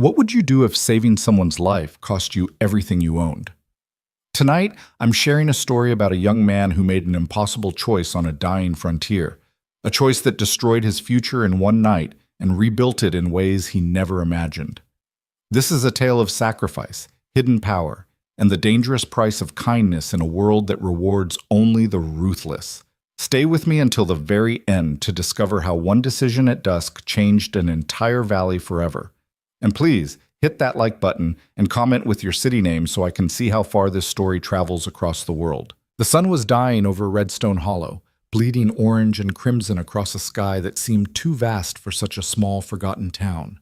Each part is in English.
What would you do if saving someone's life cost you everything you owned? Tonight, I'm sharing a story about a young man who made an impossible choice on a dying frontier, a choice that destroyed his future in one night and rebuilt it in ways he never imagined. This is a tale of sacrifice, hidden power, and the dangerous price of kindness in a world that rewards only the ruthless. Stay with me until the very end to discover how one decision at dusk changed an entire valley forever. And please, hit that like button and comment with your city name so I can see how far this story travels across the world. The sun was dying over Redstone Hollow, bleeding orange and crimson across a sky that seemed too vast for such a small, forgotten town.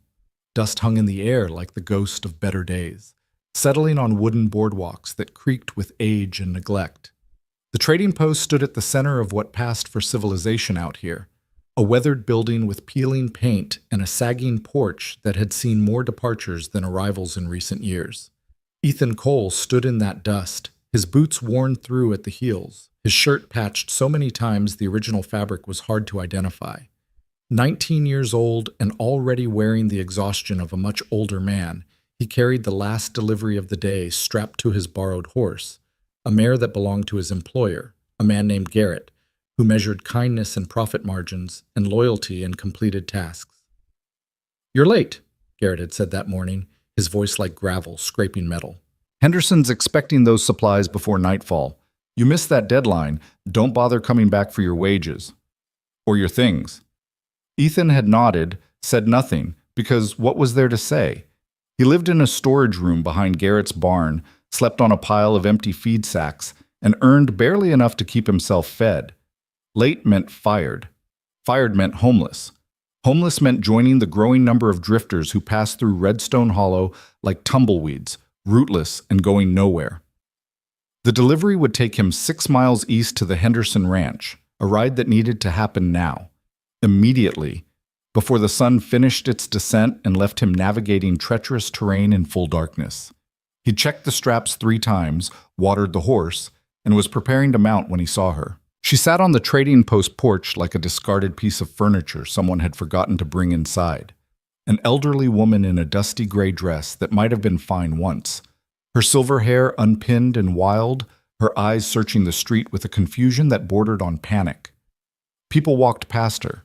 Dust hung in the air like the ghost of better days, settling on wooden boardwalks that creaked with age and neglect. The trading post stood at the center of what passed for civilization out here, a weathered building with peeling paint and a sagging porch that had seen more departures than arrivals in recent years. Ethan Cole stood in that dust, his boots worn through at the heels, his shirt patched so many times the original fabric was hard to identify. 19 years old and already wearing the exhaustion of a much older man, he carried the last delivery of the day strapped to his borrowed horse, a mare that belonged to his employer, a man named Garrett, who measured kindness and profit margins and loyalty in completed tasks. "You're late," Garrett had said that morning, his voice like gravel scraping metal. "Henderson's expecting those supplies before nightfall. You missed that deadline. Don't bother coming back for your wages. Or your things." Ethan had nodded, said nothing, because what was there to say? He lived in a storage room behind Garrett's barn, slept on a pile of empty feed sacks, and earned barely enough to keep himself fed. Late meant fired. Fired meant homeless. Homeless meant joining the growing number of drifters who passed through Redstone Hollow like tumbleweeds, rootless and going nowhere. The delivery would take him 6 miles east to the Henderson Ranch, a ride that needed to happen now, immediately, before the sun finished its descent and left him navigating treacherous terrain in full darkness. He checked the straps 3 times, watered the horse, and was preparing to mount when he saw her. She sat on the trading post porch like a discarded piece of furniture someone had forgotten to bring inside. An elderly woman in a dusty gray dress that might have been fine once. Her silver hair unpinned and wild, her eyes searching the street with a confusion that bordered on panic. People walked past her.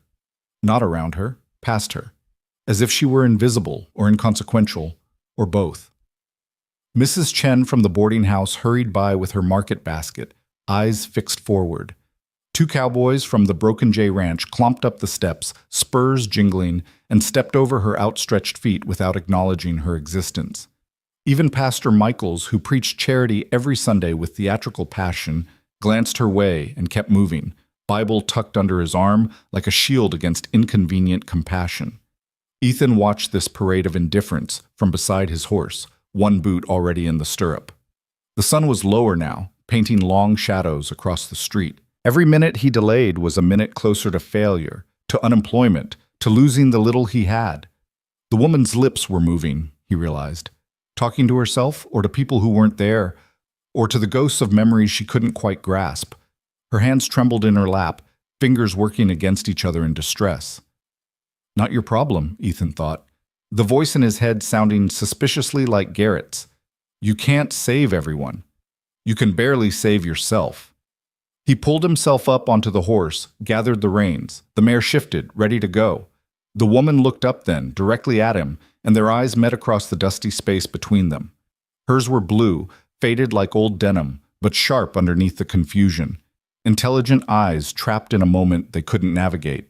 Not around her, past her. As if she were invisible or inconsequential, or both. Mrs. Chen from the boarding house hurried by with her market basket, eyes fixed forward. 2 cowboys from the Broken J Ranch clomped up the steps, spurs jingling, and stepped over her outstretched feet without acknowledging her existence. Even Pastor Michaels, who preached charity every Sunday with theatrical passion, glanced her way and kept moving, Bible tucked under his arm like a shield against inconvenient compassion. Ethan watched this parade of indifference from beside his horse, one boot already in the stirrup. The sun was lower now, painting long shadows across the street. Every minute he delayed was a minute closer to failure, to unemployment, to losing the little he had. The woman's lips were moving, he realized, talking to herself or to people who weren't there, or to the ghosts of memories she couldn't quite grasp. Her hands trembled in her lap, fingers working against each other in distress. Not your problem, Ethan thought, the voice in his head sounding suspiciously like Garrett's. You can't save everyone. You can barely save yourself. He pulled himself up onto the horse, gathered the reins. The mare shifted, ready to go. The woman looked up then, directly at him, and their eyes met across the dusty space between them. Hers were blue, faded like old denim, but sharp underneath the confusion. Intelligent eyes trapped in a moment they couldn't navigate.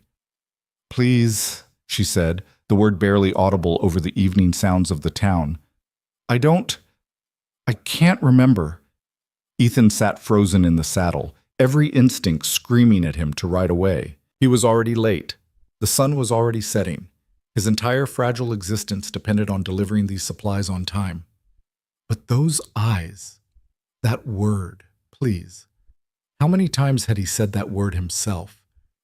"Please," she said, the word barely audible over the evening sounds of the town. I can't remember." Ethan sat frozen in the saddle, every instinct screaming at him to ride away. He was already late. The sun was already setting. His entire fragile existence depended on delivering these supplies on time. But those eyes, that word, please. How many times had he said that word himself?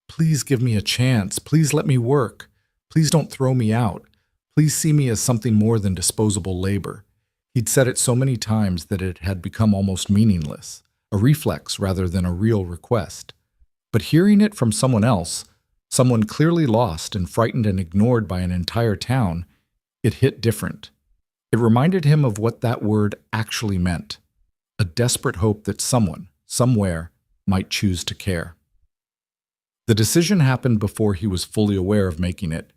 Please give me a chance. Please let me work. Please don't throw me out. Please see me as something more than disposable labor. He'd said it so many times that it had become almost meaningless, a reflex rather than a real request. But hearing it from someone else, someone clearly lost and frightened and ignored by an entire town, It hit different. It reminded him of what that word actually meant. A desperate hope that someone, somewhere, might choose to care. The decision happened before he was fully aware of making it.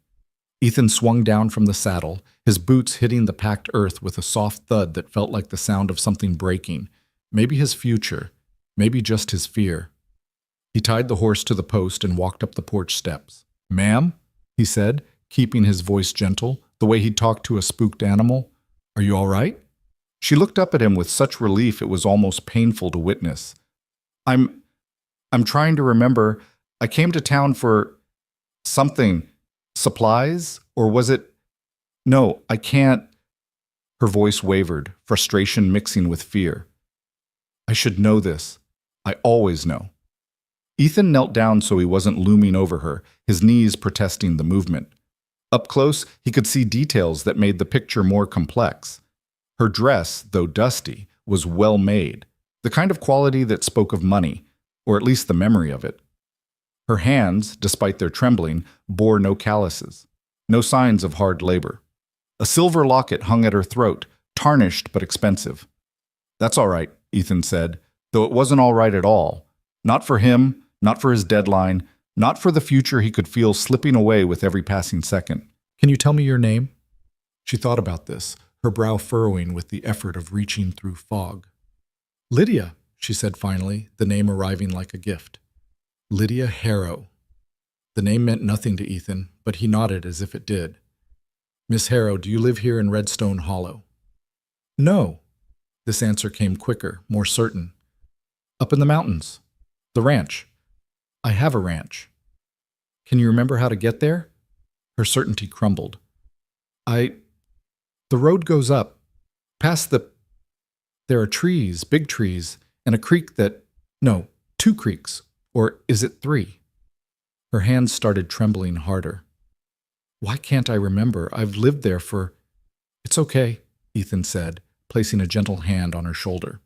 Ethan swung down from the saddle, his boots hitting the packed earth with a soft thud that felt like the sound of something breaking. Maybe his future, maybe just his fear. He tied the horse to the post and walked up the porch steps. "Ma'am," he said, keeping his voice gentle, the way he'd talk to a spooked animal. "Are you all right?" She looked up at him with such relief it was almost painful to witness. I'm trying to remember. I came to town for something. Supplies? Or was it? No, I can't." Her voice wavered, frustration mixing with fear. "I should know this. I always know." Ethan knelt down so he wasn't looming over her, his knees protesting the movement. Up close, he could see details that made the picture more complex. Her dress, though dusty, was well made, the kind of quality that spoke of money, or at least the memory of it. Her hands, despite their trembling, bore no calluses, no signs of hard labor. A silver locket hung at her throat, tarnished but expensive. "That's all right," Ethan said, though it wasn't all right at all. Not for him, not for his deadline, not for the future he could feel slipping away with every passing second. "Can you tell me your name?" She thought about this, her brow furrowing with the effort of reaching through fog. "Lydia," she said finally, the name arriving like a gift. Lydia Harrow. The name meant nothing to Ethan, but he nodded as if it did. "Miss Harrow, do you live here in Redstone Hollow?" "No." This answer came quicker, more certain. "Up in the mountains. The ranch. I have a ranch." "Can you remember how to get there?" Her certainty crumbled. The road goes up, past there are trees, big trees, and a creek no, 2 creeks. Or is it 3? Her hands started trembling harder. "Why can't I remember? I've lived there for—" "It's okay," Ethan said, placing a gentle hand on her shoulder.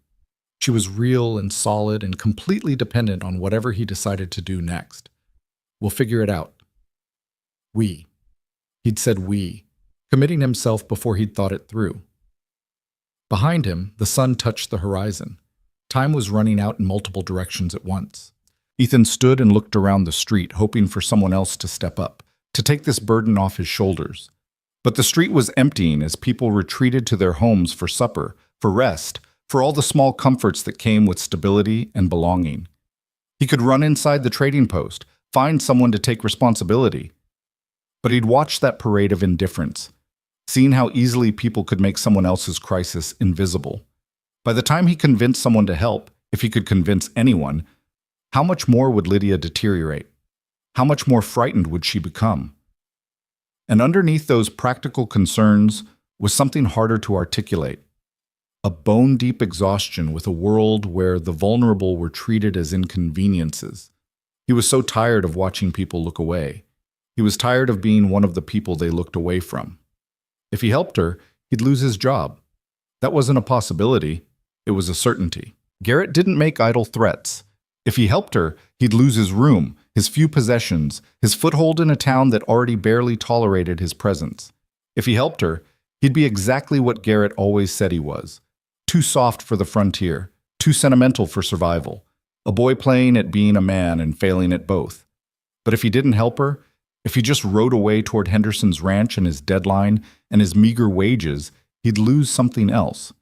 She was real and solid and completely dependent on whatever he decided to do next. "We'll figure it out." "We." He'd said "we," committing himself before he'd thought it through. Behind him, the sun touched the horizon. Time was running out in multiple directions at once. Ethan stood and looked around the street, hoping for someone else to step up, to take this burden off his shoulders. But the street was emptying as people retreated to their homes for supper, for rest, for all the small comforts that came with stability and belonging. He could run inside the trading post, find someone to take responsibility. But he'd watched that parade of indifference, seen how easily people could make someone else's crisis invisible. By the time he convinced someone to help, if he could convince anyone, how much more would Lydia deteriorate? How much more frightened would she become? And underneath those practical concerns was something harder to articulate. A bone-deep exhaustion with a world where the vulnerable were treated as inconveniences. He was so tired of watching people look away. He was tired of being one of the people they looked away from. If he helped her, he'd lose his job. That wasn't a possibility, it was a certainty. Garrett didn't make idle threats. If he helped her, he'd lose his room, his few possessions, his foothold in a town that already barely tolerated his presence. If he helped her, he'd be exactly what Garrett always said he was. Too soft for the frontier, too sentimental for survival, a boy playing at being a man and failing at both. But if he didn't help her, if he just rode away toward Henderson's ranch and his deadline and his meager wages, he'd lose something else.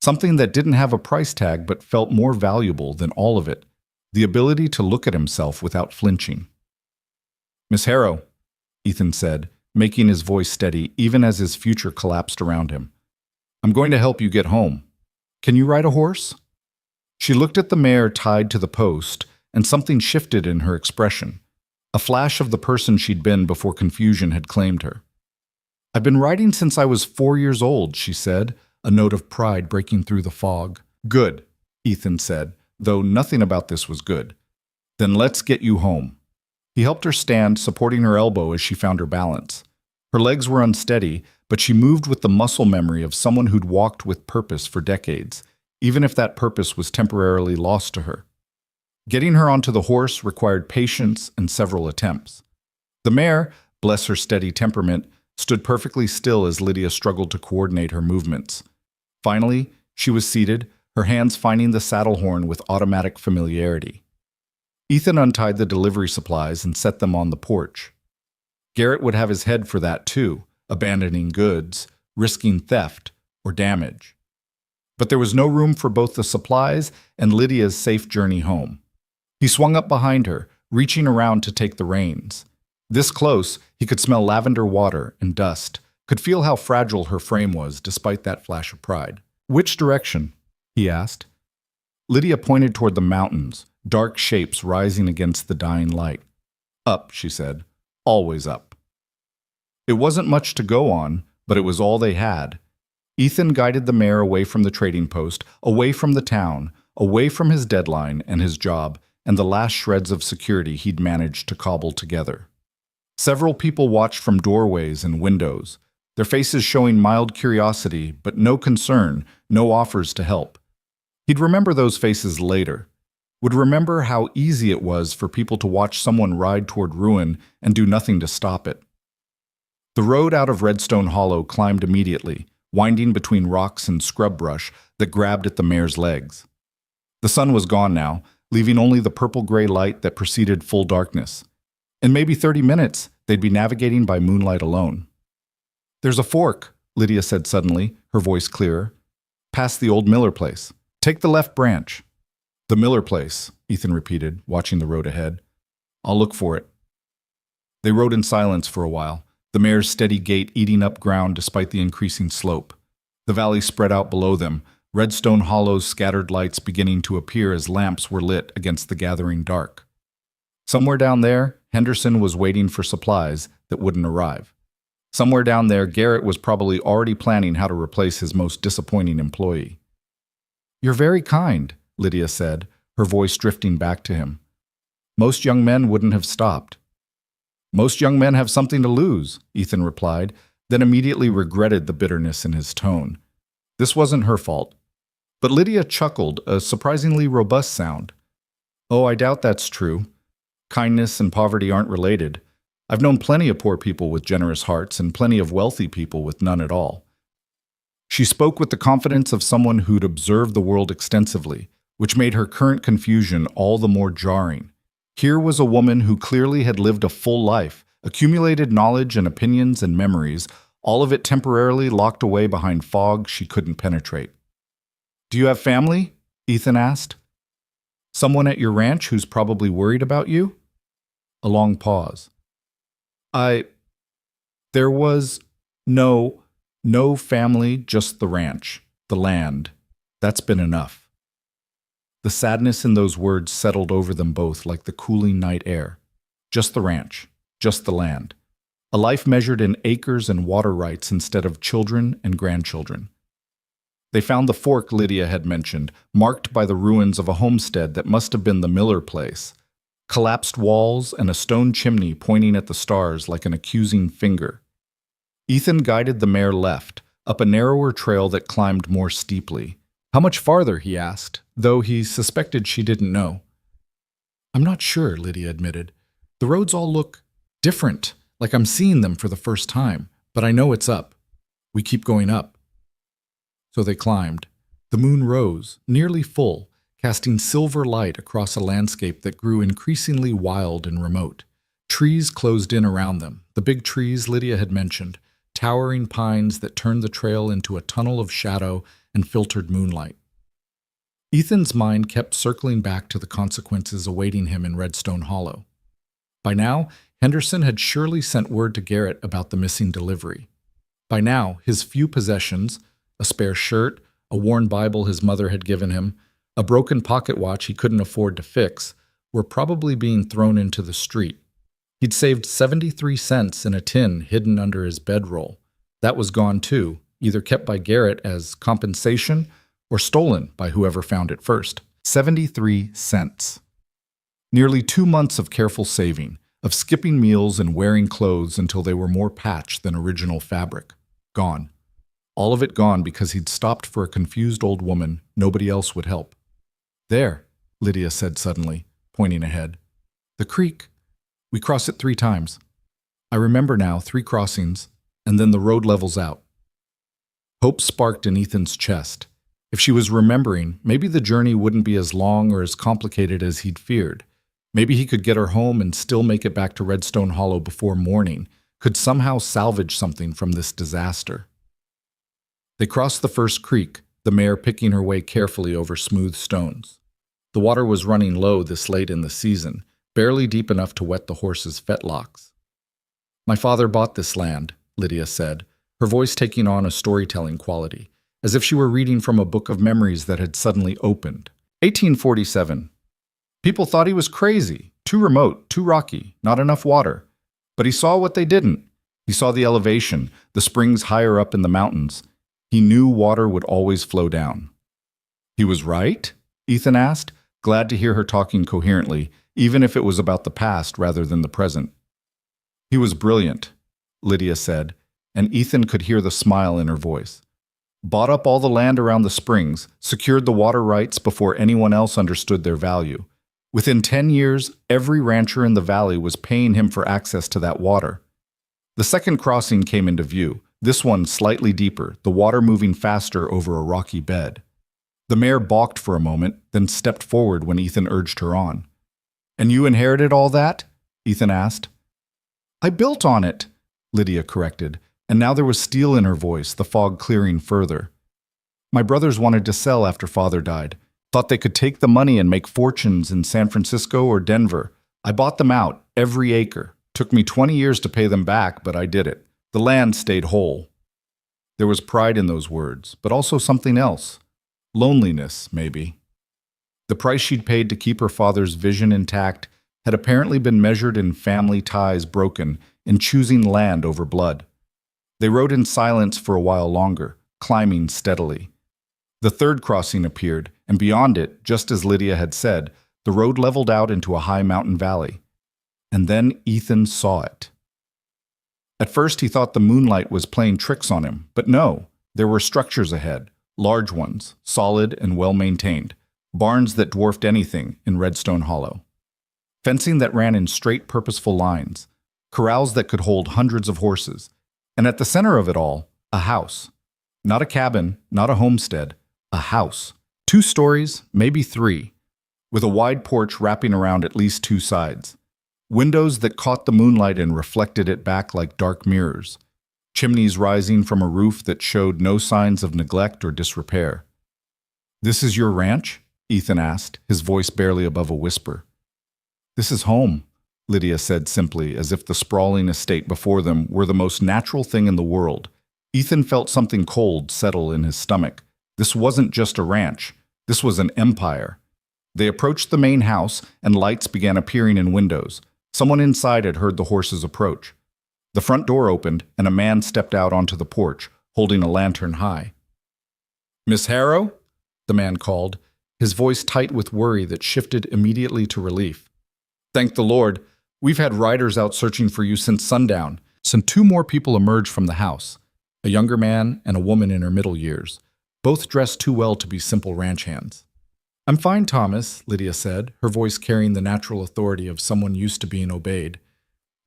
Something that didn't have a price tag but felt more valuable than all of it. The ability to look at himself without flinching. "Miss Harrow," Ethan said, making his voice steady even as his future collapsed around him. "I'm going to help you get home. Can you ride a horse?" She looked at the mare tied to the post, and something shifted in her expression, a flash of the person she'd been before confusion had claimed her. "I've been riding since I was 4 years old," she said, a note of pride breaking through the fog. "Good," Ethan said, though nothing about this was good. "Then let's get you home." He helped her stand, supporting her elbow as she found her balance. Her legs were unsteady, but she moved with the muscle memory of someone who'd walked with purpose for decades, even if that purpose was temporarily lost to her. Getting her onto the horse required patience and several attempts. The mare, bless her steady temperament, stood perfectly still as Lydia struggled to coordinate her movements. Finally, she was seated, her hands finding the saddle horn with automatic familiarity. Ethan untied the delivery supplies and set them on the porch. Garrett would have his head for that too, abandoning goods, risking theft, or damage. But there was no room for both the supplies and Lydia's safe journey home. He swung up behind her, reaching around to take the reins. This close, he could smell lavender water and dust, could feel how fragile her frame was despite that flash of pride. "Which direction?" he asked. Lydia pointed toward the mountains, dark shapes rising against the dying light. "Up," she said. "Always up." It wasn't much to go on, but it was all they had. Ethan guided the mare away from the trading post, away from the town, away from his deadline and his job, and the last shreds of security he'd managed to cobble together. Several people watched from doorways and windows, their faces showing mild curiosity, but no concern, no offers to help. He'd remember those faces later, would remember how easy it was for people to watch someone ride toward ruin and do nothing to stop it. The road out of Redstone Hollow climbed immediately, winding between rocks and scrub brush that grabbed at the mare's legs. The sun was gone now, leaving only the purple-gray light that preceded full darkness. In maybe 30 minutes, they'd be navigating by moonlight alone. "There's a fork," Lydia said suddenly, her voice clearer. "Past the old Miller place. Take the left branch." "The Miller place," Ethan repeated, watching the road ahead. "I'll look for it." They rode in silence for a while, the mare's steady gait eating up ground despite the increasing slope. The valley spread out below them, Redstone Hollow's scattered lights beginning to appear as lamps were lit against the gathering dark. Somewhere down there, Henderson was waiting for supplies that wouldn't arrive. Somewhere down there, Garrett was probably already planning how to replace his most disappointing employee. "You're very kind," Lydia said, her voice drifting back to him. "Most young men wouldn't have stopped." "Most young men have something to lose," Ethan replied, then immediately regretted the bitterness in his tone. This wasn't her fault. But Lydia chuckled, a surprisingly robust sound. "Oh, I doubt that's true. Kindness and poverty aren't related. I've known plenty of poor people with generous hearts and plenty of wealthy people with none at all." She spoke with the confidence of someone who'd observed the world extensively, which made her current confusion all the more jarring. Here was a woman who clearly had lived a full life, accumulated knowledge and opinions and memories, all of it temporarily locked away behind fog she couldn't penetrate. "Do you have family?" Ethan asked. "Someone at your ranch who's probably worried about you?" A long pause. There was no family, just the ranch, the land. That's been enough." The sadness in those words settled over them both like the cooling night air. Just the ranch, just the land. A life measured in acres and water rights instead of children and grandchildren. They found the fork Lydia had mentioned, marked by the ruins of a homestead that must have been the Miller place. Collapsed walls and a stone chimney pointing at the stars like an accusing finger. Ethan guided the mare left, up a narrower trail that climbed more steeply. "How much farther?" he asked, though he suspected she didn't know. "I'm not sure," Lydia admitted. "The roads all look different, like I'm seeing them for the first time, but I know it's up. We keep going up." So they climbed. The moon rose, nearly full, casting silver light across a landscape that grew increasingly wild and remote. Trees closed in around them, the big trees Lydia had mentioned, towering pines that turned the trail into a tunnel of shadow and filtered moonlight. Ethan's mind kept circling back to the consequences awaiting him in Redstone Hollow. By now, Henderson had surely sent word to Garrett about the missing delivery. By now, his few possessions, a spare shirt, a worn Bible his mother had given him, a broken pocket watch he couldn't afford to fix, were probably being thrown into the street. He'd saved 73 cents in a tin hidden under his bedroll. That was gone too, either kept by Garrett as compensation or stolen by whoever found it first. 73 cents. Nearly 2 months of careful saving, of skipping meals and wearing clothes until they were more patch than original fabric. Gone. All of it gone because he'd stopped for a confused old woman nobody else would help. "There," Lydia said suddenly, pointing ahead. "The creek. We cross it 3 times. I remember now, 3 crossings. and then the road levels out. Hope sparked in Ethan's chest. If she was remembering, maybe the journey wouldn't be as long or as complicated as he'd feared. Maybe he could get her home and still make it back to Redstone Hollow before morning, could somehow salvage something from this disaster. They crossed the first creek, the mare picking her way carefully over smooth stones. The water was running low this late in the season, barely deep enough to wet the horses' fetlocks. "My father bought this land," Lydia said, her voice taking on a storytelling quality, as if she were reading from a book of memories that had suddenly opened. 1847. People thought he was crazy, too remote, too rocky, not enough water. But he saw what they didn't. He saw the elevation, the springs higher up in the mountains. He knew water would always flow down. "He was right?" Ethan asked, glad to hear her talking coherently, even if it was about the past rather than the present. "He was brilliant," Lydia said, and Ethan could hear the smile in her voice. "Bought up all the land around the springs, secured the water rights before anyone else understood their value. Within 10 years, every rancher in the valley was paying him for access to that water." The second crossing came into view, this one slightly deeper, the water moving faster over a rocky bed. The mare balked for a moment, then stepped forward when Ethan urged her on. "And you inherited all that?" Ethan asked. "I built on it," Lydia corrected, and now there was steel in her voice, the fog clearing further. "My brothers wanted to sell after father died. Thought they could take the money and make fortunes in San Francisco or Denver. I bought them out, every acre. Took me 20 years to pay them back, but I did it. The land stayed whole." There was pride in those words, but also something else. Loneliness, maybe. The price she'd paid to keep her father's vision intact had apparently been measured in family ties broken, in choosing land over blood. They rode in silence for a while longer, climbing steadily. The third crossing appeared, and beyond it, just as Lydia had said, the road leveled out into a high mountain valley. And then Ethan saw it. At first he thought the moonlight was playing tricks on him, but no, there were structures ahead, large ones, solid and well-maintained, barns that dwarfed anything in Redstone Hollow. Fencing that ran in straight, purposeful lines, corrals that could hold hundreds of horses, and at the center of it all, a house. Not a cabin, not a homestead, a house. 2 stories, maybe 3, with a wide porch wrapping around at least 2 sides. Windows that caught the moonlight and reflected it back like dark mirrors. Chimneys rising from a roof that showed no signs of neglect or disrepair. "This is your ranch?" Ethan asked, his voice barely above a whisper. "This is home," Lydia said simply, as if the sprawling estate before them were the most natural thing in the world. Ethan felt something cold settle in his stomach. This wasn't just a ranch. This was an empire. They approached the main house, and lights began appearing in windows. Someone inside had heard the horses approach. The front door opened, and a man stepped out onto the porch, holding a lantern high. "Miss Harrow?" the man called, his voice tight with worry that shifted immediately to relief. "Thank the Lord. We've had riders out searching for you since sundown." And 2 more people emerged from the house, a younger man and a woman in her middle years, both dressed too well to be simple ranch hands. "I'm fine, Thomas," Lydia said, her voice carrying the natural authority of someone used to being obeyed.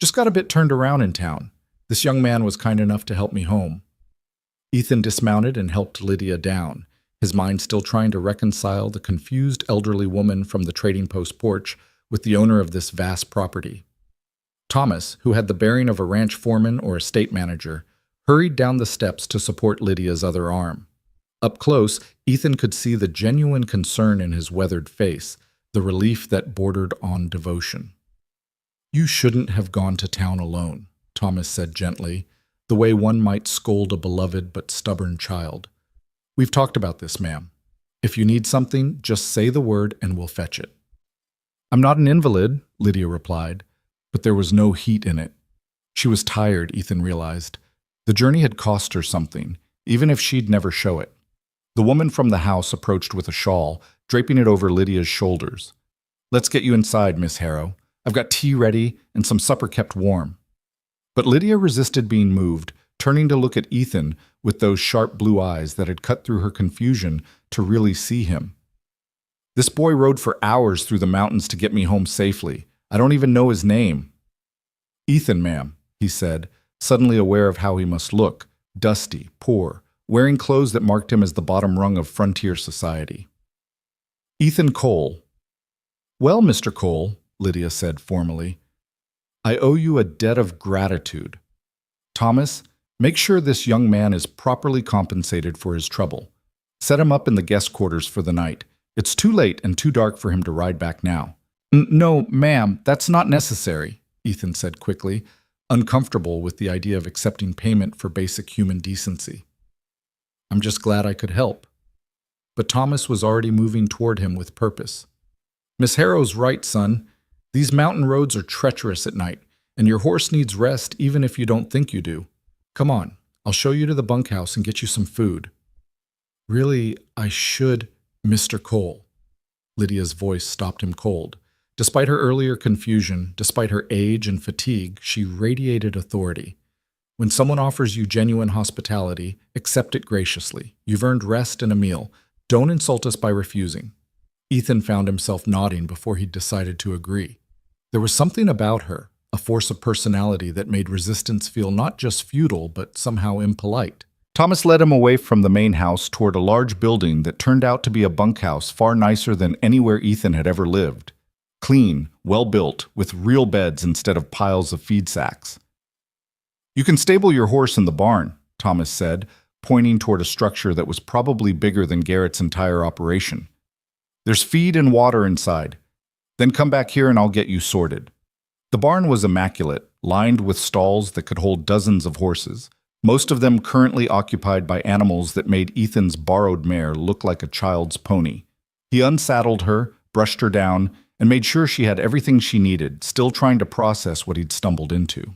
"Just got a bit turned around in town. This young man was kind enough to help me home." Ethan dismounted and helped Lydia down, his mind still trying to reconcile the confused elderly woman from the trading post porch with the owner of this vast property. Thomas, who had the bearing of a ranch foreman or estate manager, hurried down the steps to support Lydia's other arm. Up close, Ethan could see the genuine concern in his weathered face, the relief that bordered on devotion. "You shouldn't have gone to town alone," Thomas said gently, the way one might scold a beloved but stubborn child. "We've talked about this, ma'am. If you need something, just say the word and we'll fetch it." "I'm not an invalid," Lydia replied, but there was no heat in it. She was tired, Ethan realized. The journey had cost her something, even if she'd never show it. The woman from the house approached with a shawl, draping it over Lydia's shoulders. "Let's get you inside, Miss Harrow. I've got tea ready and some supper kept warm." But Lydia resisted being moved, turning to look at Ethan with those sharp blue eyes that had cut through her confusion to really see him. "This boy rode for hours through the mountains to get me home safely. I don't even know his name." "Ethan, ma'am," he said, suddenly aware of how he must look, dusty, poor, wearing clothes that marked him as the bottom rung of frontier society. Ethan Cole. "Well, Mr. Cole," Lydia said formally, "I owe you a debt of gratitude. Thomas, make sure this young man is properly compensated for his trouble. Set him up in the guest quarters for the night. It's too late and too dark for him to ride back now." "No, ma'am, that's not necessary," Ethan said quickly, uncomfortable with the idea of accepting payment for basic human decency. "I'm just glad I could help." But Thomas was already moving toward him with purpose. "Miss Harrow's right, son. These mountain roads are treacherous at night, and your horse needs rest even if you don't think you do. Come on, I'll show you to the bunkhouse and get you some food." "Really, I should, Mr. Cole." Lydia's voice stopped him cold. Despite her earlier confusion, despite her age and fatigue, she radiated authority. When someone offers you genuine hospitality, accept it graciously. You've earned rest and a meal. Don't insult us by refusing. Ethan found himself nodding before he decided to agree. There was something about her, a force of personality that made resistance feel not just futile, but somehow impolite. Thomas led him away from the main house toward a large building that turned out to be a bunkhouse far nicer than anywhere Ethan had ever lived. Clean, well-built, with real beds instead of piles of feed sacks. "You can stable your horse in the barn," Thomas said, pointing toward a structure that was probably bigger than Garrett's entire operation. "There's feed and water inside. Then come back here and I'll get you sorted." The barn was immaculate, lined with stalls that could hold dozens of horses, most of them currently occupied by animals that made Ethan's borrowed mare look like a child's pony. He unsaddled her, brushed her down, and made sure she had everything she needed, still trying to process what he'd stumbled into.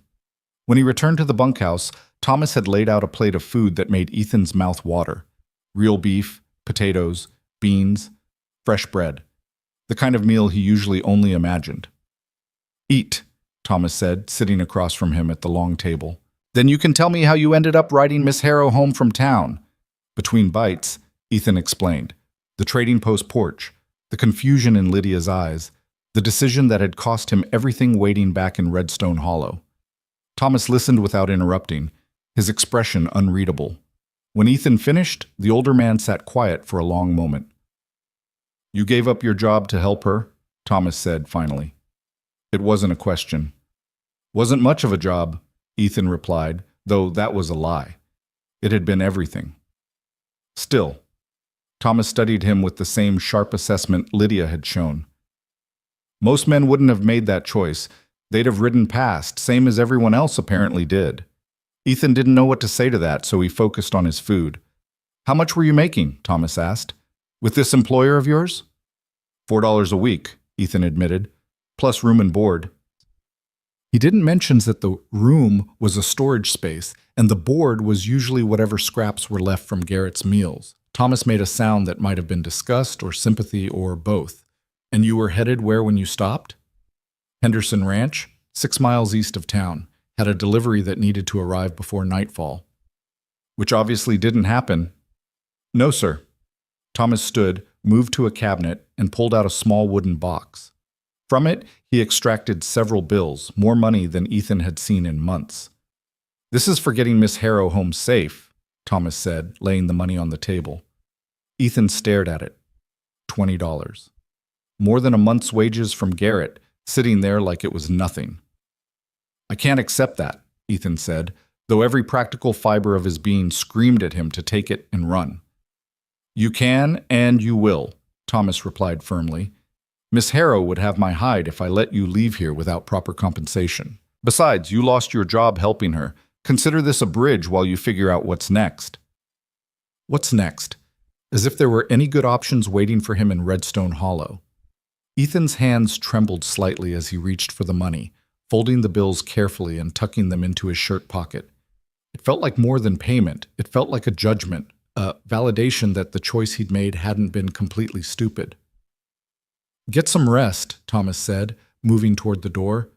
When he returned to the bunkhouse, Thomas had laid out a plate of food that made Ethan's mouth water. Real beef, potatoes, beans, fresh bread. The kind of meal he usually only imagined. "Eat," Thomas said, sitting across from him at the long table. "Then you can tell me how you ended up riding Miss Harrow home from town." Between bites, Ethan explained. The trading post porch, the confusion in Lydia's eyes, the decision that had cost him everything waiting back in Redstone Hollow. Thomas listened without interrupting, his expression unreadable. When Ethan finished, the older man sat quiet for a long moment. "You gave up your job to help her?" Thomas said finally. It wasn't a question. "Wasn't much of a job," Ethan replied, though that was a lie. It had been everything. Still, Thomas studied him with the same sharp assessment Lydia had shown. Most men wouldn't have made that choice. They'd have ridden past, same as everyone else apparently did. Ethan didn't know what to say to that, so he focused on his food. "How much were you making?" Thomas asked. "With this employer of yours?" $4 a week, Ethan admitted, plus room and board. He didn't mention that the room was a storage space, and the board was usually whatever scraps were left from Garrett's meals. Thomas made a sound that might have been disgust or sympathy or both. "And you were headed where when you stopped?" "Henderson Ranch, 6 miles east of town. Had a delivery that needed to arrive before nightfall." "Which obviously didn't happen." "No, sir." Thomas stood, moved to a cabinet, and pulled out a small wooden box. From it, he extracted several bills, more money than Ethan had seen in months. "This is for getting Miss Harrow home safe," Thomas said, laying the money on the table. Ethan stared at it. $20. More than a month's wages from Garrett, sitting there like it was nothing. "I can't accept that," Ethan said, though every practical fiber of his being screamed at him to take it and run. "You can, and you will," Thomas replied firmly. "Miss Harrow would have my hide if I let you leave here without proper compensation. Besides, you lost your job helping her. Consider this a bridge while you figure out what's next." What's next? As if there were any good options waiting for him in Redstone Hollow. Ethan's hands trembled slightly as he reached for the money, folding the bills carefully and tucking them into his shirt pocket. It felt like more than payment. It felt like a judgment, a validation that the choice he'd made hadn't been completely stupid. "Get some rest," Thomas said, moving toward the door.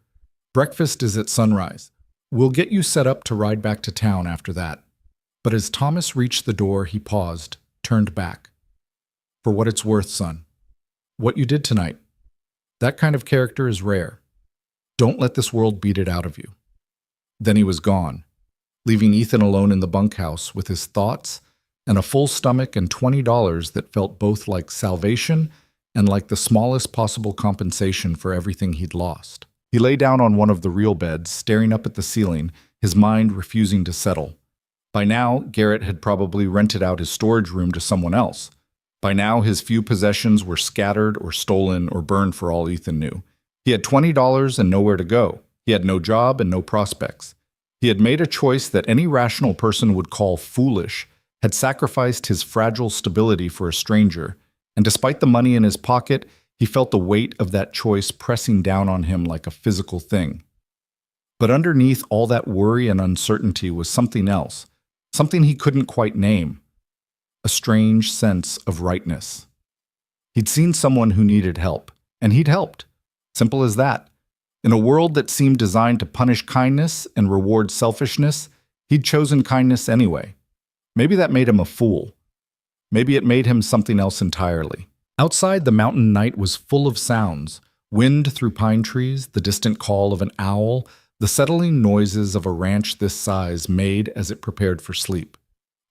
"Breakfast is at sunrise. We'll get you set up to ride back to town after that." But as Thomas reached the door, he paused, turned back. "For what it's worth, son. What you did tonight. That kind of character is rare. Don't let this world beat it out of you." Then he was gone, leaving Ethan alone in the bunkhouse with his thoughts and a full stomach and $20 that felt both like salvation and like the smallest possible compensation for everything he'd lost. He lay down on one of the real beds, staring up at the ceiling, his mind refusing to settle. By now, Garrett had probably rented out his storage room to someone else. By now, his few possessions were scattered or stolen or burned for all Ethan knew. He had $20 and nowhere to go. He had no job and no prospects. He had made a choice that any rational person would call foolish, had sacrificed his fragile stability for a stranger, and despite the money in his pocket, he felt the weight of that choice pressing down on him like a physical thing. But underneath all that worry and uncertainty was something else, something he couldn't quite name, a strange sense of rightness. He'd seen someone who needed help, and he'd helped. Simple as that. In a world that seemed designed to punish kindness and reward selfishness, he'd chosen kindness anyway. Maybe that made him a fool. Maybe it made him something else entirely. Outside, the mountain night was full of sounds. Wind through pine trees, the distant call of an owl, the settling noises of a ranch this size made as it prepared for sleep.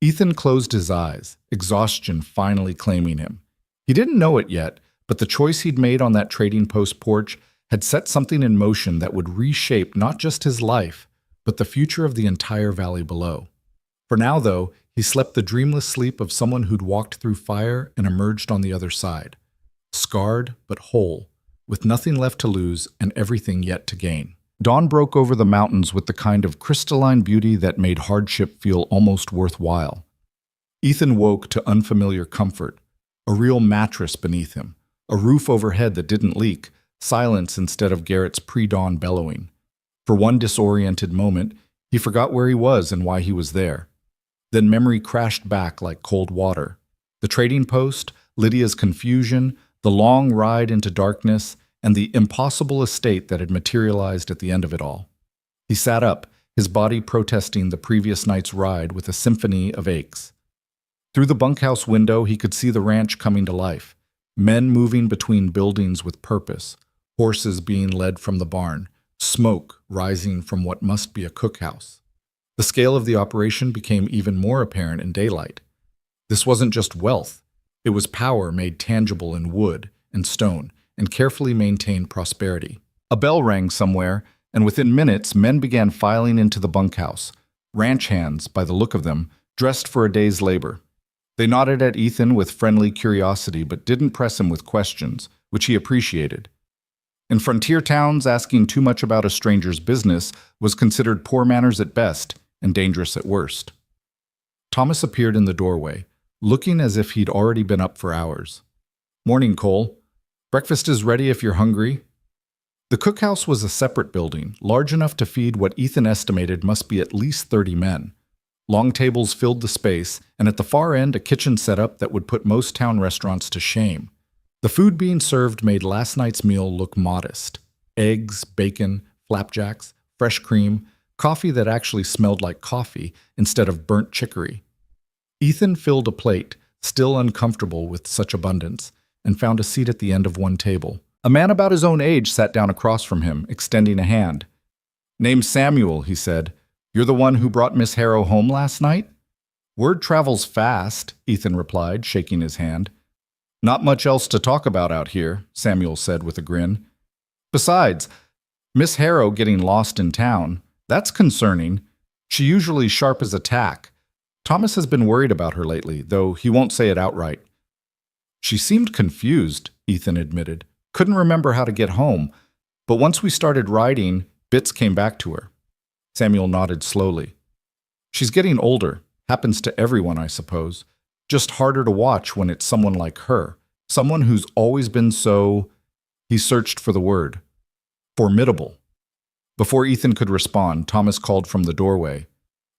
Ethan closed his eyes, exhaustion finally claiming him. He didn't know it yet, but the choice he'd made on that trading post porch had set something in motion that would reshape not just his life, but the future of the entire valley below. For now, though, he slept the dreamless sleep of someone who'd walked through fire and emerged on the other side, scarred but whole, with nothing left to lose and everything yet to gain. Dawn broke over the mountains with the kind of crystalline beauty that made hardship feel almost worthwhile. Ethan woke to unfamiliar comfort, a real mattress beneath him, a roof overhead that didn't leak, silence instead of Garrett's pre-dawn bellowing. For one disoriented moment, he forgot where he was and why he was there. Then memory crashed back like cold water. The trading post, Lydia's confusion, the long ride into darkness, and the impossible estate that had materialized at the end of it all. He sat up, his body protesting the previous night's ride with a symphony of aches. Through the bunkhouse window, he could see the ranch coming to life, men moving between buildings with purpose, horses being led from the barn, smoke rising from what must be a cookhouse. The scale of the operation became even more apparent in daylight. This wasn't just wealth. It was power made tangible in wood and stone and carefully maintained prosperity. A bell rang somewhere, and within minutes, men began filing into the bunkhouse, ranch hands, by the look of them, dressed for a day's labor. They nodded at Ethan with friendly curiosity but didn't press him with questions, which he appreciated. In frontier towns, asking too much about a stranger's business was considered poor manners at best and dangerous at worst. Thomas appeared in the doorway, looking as if he'd already been up for hours. "Morning, Cole. Breakfast is ready if you're hungry." The cookhouse was a separate building, large enough to feed what Ethan estimated must be at least 30 men. Long tables filled the space, and at the far end a kitchen setup that would put most town restaurants to shame. The food being served made last night's meal look modest. Eggs, bacon, flapjacks, fresh cream, coffee that actually smelled like coffee instead of burnt chicory. Ethan filled a plate, still uncomfortable with such abundance, and found a seat at the end of one table. A man about his own age sat down across from him, extending a hand. "Name's Samuel," he said. "You're the one who brought Miss Harrow home last night?" "Word travels fast," Ethan replied, shaking his hand. "Not much else to talk about out here," Samuel said with a grin. "Besides, Miss Harrow getting lost in town, that's concerning. She usually sharp as a tack. Thomas has been worried about her lately, though he won't say it outright." "She seemed confused," Ethan admitted. "Couldn't remember how to get home, but once we started riding, bits came back to her." Samuel nodded slowly. "She's getting older. Happens to everyone, I suppose. Just harder to watch when it's someone like her. Someone who's always been so—" He searched for the word. "Formidable." Before Ethan could respond, Thomas called from the doorway.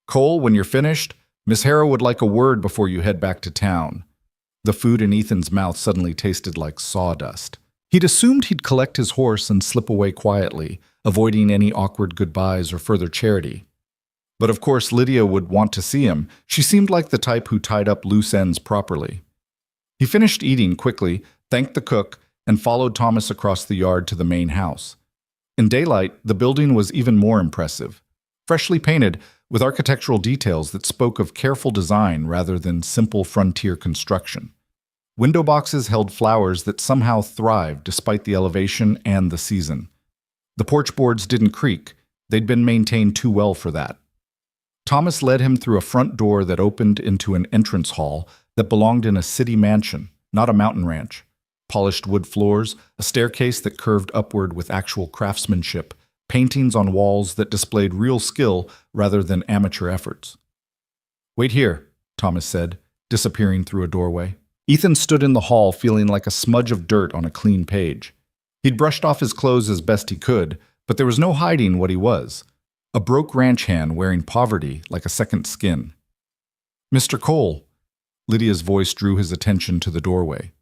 "Cole, when you're finished, Miss Harrow would like a word before you head back to town." The food in Ethan's mouth suddenly tasted like sawdust. He'd assumed he'd collect his horse and slip away quietly, avoiding any awkward goodbyes or further charity. But of course Lydia would want to see him. She seemed like the type who tied up loose ends properly. He finished eating quickly, thanked the cook, and followed Thomas across the yard to the main house. In daylight, the building was even more impressive. Freshly painted, with architectural details that spoke of careful design rather than simple frontier construction. Window boxes held flowers that somehow thrived despite the elevation and the season. The porch boards didn't creak. They'd been maintained too well for that. Thomas led him through a front door that opened into an entrance hall that belonged in a city mansion, not a mountain ranch. Polished wood floors, a staircase that curved upward with actual craftsmanship, paintings on walls that displayed real skill rather than amateur efforts. "Wait here," Thomas said, disappearing through a doorway. Ethan stood in the hall feeling like a smudge of dirt on a clean page. He'd brushed off his clothes as best he could, but there was no hiding what he was. A broke ranch hand wearing poverty like a second skin. "Mr. Cole," Lydia's voice drew his attention to the doorway.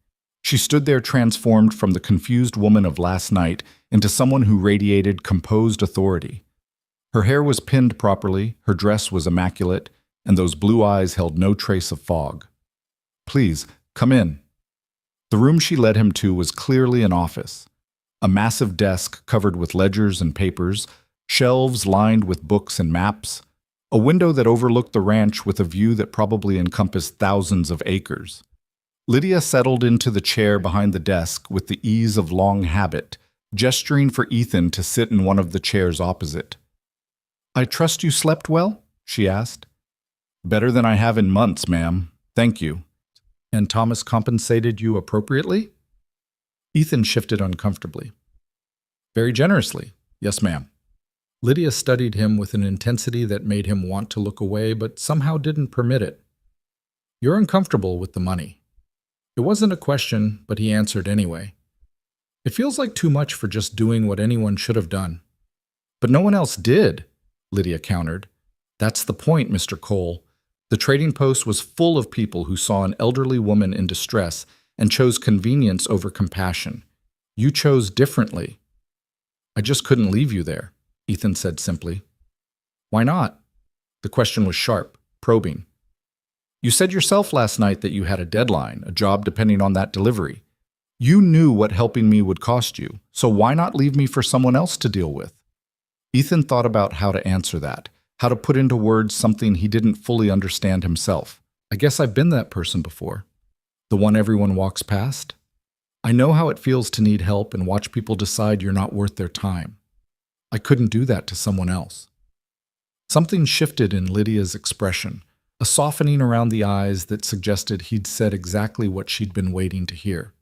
She stood there transformed from the confused woman of last night into someone who radiated composed authority. Her hair was pinned properly, her dress was immaculate, and those blue eyes held no trace of fog. "Please, come in." The room she led him to was clearly an office. A massive desk covered with ledgers and papers, shelves lined with books and maps, a window that overlooked the ranch with a view that probably encompassed thousands of acres. Lydia settled into the chair behind the desk with the ease of long habit, gesturing for Ethan to sit in one of the chairs opposite. "I trust you slept well?" she asked. "Better than I have in months, ma'am. Thank you." "And Thomas compensated you appropriately?" Ethan shifted uncomfortably. "Very generously, yes, ma'am." Lydia studied him with an intensity that made him want to look away, but somehow didn't permit it. "You're uncomfortable with the money." It wasn't a question, but he answered anyway. "It feels like too much for just doing what anyone should have done." "But no one else did," Lydia countered. "That's the point, Mr. Cole. The trading post was full of people who saw an elderly woman in distress and chose convenience over compassion. You chose differently." "I just couldn't leave you there," Ethan said simply. "Why not?" The question was sharp, probing. "You said yourself last night that you had a deadline, a job depending on that delivery. You knew what helping me would cost you, so why not leave me for someone else to deal with?" Ethan thought about how to answer that, how to put into words something he didn't fully understand himself. "I guess I've been that person before. The one everyone walks past. I know how it feels to need help and watch people decide you're not worth their time. I couldn't do that to someone else." Something shifted in Lydia's expression, a softening around the eyes that suggested he'd said exactly what she'd been waiting to hear.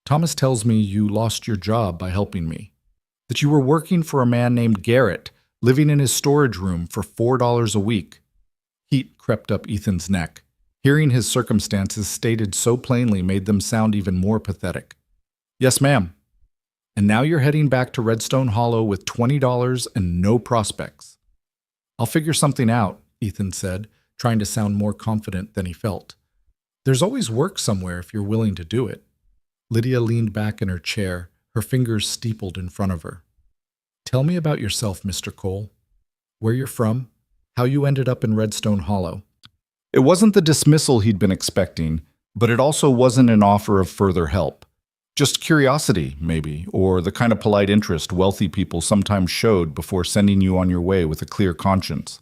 "Thomas tells me you lost your job by helping me, that you were working for a man named Garrett, living in his storage room for $4 a week." Heat crept up Ethan's neck. Hearing his circumstances stated so plainly made them sound even more pathetic. "Yes, ma'am. And now you're heading back to Redstone Hollow with $20 and no prospects." "I'll figure something out," Ethan said, trying to sound more confident than he felt. "There's always work somewhere if you're willing to do it." Lydia leaned back in her chair, her fingers steepled in front of her. "Tell me about yourself, Mr. Cole. Where you're from, how you ended up in Redstone Hollow." It wasn't the dismissal he'd been expecting, but it also wasn't an offer of further help. Just curiosity, maybe, or the kind of polite interest wealthy people sometimes showed before sending you on your way with a clear conscience.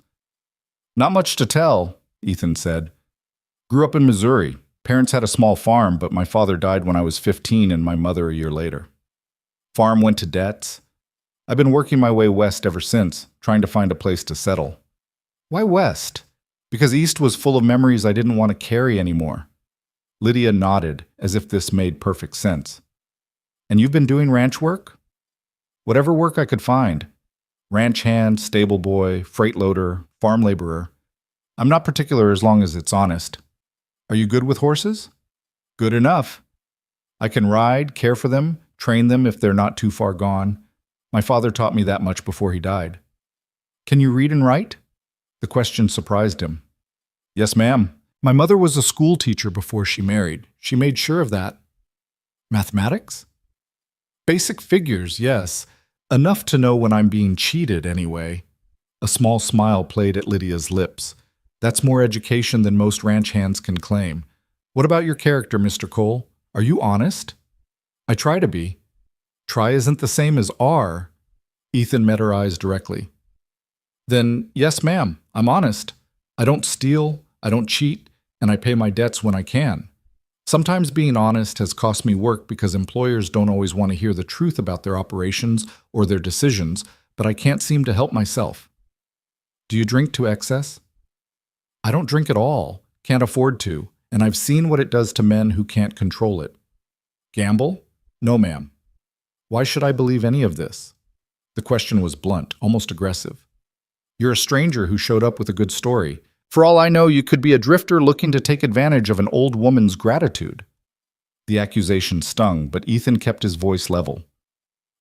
"Not much to tell," Ethan said. "Grew up in Missouri. Parents had a small farm, but my father died when I was 15 and my mother a year later. Farm went to debts. I've been working my way west ever since, trying to find a place to settle." "Why west?" "Because east was full of memories I didn't want to carry anymore." Lydia nodded, as if this made perfect sense. "And you've been doing ranch work?" "Whatever work I could find. Ranch hand, stable boy, freight loader, farm laborer. I'm not particular as long as it's honest." "Are you good with horses?" "Good enough. I can ride, care for them, train them if they're not too far gone. My father taught me that much before he died." "Can you read and write?" The question surprised him. "Yes, ma'am. My mother was a school teacher before she married. She made sure of that." "Mathematics?" "Basic figures, yes. Enough to know when I'm being cheated, anyway." A small smile played at Lydia's lips. "That's more education than most ranch hands can claim. What about your character, Mr. Cole? Are you honest?" "I try to be." "Try isn't the same as are." Ethan met her eyes directly. Then, yes, ma'am, I'm honest. I don't steal, I don't cheat, and I pay my debts when I can. Sometimes being honest has cost me work because employers don't always want to hear the truth about their operations or their decisions, but I can't seem to help myself. Do you drink to excess? I don't drink at all, can't afford to, and I've seen what it does to men who can't control it. Gamble? No, ma'am. Why should I believe any of this? The question was blunt, almost aggressive. You're a stranger who showed up with a good story. For all I know, you could be a drifter looking to take advantage of an old woman's gratitude. The accusation stung, but Ethan kept his voice level.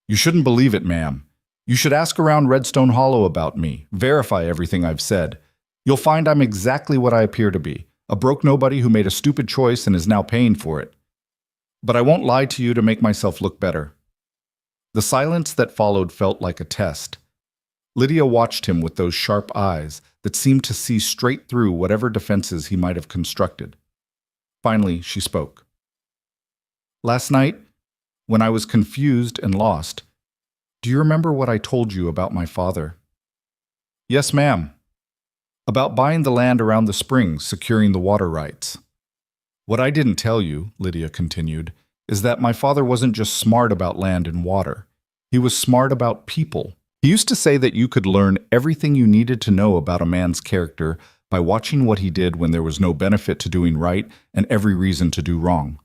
You shouldn't believe it, ma'am. You should ask around Redstone Hollow about me, verify everything I've said. You'll find I'm exactly what I appear to be, a broke nobody who made a stupid choice and is now paying for it. But I won't lie to you to make myself look better. The silence that followed felt like a test. Lydia watched him with those sharp eyes that seemed to see straight through whatever defenses he might have constructed. Finally, she spoke. Last night, when I was confused and lost, do you remember what I told you about my father? Yes, ma'am. About buying the land around the springs, securing the water rights. What I didn't tell you, Lydia continued, is that my father wasn't just smart about land and water. He was smart about people. He used to say that you could learn everything you needed to know about a man's character by watching what he did when there was no benefit to doing right and every reason to do wrong.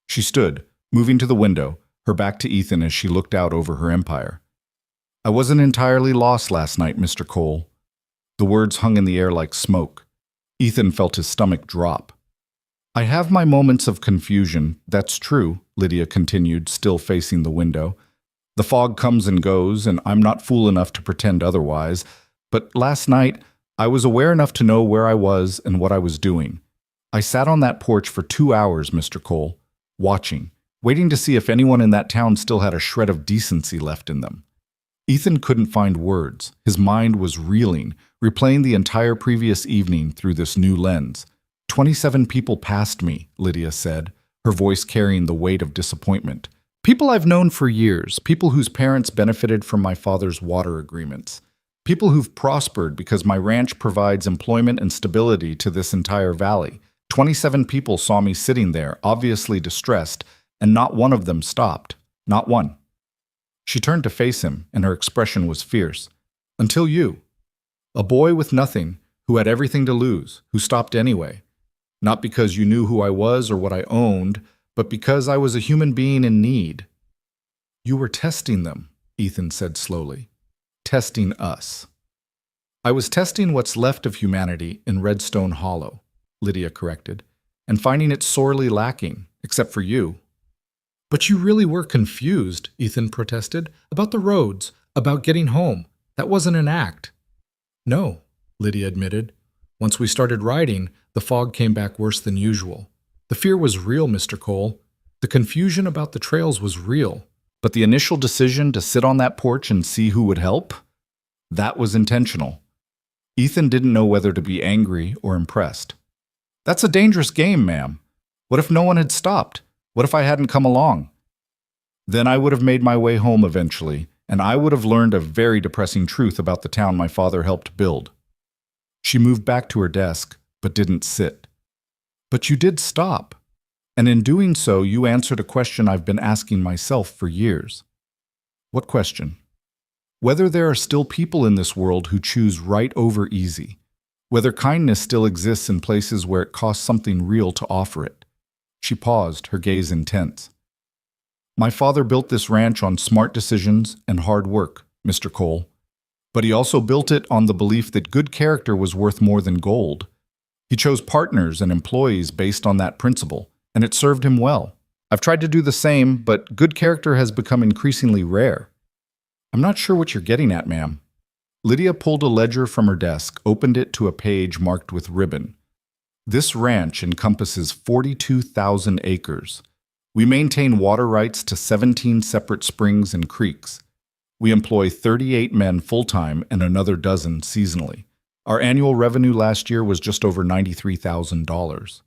She stood, moving to the window, her back to Ethan as she looked out over her empire. I wasn't entirely lost last night, Mr. Cole. The words hung in the air like smoke. Ethan felt his stomach drop. I have my moments of confusion, that's true, Lydia continued, still facing the window. The fog comes and goes, and I'm not fool enough to pretend otherwise, but last night I was aware enough to know where I was and what I was doing. I sat on that porch for 2 hours, Mr. Cole, watching, waiting to see if anyone in that town still had a shred of decency left in them. Ethan couldn't find words. His mind was reeling, replaying the entire previous evening through this new lens. 27 people passed me, Lydia said, her voice carrying the weight of disappointment. People I've known for years, people whose parents benefited from my father's water agreements. People who've prospered because my ranch provides employment and stability to this entire valley. 27 people saw me sitting there, obviously distressed, and not one of them stopped. Not one. She turned to face him, and her expression was fierce. Until you. A boy with nothing, who had everything to lose, who stopped anyway. Not because you knew who I was or what I owned, but because I was a human being in need. You were testing them, Ethan said slowly. Testing us. I was testing what's left of humanity in Redstone Hollow, Lydia corrected, and finding it sorely lacking, except for you. But you really were confused, Ethan protested, about the roads, about getting home. That wasn't an act. No, Lydia admitted. Once we started riding, the fog came back worse than usual. The fear was real, Mr. Cole. The confusion about the trails was real. But the initial decision to sit on that porch and see who would help? That was intentional. Ethan didn't know whether to be angry or impressed. That's a dangerous game, ma'am. What if no one had stopped? What if I hadn't come along? Then I would have made my way home eventually, and I would have learned a very depressing truth about the town my father helped build. She moved back to her desk, but didn't sit. But you did stop. And in doing so, you answered a question I've been asking myself for years. What question? Whether there are still people in this world who choose right over easy. Whether kindness still exists in places where it costs something real to offer it. She paused, her gaze intense. My father built this ranch on smart decisions and hard work, Mr. Cole. But he also built it on the belief that good character was worth more than gold. He chose partners and employees based on that principle, and it served him well. I've tried to do the same, but good character has become increasingly rare. I'm not sure what you're getting at, ma'am. Lydia pulled a ledger from her desk, opened it to a page marked with ribbon. This ranch encompasses 42,000 acres. We maintain water rights to 17 separate springs and creeks. We employ 38 men full-time and another dozen seasonally. Our annual revenue last year was just over $93,000.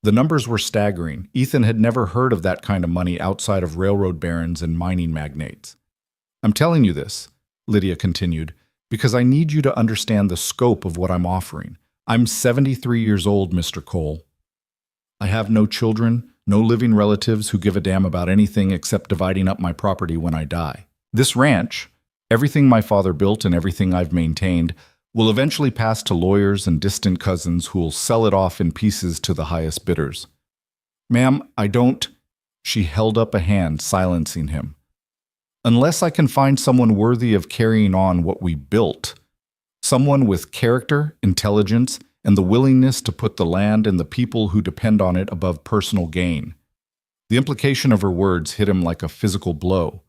The numbers were staggering. Ethan had never heard of that kind of money outside of railroad barons and mining magnates. I'm telling you this, Lydia continued, because I need you to understand the scope of what I'm offering. I'm 73 years old, Mr. Cole. I have no children, no living relatives who give a damn about anything except dividing up my property when I die. This ranch, everything my father built and everything I've maintained, will eventually pass to lawyers and distant cousins who will sell it off in pieces to the highest bidders. Ma'am, I don't... She held up a hand, silencing him. Unless I can find someone worthy of carrying on what we built, someone with character, intelligence, and the willingness to put the land and the people who depend on it above personal gain. The implication of her words hit him like a physical blow.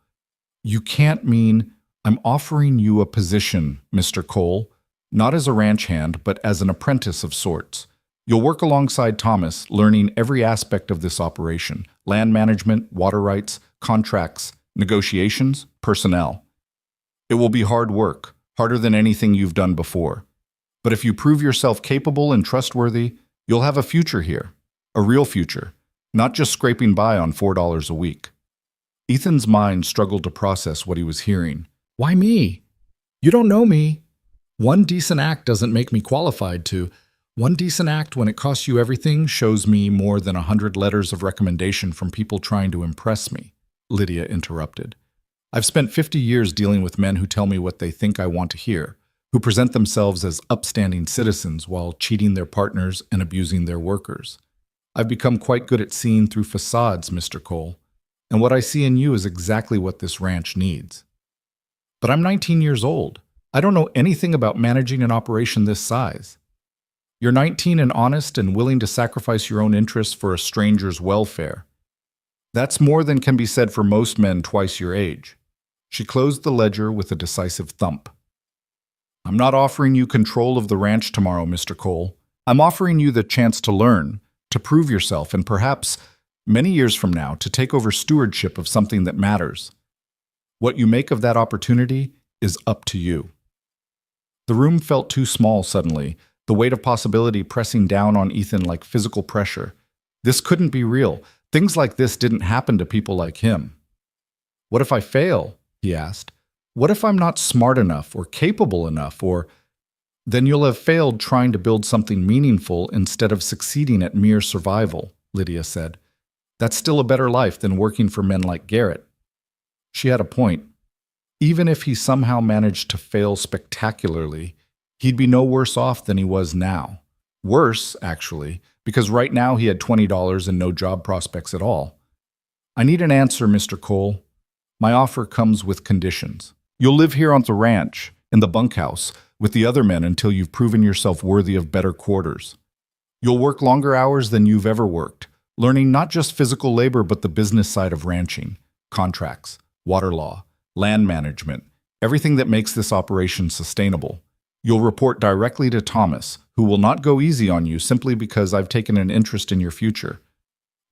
You can't mean... I'm offering you a position, Mr. Cole, not as a ranch hand, but as an apprentice of sorts. You'll work alongside Thomas, learning every aspect of this operation: land management, water rights, contracts, negotiations, personnel. It will be hard work, harder than anything you've done before. But if you prove yourself capable and trustworthy, you'll have a future here, a real future, not just scraping by on $4 a week. Ethan's mind struggled to process what he was hearing. Why me? You don't know me. One decent act doesn't make me qualified to. One decent act, when it costs you everything, shows me more than 100 letters of recommendation from people trying to impress me, Lydia interrupted. I've spent 50 years dealing with men who tell me what they think I want to hear, who present themselves as upstanding citizens while cheating their partners and abusing their workers. I've become quite good at seeing through facades, Mr. Cole, and what I see in you is exactly what this ranch needs. But I'm 19 years old. I don't know anything about managing an operation this size. You're 19 and honest and willing to sacrifice your own interests for a stranger's welfare. That's more than can be said for most men twice your age. She closed the ledger with a decisive thump. I'm not offering you control of the ranch tomorrow, Mr. Cole. I'm offering you the chance to learn, to prove yourself, and perhaps, many years from now, to take over stewardship of something that matters. What you make of that opportunity is up to you. The room felt too small suddenly, the weight of possibility pressing down on Ethan like physical pressure. This couldn't be real. Things like this didn't happen to people like him. What if I fail? He asked. What if I'm not smart enough or capable enough, or... Then you'll have failed trying to build something meaningful instead of succeeding at mere survival, Lydia said. That's still a better life than working for men like Garrett. She had a point. Even if he somehow managed to fail spectacularly, he'd be no worse off than he was now. Worse, actually, because right now he had $20 and no job prospects at all. I need an answer, Mr. Cole. My offer comes with conditions. You'll live here on the ranch, in the bunkhouse, with the other men until you've proven yourself worthy of better quarters. You'll work longer hours than you've ever worked, learning not just physical labor but the business side of ranching, contracts, water law, land management, everything that makes this operation sustainable. You'll report directly to Thomas, who will not go easy on you simply because I've taken an interest in your future.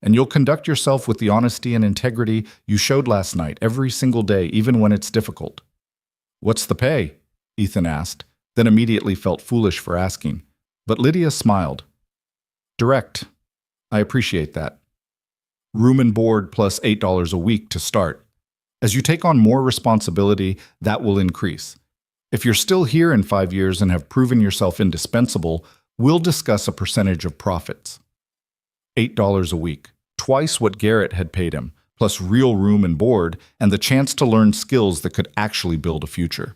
And you'll conduct yourself with the honesty and integrity you showed last night every single day, even when it's difficult. What's the pay? Ethan asked, then immediately felt foolish for asking. But Lydia smiled. Direct. I appreciate that. Room and board plus $8 a week to start. As you take on more responsibility, that will increase. If you're still here in 5 years and have proven yourself indispensable, we'll discuss a percentage of profits. $8 a week, twice what Garrett had paid him, plus real room and board, and the chance to learn skills that could actually build a future.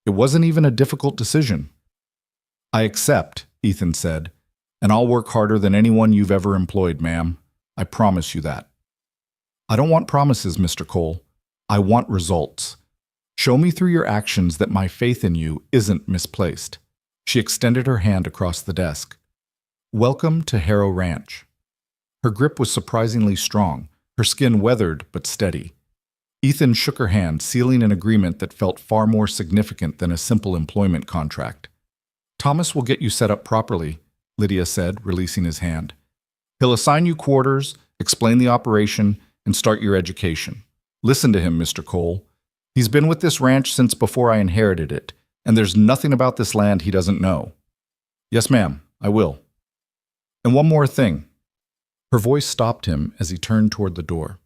It wasn't even a difficult decision. I accept, Ethan said, and I'll work harder than anyone you've ever employed, ma'am. I promise you that. I don't want promises, Mr. Cole. I want results. Show me through your actions that my faith in you isn't misplaced. She extended her hand across the desk. Welcome to Harrow Ranch. Her grip was surprisingly strong, her skin weathered but steady. Ethan shook her hand, sealing an agreement that felt far more significant than a simple employment contract. Thomas will get you set up properly, Lydia said, releasing his hand. He'll assign you quarters, explain the operation, and start your education. Listen to him, Mr. Cole. He's been with this ranch since before I inherited it, and there's nothing about this land he doesn't know. Yes, ma'am, I will. And one more thing. Her voice stopped him as he turned toward the door.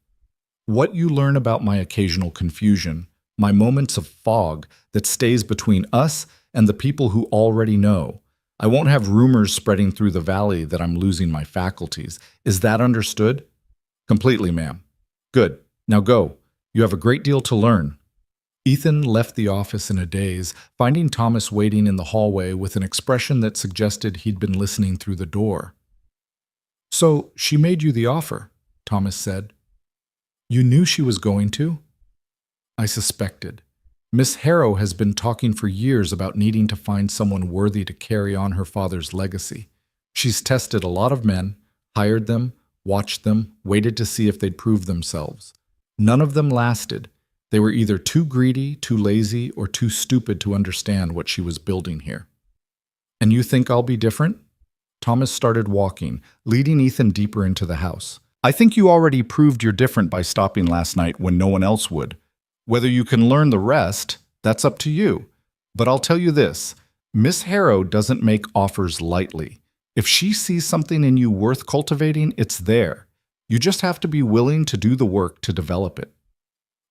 What you learn about my occasional confusion, my moments of fog that stays between us and the people who already know. I won't have rumors spreading through the valley that I'm losing my faculties. Is that understood? Completely, ma'am. Good. Now go. You have a great deal to learn. Ethan left the office in a daze, finding Thomas waiting in the hallway with an expression that suggested he'd been listening through the door. "So, she made you the offer," Thomas said. "You knew she was going to?" "I suspected. Miss Harrow has been talking for years about needing to find someone worthy to carry on her father's legacy. She's tested a lot of men, hired them, watched them, waited to see if they'd prove themselves. None of them lasted. They were either too greedy, too lazy, or too stupid to understand what she was building here." "And you think I'll be different?" Thomas started walking, leading Ethan deeper into the house. "I think you already proved you're different by stopping last night when no one else would. Whether you can learn the rest, that's up to you. But I'll tell you this, Miss Harrow doesn't make offers lightly. If she sees something in you worth cultivating, it's there. You just have to be willing to do the work to develop it."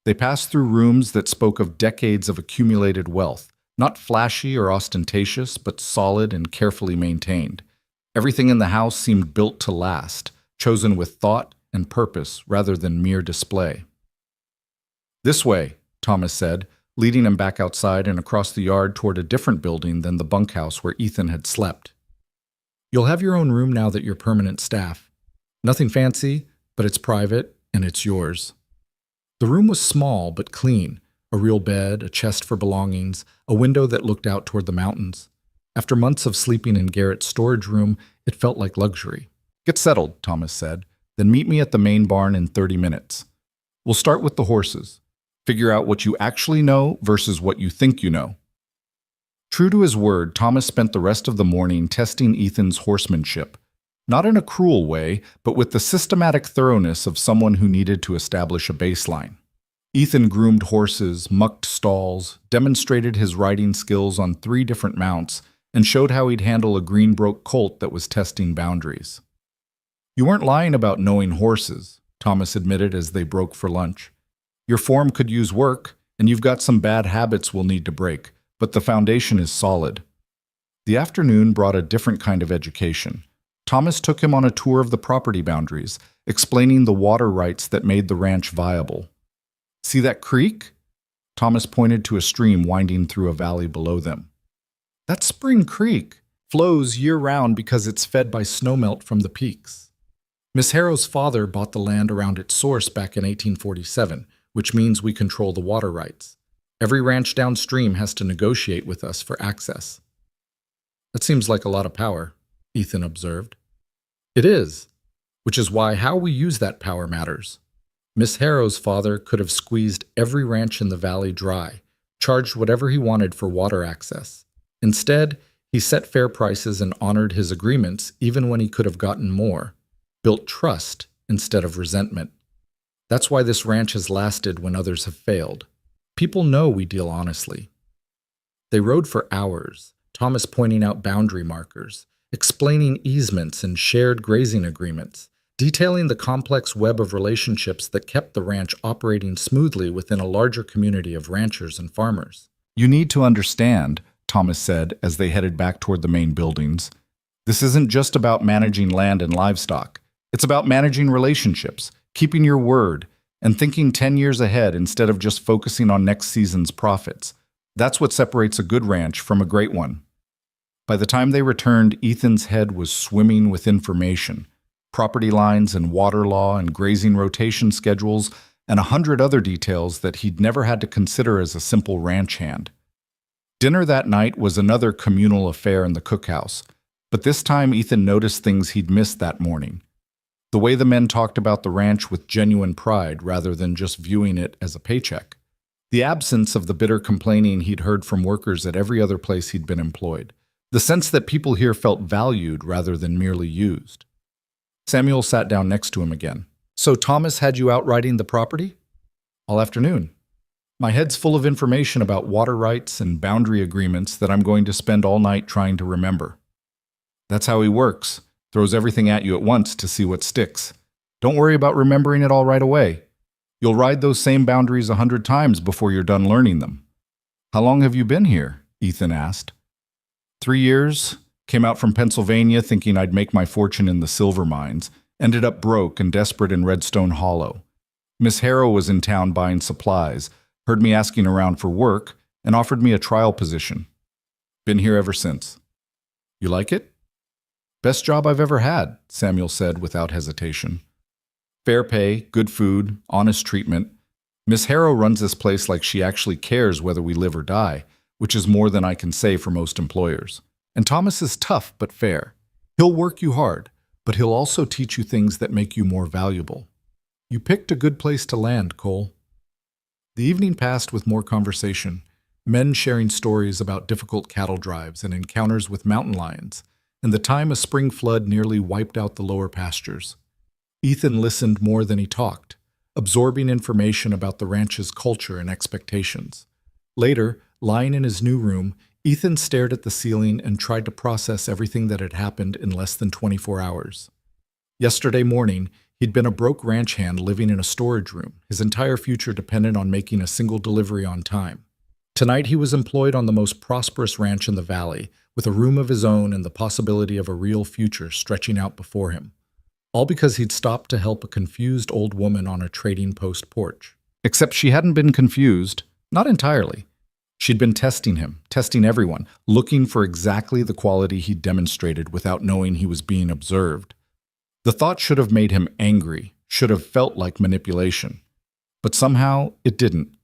They passed through rooms that spoke of decades of accumulated wealth, not flashy or ostentatious, but solid and carefully maintained. Everything in the house seemed built to last, chosen with thought and purpose rather than mere display. "This way," Thomas said, leading him back outside and across the yard toward a different building than the bunkhouse where Ethan had slept. "You'll have your own room now that you're permanent staff. Nothing fancy, but it's private and it's yours." The room was small but clean, a real bed, a chest for belongings, a window that looked out toward the mountains. After months of sleeping in Garrett's storage room, it felt like luxury. "Get settled," Thomas said, "then meet me at the main barn in 30 minutes. We'll start with the horses. Figure out what you actually know versus what you think you know." True to his word, Thomas spent the rest of the morning testing Ethan's horsemanship. Not in a cruel way, but with the systematic thoroughness of someone who needed to establish a baseline. Ethan groomed horses, mucked stalls, demonstrated his riding skills on 3 different mounts, and showed how he'd handle a Greenbroke colt that was testing boundaries. "You weren't lying about knowing horses," Thomas admitted as they broke for lunch. "Your form could use work, and you've got some bad habits we'll need to break, but the foundation is solid." The afternoon brought a different kind of education. Thomas took him on a tour of the property boundaries, explaining the water rights that made the ranch viable. "See that creek?" Thomas pointed to a stream winding through a valley below them. "That's Spring Creek. Flows year-round because it's fed by snowmelt from the peaks. Miss Harrow's father bought the land around its source back in 1847, which means we control the water rights. Every ranch downstream has to negotiate with us for access." "That seems like a lot of power," Ethan observed. "It is, which is why how we use that power matters. Miss Harrow's father could have squeezed every ranch in the valley dry, charged whatever he wanted for water access. Instead, he set fair prices and honored his agreements even when he could have gotten more, built trust instead of resentment. That's why this ranch has lasted when others have failed. People know we deal honestly." They rode for hours, Thomas pointing out boundary markers, explaining easements and shared grazing agreements, detailing the complex web of relationships that kept the ranch operating smoothly within a larger community of ranchers and farmers. "You need to understand," Thomas said as they headed back toward the main buildings, "this isn't just about managing land and livestock. It's about managing relationships, keeping your word, and thinking 10 years ahead instead of just focusing on next season's profits. That's what separates a good ranch from a great one." By the time they returned, Ethan's head was swimming with information, property lines and water law and grazing rotation schedules, and 100 other details that he'd never had to consider as a simple ranch hand. Dinner that night was another communal affair in the cookhouse, but this time Ethan noticed things he'd missed that morning. The way the men talked about the ranch with genuine pride rather than just viewing it as a paycheck. The absence of the bitter complaining he'd heard from workers at every other place he'd been employed. The sense that people here felt valued rather than merely used. Samuel sat down next to him again. "So Thomas had you out riding the property?" "All afternoon. My head's full of information about water rights and boundary agreements that I'm going to spend all night trying to remember." "That's how he works. Throws everything at you at once to see what sticks. Don't worry about remembering it all right away. You'll ride those same boundaries 100 times before you're done learning them. How long have you been here? Ethan asked. 3 years. Came out from Pennsylvania thinking I'd make my fortune in the silver mines. Ended up broke and desperate in Redstone Hollow. Miss Harrow was in town buying supplies, heard me asking around for work, and offered me a trial position. Been here ever since. You like it? Best job I've ever had, Samuel said without hesitation. Fair pay, good food, honest treatment. Miss Harrow runs this place like she actually cares whether we live or die, which is more than I can say for most employers. And Thomas is tough but fair. He'll work you hard, but he'll also teach you things that make you more valuable. You picked a good place to land, Cole. The evening passed with more conversation, men sharing stories about difficult cattle drives and encounters with mountain lions, and the time a spring flood nearly wiped out the lower pastures. Ethan listened more than he talked, absorbing information about the ranch's culture and expectations. Later, lying in his new room, Ethan stared at the ceiling and tried to process everything that had happened in less than 24 hours. Yesterday morning, he'd been a broke ranch hand living in a storage room. His entire future depended on making a single delivery on time. Tonight he was employed on the most prosperous ranch in the valley, with a room of his own and the possibility of a real future stretching out before him. All because he'd stopped to help a confused old woman on a trading post porch. Except she hadn't been confused, not entirely. She'd been testing him, testing everyone, looking for exactly the quality he'd demonstrated without knowing he was being observed. The thought should have made him angry, should have felt like manipulation. But somehow, it didn't.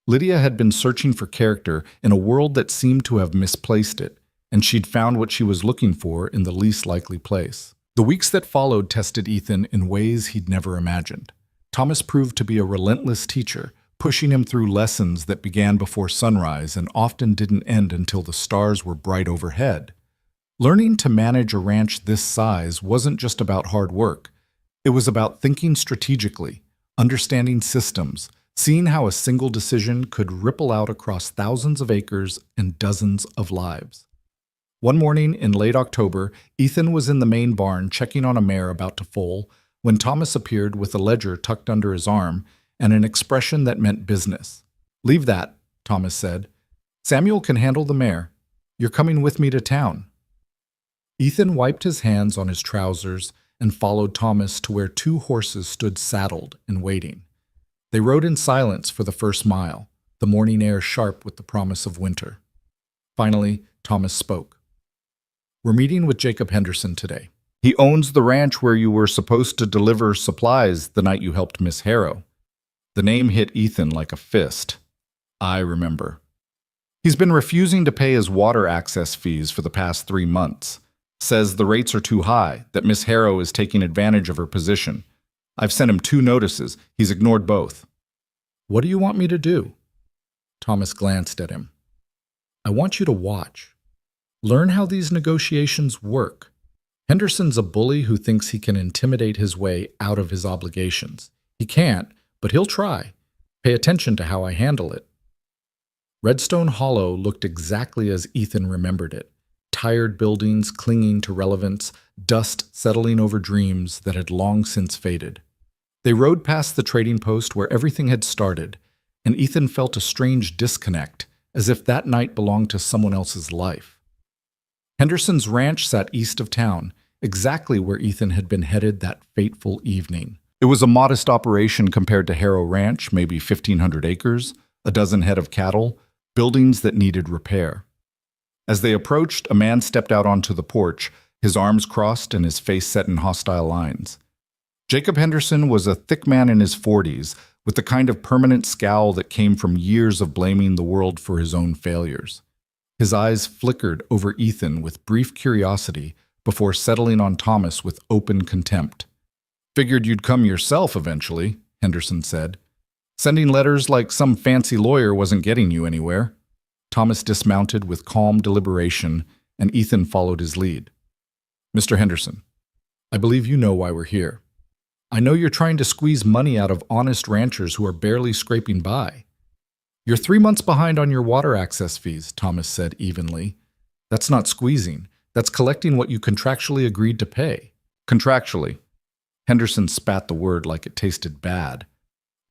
Lydia had been searching for character in a world that seemed to have misplaced it, and she'd found what she was looking for in the least likely place. The weeks that followed tested Ethan in ways he'd never imagined. Thomas proved to be a relentless teacher, pushing him through lessons that began before sunrise and often didn't end until the stars were bright overhead. Learning to manage a ranch this size wasn't just about hard work. It was about thinking strategically, understanding systems, seeing how a single decision could ripple out across thousands of acres and dozens of lives. One morning in late October, Ethan was in the main barn checking on a mare about to foal when Thomas appeared with a ledger tucked under his arm and an expression that meant business. "Leave that," Thomas said. "Samuel can handle the mare. You're coming with me to town." Ethan wiped his hands on his trousers and followed Thomas to where two horses stood saddled and waiting. They rode in silence for the first mile, the morning air sharp with the promise of winter. Finally, Thomas spoke. "We're meeting with Jacob Henderson today. He owns the ranch where you were supposed to deliver supplies the night you helped Miss Harrow." The name hit Ethan like a fist. I remember. He's been refusing to pay his water access fees for the past 3 months. Says the rates are too high, that Miss Harrow is taking advantage of her position. I've sent him 2 notices. He's ignored both. "What do you want me to do?" Thomas glanced at him. "I want you to watch. Learn how these negotiations work. Henderson's a bully who thinks he can intimidate his way out of his obligations. He can't, but he'll try. Pay attention to how I handle it." Redstone Hollow looked exactly as Ethan remembered it. Tired buildings clinging to relevance, dust settling over dreams that had long since faded. They rode past the trading post where everything had started, and Ethan felt a strange disconnect, as if that night belonged to someone else's life. Henderson's ranch sat east of town, exactly where Ethan had been headed that fateful evening. It was a modest operation compared to Harrow Ranch, maybe 1,500 acres, a dozen head of cattle, buildings that needed repair. As they approached, a man stepped out onto the porch, his arms crossed and his face set in hostile lines. Jacob Henderson was a thick man in his 40s, with the kind of permanent scowl that came from years of blaming the world for his own failures. His eyes flickered over Ethan with brief curiosity before settling on Thomas with open contempt. "Figured you'd come yourself eventually," Henderson said. "Sending letters like some fancy lawyer wasn't getting you anywhere." Thomas dismounted with calm deliberation, and Ethan followed his lead. "Mr. Henderson, I believe you know why we're here. I know you're trying to squeeze money out of honest ranchers who are barely scraping by. You're 3 months behind on your water access fees," Thomas said evenly. "That's not squeezing. That's collecting what you contractually agreed to pay." "Contractually." Henderson spat the word like it tasted bad.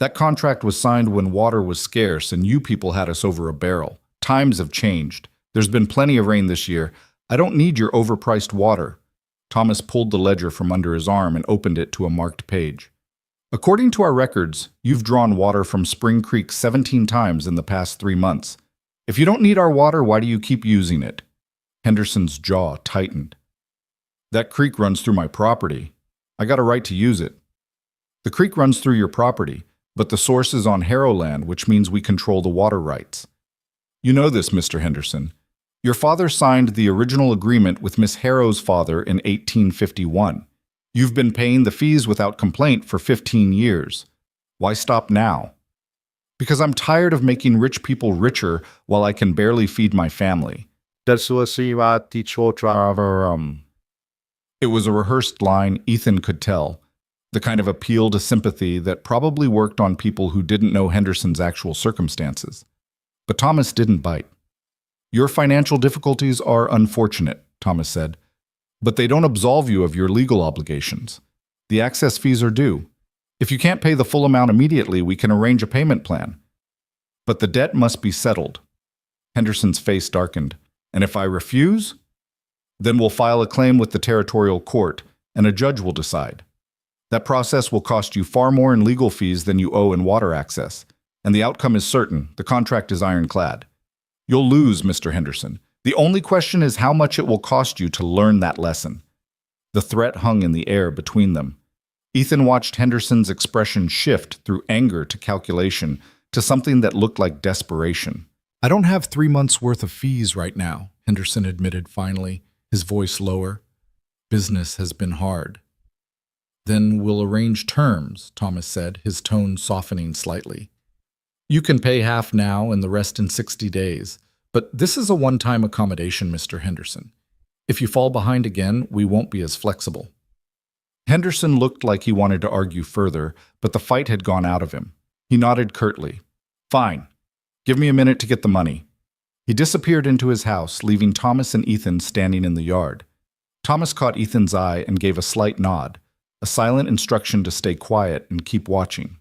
That contract was signed when water was scarce and you people had us over a barrel. Times have changed. There's been plenty of rain this year. I don't need your overpriced water." Thomas pulled the ledger from under his arm and opened it to a marked page. "According to our records, you've drawn water from Spring Creek 17 times in the past 3 months. If you don't need our water, why do you keep using it?" Henderson's jaw tightened. "That creek runs through my property. I got a right to use it." "The creek runs through your property, but the source is on Harrow land, which means we control the water rights. You know this, Mr. Henderson. Your father signed the original agreement with Miss Harrow's father in 1851. You've been paying the fees without complaint for 15 years. Why stop now?" "Because I'm tired of making rich people richer while I can barely feed my family." It was a rehearsed line, Ethan could tell, the kind of appeal to sympathy that probably worked on people who didn't know Henderson's actual circumstances. But Thomas didn't bite. "Your financial difficulties are unfortunate," Thomas said, "but they don't absolve you of your legal obligations. The access fees are due. If you can't pay the full amount immediately, we can arrange a payment plan. But the debt must be settled." Henderson's face darkened. "And if I refuse? Then we'll file a claim with the territorial court, and a judge will decide. That process will cost you far more in legal fees than you owe in water access, and the outcome is certain. The contract is ironclad. You'll lose, Mr. Henderson. The only question is how much it will cost you to learn that lesson." The threat hung in the air between them. Ethan watched Henderson's expression shift through anger to calculation to something that looked like desperation. "I don't have 3 months' worth of fees right now," Henderson admitted finally, his voice lower. "Business has been hard." "Then we'll arrange terms," Thomas said, his tone softening slightly. "You can pay half now and the rest in 60 days. But this is a one-time accommodation, Mr. Henderson. If you fall behind again, we won't be as flexible." Henderson looked like he wanted to argue further, but the fight had gone out of him. He nodded curtly. "Fine. Give me a minute to get the money." He disappeared into his house, leaving Thomas and Ethan standing in the yard. Thomas caught Ethan's eye and gave a slight nod, a silent instruction to stay quiet and keep watching.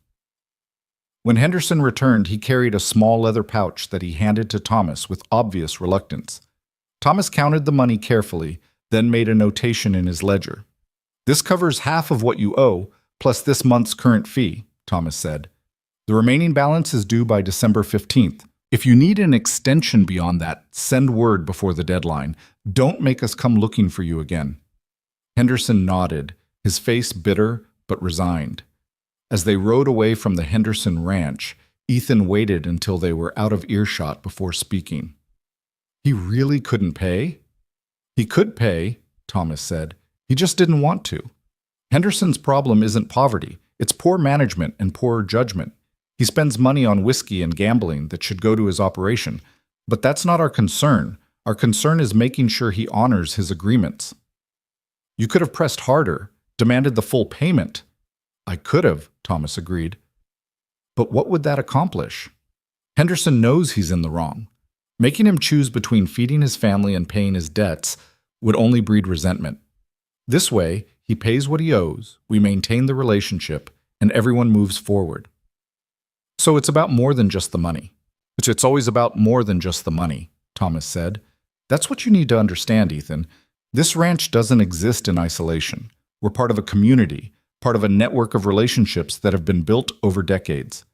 When Henderson returned, he carried a small leather pouch that he handed to Thomas with obvious reluctance. Thomas counted the money carefully, then made a notation in his ledger. "This covers half of what you owe, plus this month's current fee," Thomas said. "The remaining balance is due by December 15th. If you need an extension beyond that, send word before the deadline. Don't make us come looking for you again." Henderson nodded, his face bitter but resigned. As they rode away from the Henderson ranch, Ethan waited until they were out of earshot before speaking. "He really couldn't pay?" "He could pay," Thomas said. "He just didn't want to. Henderson's problem isn't poverty. It's poor management and poor judgment. He spends money on whiskey and gambling that should go to his operation. But that's not our concern. Our concern is making sure he honors his agreements." "You could have pressed harder, demanded the full payment." "I could have," Thomas agreed. "But what would that accomplish? Henderson knows he's in the wrong. Making him choose between feeding his family and paying his debts would only breed resentment. This way, he pays what he owes, we maintain the relationship, and everyone moves forward." "So it's about more than just the money." It's always about more than just the money," Thomas said. "That's what you need to understand, Ethan. This ranch doesn't exist in isolation. We're part of a community, part of a network of relationships that have been built over decades.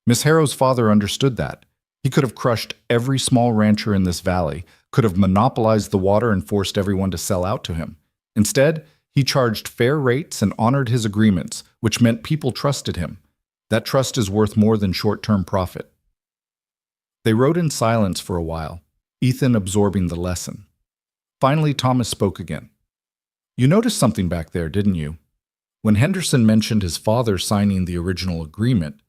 Miss Harrow's father understood that. He could have crushed every small rancher in this valley, could have monopolized the water and forced everyone to sell out to him. Instead, he charged fair rates and honored his agreements, which meant people trusted him. That trust is worth more than short-term profit." They rode in silence for a while, Ethan absorbing the lesson. Finally, Thomas spoke again. "You noticed something back there, didn't you? When Henderson mentioned his father signing the original agreement,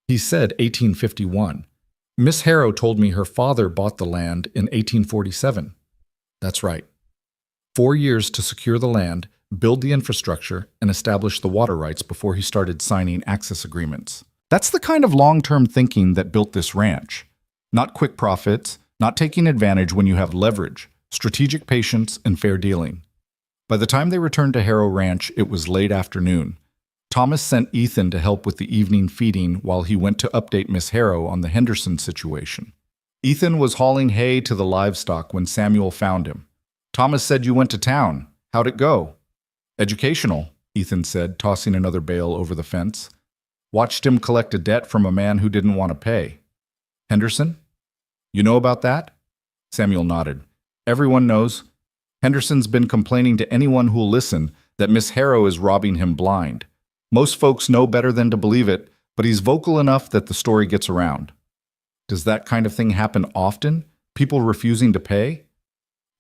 he said 1851. Miss Harrow told me her father bought the land in 1847. That's right. 4 years to secure the land, build the infrastructure, and establish the water rights before he started signing access agreements. That's the kind of long-term thinking that built this ranch. Not quick profits, not taking advantage when you have leverage, strategic patience, and fair dealing. By the time they returned to Harrow Ranch, it was late afternoon. Thomas sent Ethan to help with the evening feeding while he went to update Miss Harrow on the Henderson situation. Ethan was hauling hay to the livestock when Samuel found him. "Thomas said you went to town. How'd it go?" "Educational," Ethan said, tossing another bale over the fence. "Watched him collect a debt from a man who didn't want to pay." "Henderson? You know about that?" Samuel nodded. "Everyone knows. Henderson's been complaining to anyone who'll listen that Miss Harrow is robbing him blind. Most folks know better than to believe it, but he's vocal enough that the story gets around." "Does that kind of thing happen often? People refusing to pay?"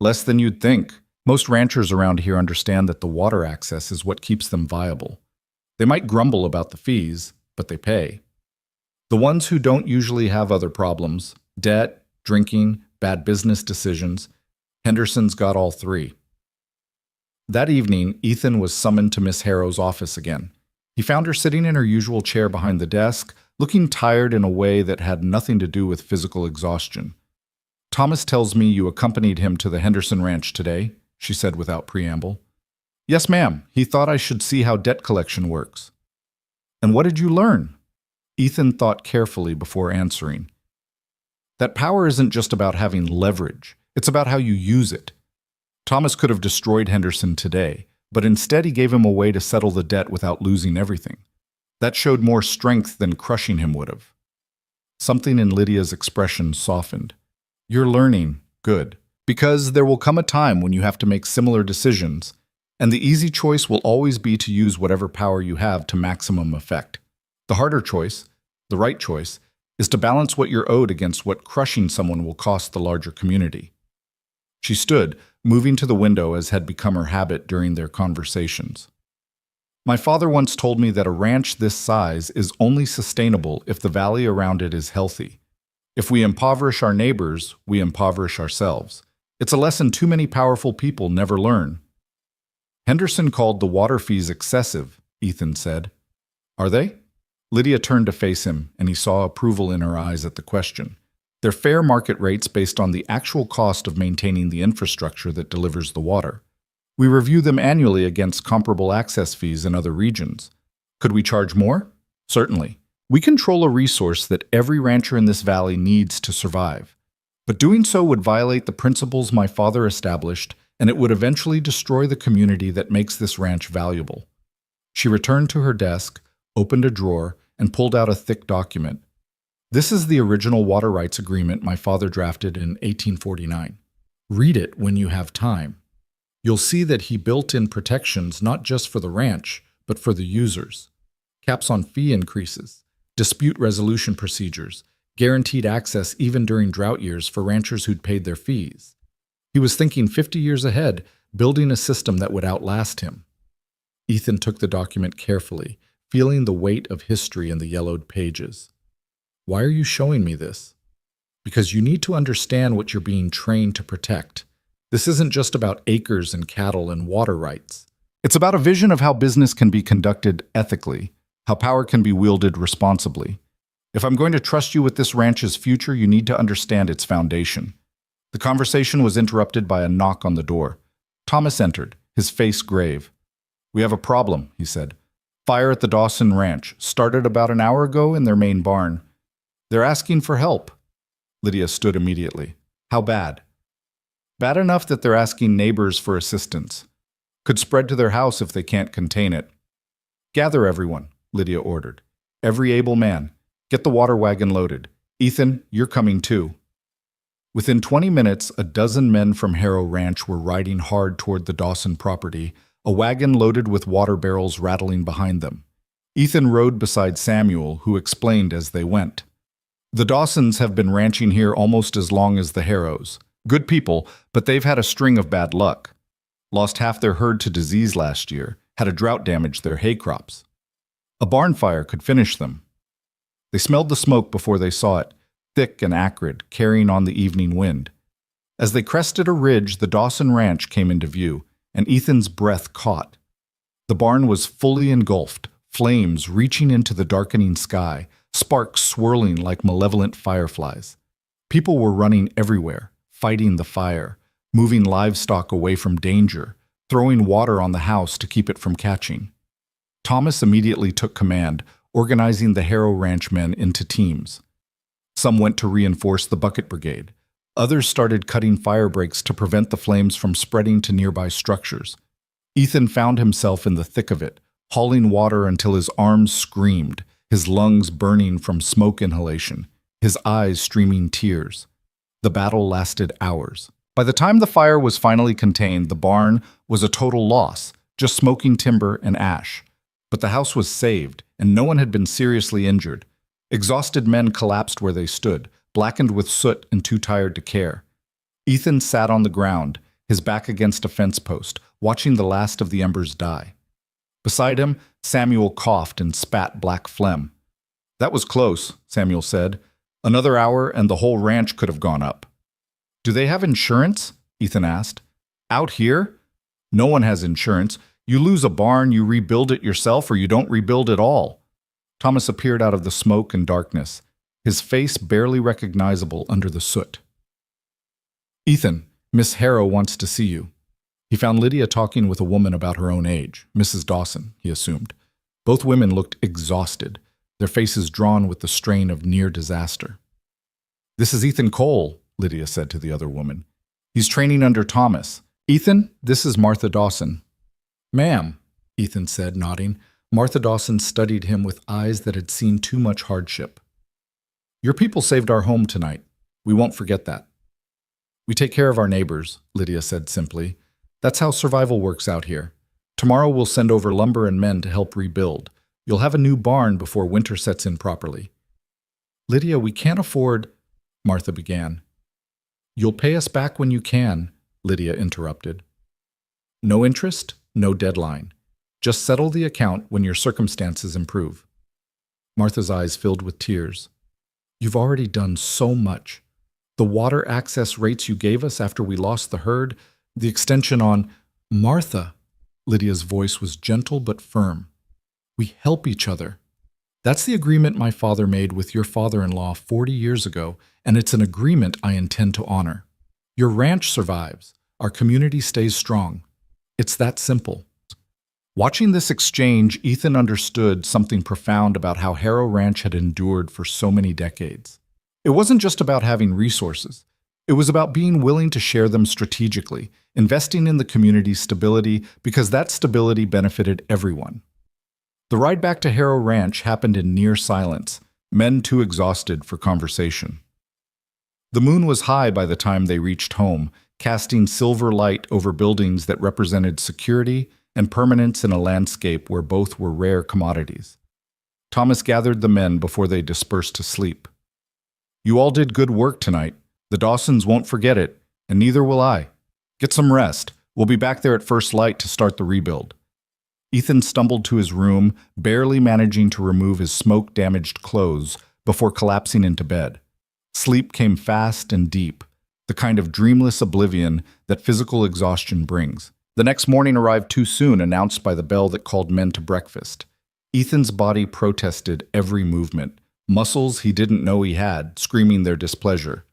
"Less than you'd think. Most ranchers around here understand that the water access is what keeps them viable. They might grumble about the fees, but they pay. The ones who don't usually have other problems, debt, drinking, bad business decisions, Henderson's got all three." That evening, Ethan was summoned to Miss Harrow's office again. He found her sitting in her usual chair behind the desk, looking tired in a way that had nothing to do with physical exhaustion. "Thomas tells me you accompanied him to the Henderson ranch today," she said without preamble. "Yes, ma'am. He thought I should see how debt collection works." "And what did you learn?" Ethan thought carefully before answering. "That power isn't just about having leverage. It's about how you use it. Thomas could have destroyed Henderson today, but instead he gave him a way to settle the debt without losing everything. That showed more strength than crushing him would have." Something in Lydia's expression softened. "You're learning. Good. Because there will come a time when you have to make similar decisions, and the easy choice will always be to use whatever power you have to maximum effect. The harder choice, the right choice, is to balance what you're owed against what crushing someone will cost the larger community." She stood, moving to the window as had become her habit during their conversations. "My father once told me that a ranch this size is only sustainable if the valley around it is healthy. If we impoverish our neighbors, we impoverish ourselves. It's a lesson too many powerful people never learn." "Henderson called the water fees excessive," Ethan said. "Are they?" Lydia turned to face him, and he saw approval in her eyes at the question. "They're fair market rates based on the actual cost of maintaining the infrastructure that delivers the water. We review them annually against comparable access fees in other regions. Could we charge more? Certainly. We control a resource that every rancher in this valley needs to survive. But doing so would violate the principles my father established, and it would eventually destroy the community that makes this ranch valuable." She returned to her desk, opened a drawer, and pulled out a thick document. "This is the original water rights agreement my father drafted in 1849. Read it when you have time. You'll see that he built in protections not just for the ranch, but for the users. Caps on fee increases, dispute resolution procedures, guaranteed access even during drought years for ranchers who'd paid their fees. He was thinking 50 years ahead, building a system that would outlast him." Ethan took the document carefully, feeling the weight of history in the yellowed pages. "Why are you showing me this?" "Because you need to understand what you're being trained to protect. This isn't just about acres and cattle and water rights. It's about a vision of how business can be conducted ethically, how power can be wielded responsibly. If I'm going to trust you with this ranch's future, you need to understand its foundation." The conversation was interrupted by a knock on the door. Thomas entered, his face grave. "We have a problem," he said. "Fire at the Dawson Ranch. Started about an hour ago in their main barn. They're asking for help." Lydia stood immediately. "How bad?" "Bad enough that they're asking neighbors for assistance. Could spread to their house if they can't contain it." "Gather everyone," Lydia ordered. "Every able man. Get the water wagon loaded. Ethan, you're coming too." Within 20 minutes, a dozen men from Harrow Ranch were riding hard toward the Dawson property, a wagon loaded with water barrels rattling behind them. Ethan rode beside Samuel, who explained as they went. "The Dawsons have been ranching here almost as long as the Harrows. Good people, but they've had a string of bad luck. Lost half their herd to disease last year, had a drought damage their hay crops. A barn fire could finish them." They smelled the smoke before they saw it, thick and acrid, carrying on the evening wind. As they crested a ridge, the Dawson Ranch came into view, and Ethan's breath caught. The barn was fully engulfed, flames reaching into the darkening sky, sparks swirling like malevolent fireflies. People were running everywhere, fighting the fire, moving livestock away from danger, throwing water on the house to keep it from catching. Thomas immediately took command, organizing the Harrow Ranch men into teams. Some went to reinforce the bucket brigade. Others started cutting fire breaks to prevent the flames from spreading to nearby structures. Ethan found himself in the thick of it, hauling water until his arms screamed, his lungs burning from smoke inhalation, his eyes streaming tears. The battle lasted hours. By the time the fire was finally contained, the barn was a total loss, just smoking timber and ash. But the house was saved, and no one had been seriously injured. Exhausted men collapsed where they stood, blackened with soot and too tired to care. Ethan sat on the ground, his back against a fence post, watching the last of the embers die. Beside him, Samuel coughed and spat black phlegm. "That was close," Samuel said. "Another hour and the whole ranch could have gone up." "Do they have insurance?" Ethan asked. "Out here? No one has insurance. You lose a barn, you rebuild it yourself, or you don't rebuild at all." Thomas appeared out of the smoke and darkness, his face barely recognizable under the soot. "Ethan, Miss Harrow wants to see you." He found Lydia talking with a woman about her own age, Mrs. Dawson, he assumed. Both women looked exhausted, their faces drawn with the strain of near disaster. "This is Ethan Cole," Lydia said to the other woman. "He's training under Thomas. Ethan, this is Martha Dawson." "Ma'am," Ethan said, nodding. Martha Dawson studied him with eyes that had seen too much hardship. "Your people saved our home tonight. We won't forget that." "We take care of our neighbors," Lydia said simply. "That's how survival works out here. Tomorrow we'll send over lumber and men to help rebuild. You'll have a new barn before winter sets in properly." "Lydia, we can't afford—" Martha began. "You'll pay us back when you can," Lydia interrupted. "No interest, no deadline. Just settle the account when your circumstances improve." Martha's eyes filled with tears. "You've already done so much. The water access rates you gave us after we lost the herd, the extension on—" "Martha," Lydia's voice was gentle but firm. "We help each other. That's the agreement my father made with your father-in-law 40 years ago, and it's an agreement I intend to honor. Your ranch survives. Our community stays strong. It's that simple." Watching this exchange, Ethan understood something profound about how Harrow Ranch had endured for so many decades. It wasn't just about having resources. It was about being willing to share them strategically, investing in the community's stability because that stability benefited everyone. The ride back to Harrow Ranch happened in near silence, men too exhausted for conversation. The moon was high by the time they reached home, casting silver light over buildings that represented security and permanence in a landscape where both were rare commodities. Thomas gathered the men before they dispersed to sleep. "You all did good work tonight. The Dawsons won't forget it, and neither will I. Get some rest. We'll be back there at first light to start the rebuild." Ethan stumbled to his room, barely managing to remove his smoke-damaged clothes before collapsing into bed. Sleep came fast and deep, the kind of dreamless oblivion that physical exhaustion brings. The next morning arrived too soon, announced by the bell that called men to breakfast. Ethan's body protested every movement, muscles he didn't know he had, screaming their displeasure.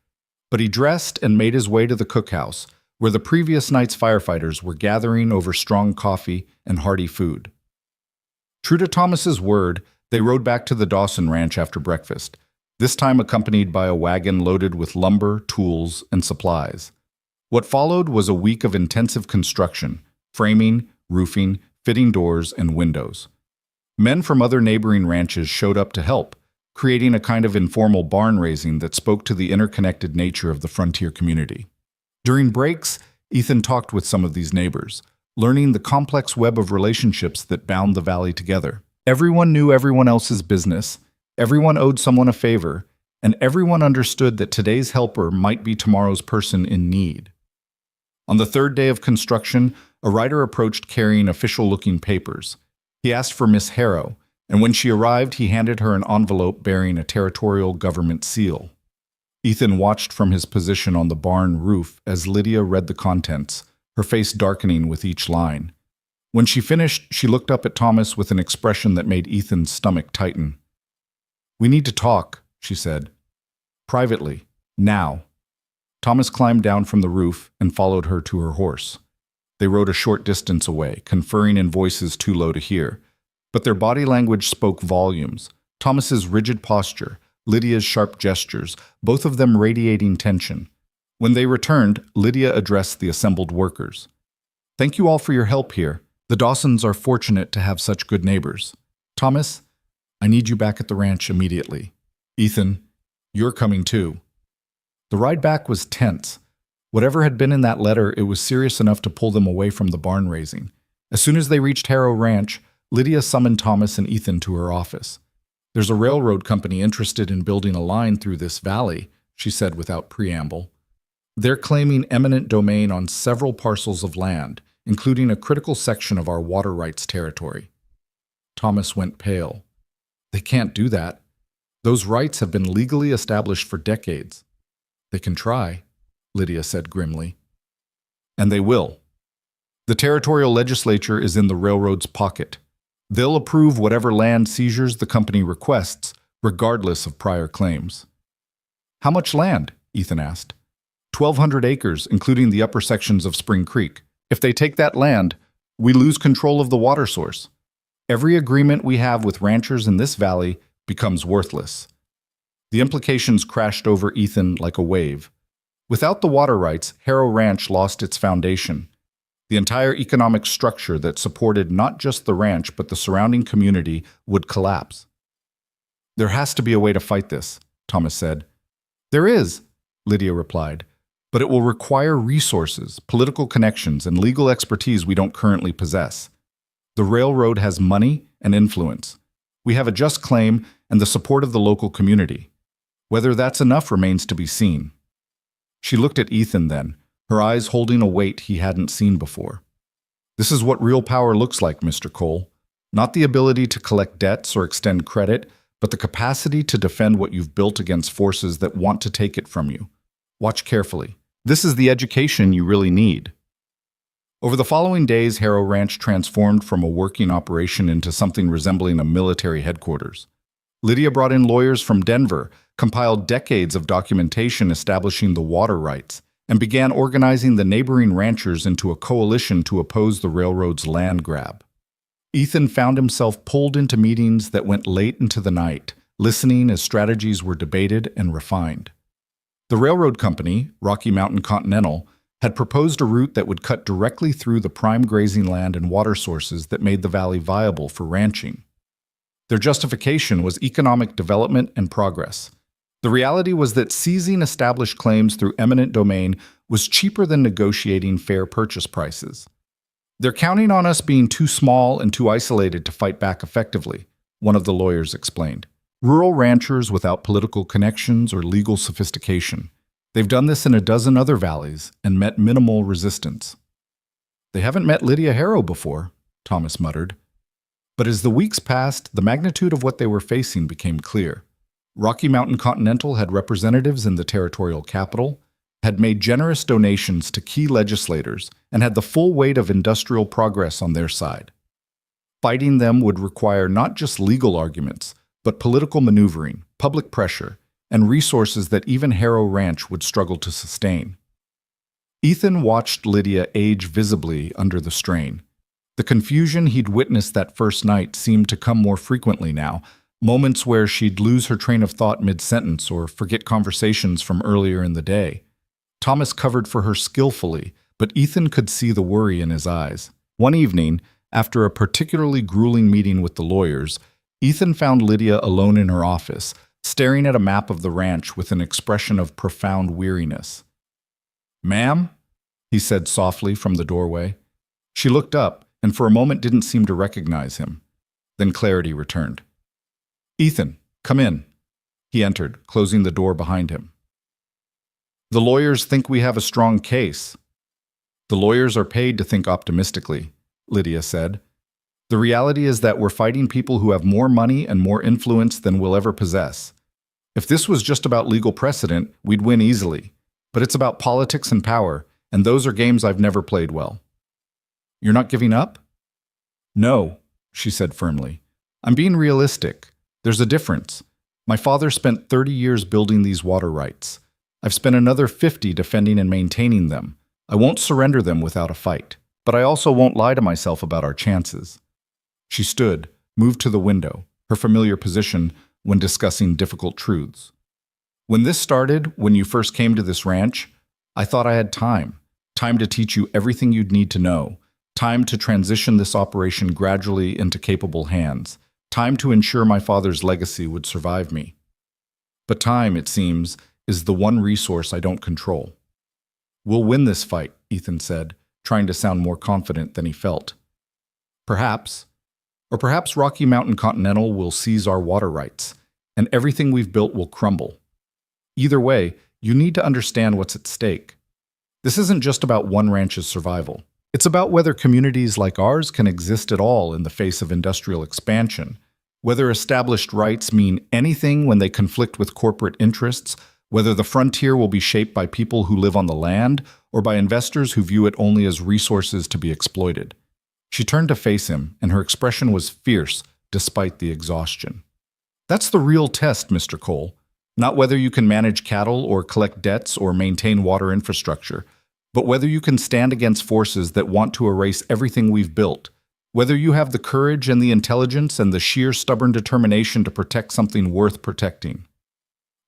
But he dressed and made his way to the cookhouse, where the previous night's firefighters were gathering over strong coffee and hearty food. True to Thomas's word, they rode back to the Dawson Ranch after breakfast, this time accompanied by a wagon loaded with lumber, tools, and supplies. What followed was a week of intensive construction, framing, roofing, fitting doors, and windows. Men from other neighboring ranches showed up to help, creating a kind of informal barn raising that spoke to the interconnected nature of the frontier community. During breaks, Ethan talked with some of these neighbors, learning the complex web of relationships that bound the valley together. Everyone knew everyone else's business, everyone owed someone a favor, and everyone understood that today's helper might be tomorrow's person in need. On the third day of construction, a rider approached carrying official-looking papers. He asked for Miss Harrow, and when she arrived, he handed her an envelope bearing a territorial government seal. Ethan watched from his position on the barn roof as Lydia read the contents, her face darkening with each line. When she finished, she looked up at Thomas with an expression that made Ethan's stomach tighten. "We need to talk," she said. "Privately. Now." Thomas climbed down from the roof and followed her to her horse. They rode a short distance away, conferring in voices too low to hear. But their body language spoke volumes. Thomas's rigid posture, Lydia's sharp gestures, both of them radiating tension. When they returned, Lydia addressed the assembled workers. "Thank you all for your help here. The Dawsons are fortunate to have such good neighbors. Thomas, I need you back at the ranch immediately. Ethan, you're coming too." The ride back was tense. Whatever had been in that letter, it was serious enough to pull them away from the barn raising. As soon as they reached Harrow Ranch, Lydia summoned Thomas and Ethan to her office. "There's a railroad company interested in building a line through this valley," she said without preamble. "They're claiming eminent domain on several parcels of land, including a critical section of our water rights territory." Thomas went pale. "They can't do that. Those rights have been legally established for decades." "They can try," Lydia said grimly. "And they will. The territorial legislature is in the railroad's pocket. They'll approve whatever land seizures the company requests, regardless of prior claims." "How much land?" Ethan asked. 1,200 acres, including the upper sections of Spring Creek. If they take that land, we lose control of the water source. Every agreement we have with ranchers in this valley becomes worthless." The implications crashed over Ethan like a wave. Without the water rights, Harrow Ranch lost its foundation. The entire economic structure that supported not just the ranch but the surrounding community would collapse. "There has to be a way to fight this," Thomas said. "There is," Lydia replied, "but it will require resources, political connections, and legal expertise we don't currently possess. The railroad has money and influence. We have a just claim and the support of the local community. Whether that's enough remains to be seen." She looked at Ethan then, her eyes holding a weight he hadn't seen before. "This is what real power looks like, Mr. Cole. Not the ability to collect debts or extend credit, but the capacity to defend what you've built against forces that want to take it from you. Watch carefully. This is the education you really need." Over the following days, Harrow Ranch transformed from a working operation into something resembling a military headquarters. Lydia brought in lawyers from Denver, compiled decades of documentation establishing the water rights, and began organizing the neighboring ranchers into a coalition to oppose the railroad's land grab. Ethan found himself pulled into meetings that went late into the night, listening as strategies were debated and refined. The railroad company, Rocky Mountain Continental, had proposed a route that would cut directly through the prime grazing land and water sources that made the valley viable for ranching. Their justification was economic development and progress. The reality was that seizing established claims through eminent domain was cheaper than negotiating fair purchase prices. "They're counting on us being too small and too isolated to fight back effectively," one of the lawyers explained. "Rural ranchers without political connections or legal sophistication. They've done this in a dozen other valleys and met minimal resistance." "They haven't met Lydia Harrow before," Thomas muttered. But as the weeks passed, the magnitude of what they were facing became clear. Rocky Mountain Continental had representatives in the territorial capital, had made generous donations to key legislators, and had the full weight of industrial progress on their side. Fighting them would require not just legal arguments, but political maneuvering, public pressure, and resources that even Harrow Ranch would struggle to sustain. Ethan watched Lydia age visibly under the strain. The confusion he'd witnessed that first night seemed to come more frequently now, moments where she'd lose her train of thought mid-sentence or forget conversations from earlier in the day. Thomas covered for her skillfully, but Ethan could see the worry in his eyes. One evening, after a particularly grueling meeting with the lawyers, Ethan found Lydia alone in her office, staring at a map of the ranch with an expression of profound weariness. "Ma'am?" he said softly from the doorway. She looked up, and for a moment didn't seem to recognize him. Then clarity returned. "Ethan, come in." He entered, closing the door behind him. "The lawyers think we have a strong case." "The lawyers are paid to think optimistically," Lydia said. "The reality is that we're fighting people who have more money and more influence than we'll ever possess. If this was just about legal precedent, we'd win easily. But it's about politics and power, and those are games I've never played well." "You're not giving up?" "No," she said firmly. "I'm being realistic. There's a difference. My father spent 30 years building these water rights. I've spent another 50 defending and maintaining them. I won't surrender them without a fight. But I also won't lie to myself about our chances." She stood, moved to the window, her familiar position when discussing difficult truths. When this started, when you first came to this ranch, I thought I had time to teach you everything you'd need to know, time to transition this operation gradually into capable hands, time to ensure my father's legacy would survive me. But time, it seems, is the one resource I don't control. We'll win this fight, Ethan said, trying to sound more confident than he felt. Perhaps. Or perhaps Rocky Mountain Continental will seize our water rights, and everything we've built will crumble. Either way, you need to understand what's at stake. This isn't just about one ranch's survival. It's about whether communities like ours can exist at all in the face of industrial expansion, whether established rights mean anything when they conflict with corporate interests, whether the frontier will be shaped by people who live on the land or by investors who view it only as resources to be exploited. She turned to face him, and her expression was fierce despite the exhaustion. That's the real test, Mr. Cole. Not whether you can manage cattle or collect debts or maintain water infrastructure, but whether you can stand against forces that want to erase everything we've built, whether you have the courage and the intelligence and the sheer stubborn determination to protect something worth protecting.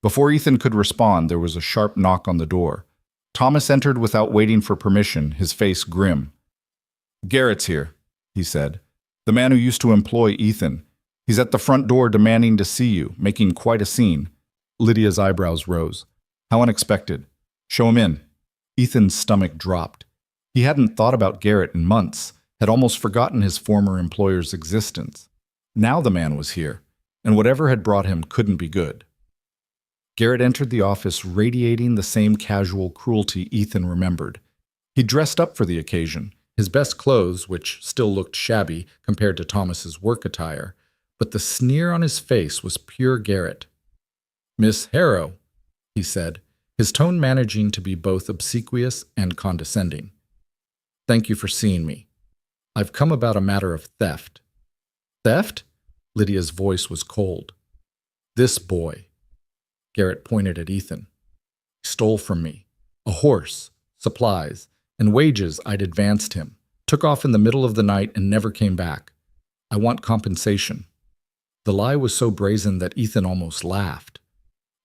Before Ethan could respond, there was a sharp knock on the door. Thomas entered without waiting for permission, his face grim. "Garrett's here," he said. "The man who used to employ Ethan. He's at the front door demanding to see you, making quite a scene." Lydia's eyebrows rose. "How unexpected. Show him in." Ethan's stomach dropped. He hadn't thought about Garrett in months, had almost forgotten his former employer's existence. Now the man was here, and whatever had brought him couldn't be good. Garrett entered the office radiating the same casual cruelty Ethan remembered. He dressed up for the occasion, his best clothes, which still looked shabby compared to Thomas's work attire, but the sneer on his face was pure Garrett. "Miss Harrow," he said, his tone managing to be both obsequious and condescending. "Thank you for seeing me. I've come about a matter of theft." "Theft?" Lydia's voice was cold. "This boy." Garrett pointed at Ethan. "He stole from me. A horse, supplies, and wages I'd advanced him. Took off in the middle of the night and never came back. I want compensation." The lie was so brazen that Ethan almost laughed.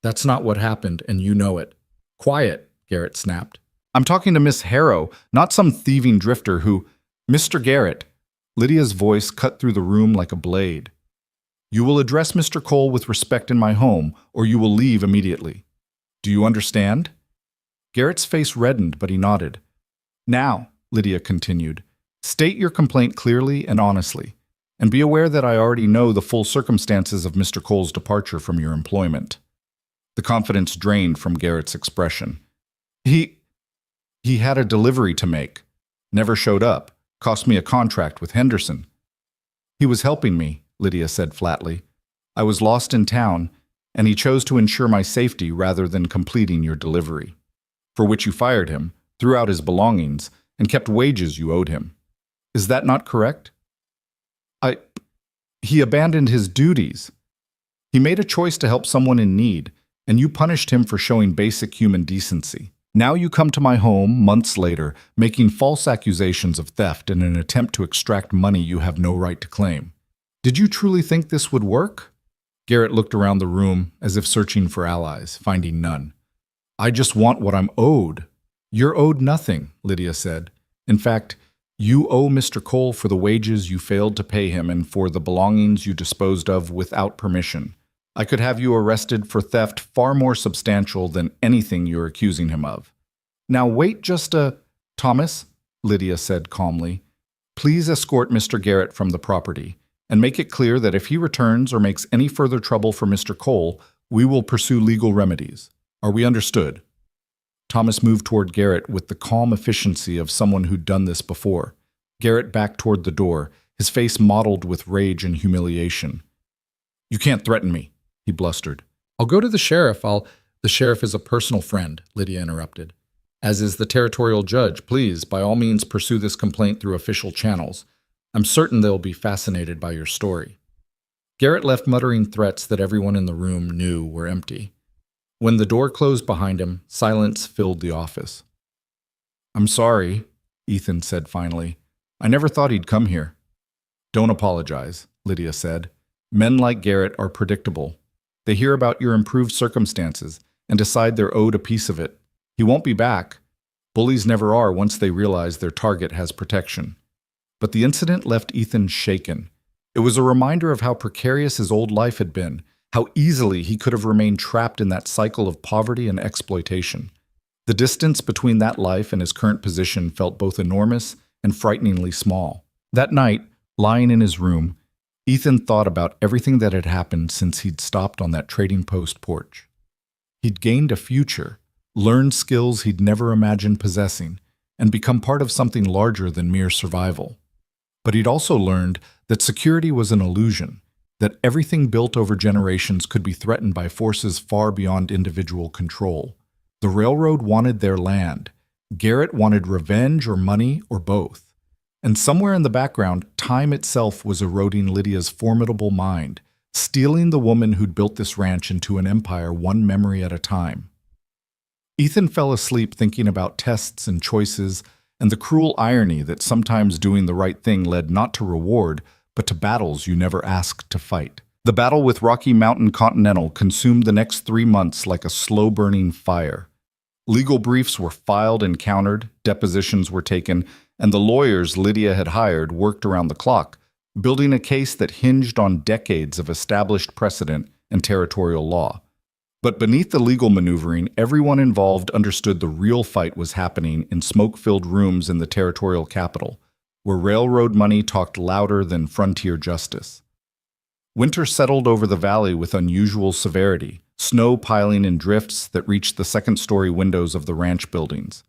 "That's not what happened, and you know it." "Quiet," Garrett snapped. "I'm talking to Miss Harrow, not some thieving drifter who—" "Mr. Garrett." Lydia's voice cut through the room like a blade. "You will address Mr. Cole with respect in my home, or you will leave immediately. Do you understand?" Garrett's face reddened, but he nodded. "Now," Lydia continued, "state your complaint clearly and honestly, and be aware that I already know the full circumstances of Mr. Cole's departure from your employment." The confidence drained from Garrett's expression. He had a delivery to make. Never showed up. Cost me a contract with Henderson." "He was helping me," Lydia said flatly. "I was lost in town, and he chose to ensure my safety rather than completing your delivery, for which you fired him, threw out his belongings, and kept wages you owed him. Is that not correct?" He abandoned his duties. He made a choice to help someone in need, and you punished him for showing basic human decency. Now you come to my home, months later, making false accusations of theft in an attempt to extract money you have no right to claim. Did you truly think this would work?" Garrett looked around the room as if searching for allies, finding none. "I just want what I'm owed." "You're owed nothing," Lydia said. "In fact, you owe Mr. Cole for the wages you failed to pay him and for the belongings you disposed of without permission. I could have you arrested for theft far more substantial than anything you're accusing him of." "Now wait just a— Thomas," Lydia said calmly, "please escort Mr. Garrett from the property, and make it clear that if he returns or makes any further trouble for Mr. Cole, we will pursue legal remedies. Are we understood?" Thomas moved toward Garrett with the calm efficiency of someone who'd done this before. Garrett backed toward the door, his face mottled with rage and humiliation. "You can't threaten me," he blustered. "I'll go to the sheriff. The sheriff is a personal friend," Lydia interrupted. "As is the territorial judge. Please, by all means, pursue this complaint through official channels. I'm certain they'll be fascinated by your story." Garrett left muttering threats that everyone in the room knew were empty. When the door closed behind him, silence filled the office. "I'm sorry," Ethan said finally. "I never thought he'd come here." "Don't apologize," Lydia said. Men like Garrett are predictable. They hear about your improved circumstances and decide they're owed a piece of it. He won't be back. Bullies never are once they realize their target has protection. But the incident left Ethan shaken. It was a reminder of how precarious his old life had been, how easily he could have remained trapped in that cycle of poverty and exploitation. The distance between that life and his current position felt both enormous and frighteningly small. That night, lying in his room, Ethan thought about everything that had happened since he'd stopped on that trading post porch. He'd gained a future, learned skills he'd never imagined possessing, and become part of something larger than mere survival. But he'd also learned that security was an illusion, that everything built over generations could be threatened by forces far beyond individual control. The railroad wanted their land. Garrett wanted revenge or money or both. And somewhere in the background, time itself was eroding Lydia's formidable mind, stealing the woman who'd built this ranch into an empire one memory at a time. Ethan fell asleep thinking about tests and choices and the cruel irony that sometimes doing the right thing led not to reward, but to battles you never asked to fight. The battle with Rocky Mountain Continental consumed the next 3 months like a slow-burning fire. Legal briefs were filed and countered, depositions were taken, and the lawyers Lydia had hired worked around the clock, building a case that hinged on decades of established precedent and territorial law. But beneath the legal maneuvering, everyone involved understood the real fight was happening in smoke-filled rooms in the territorial capital, where railroad money talked louder than frontier justice. Winter settled over the valley with unusual severity, snow piling in drifts that reached the second-story windows of the ranch buildings.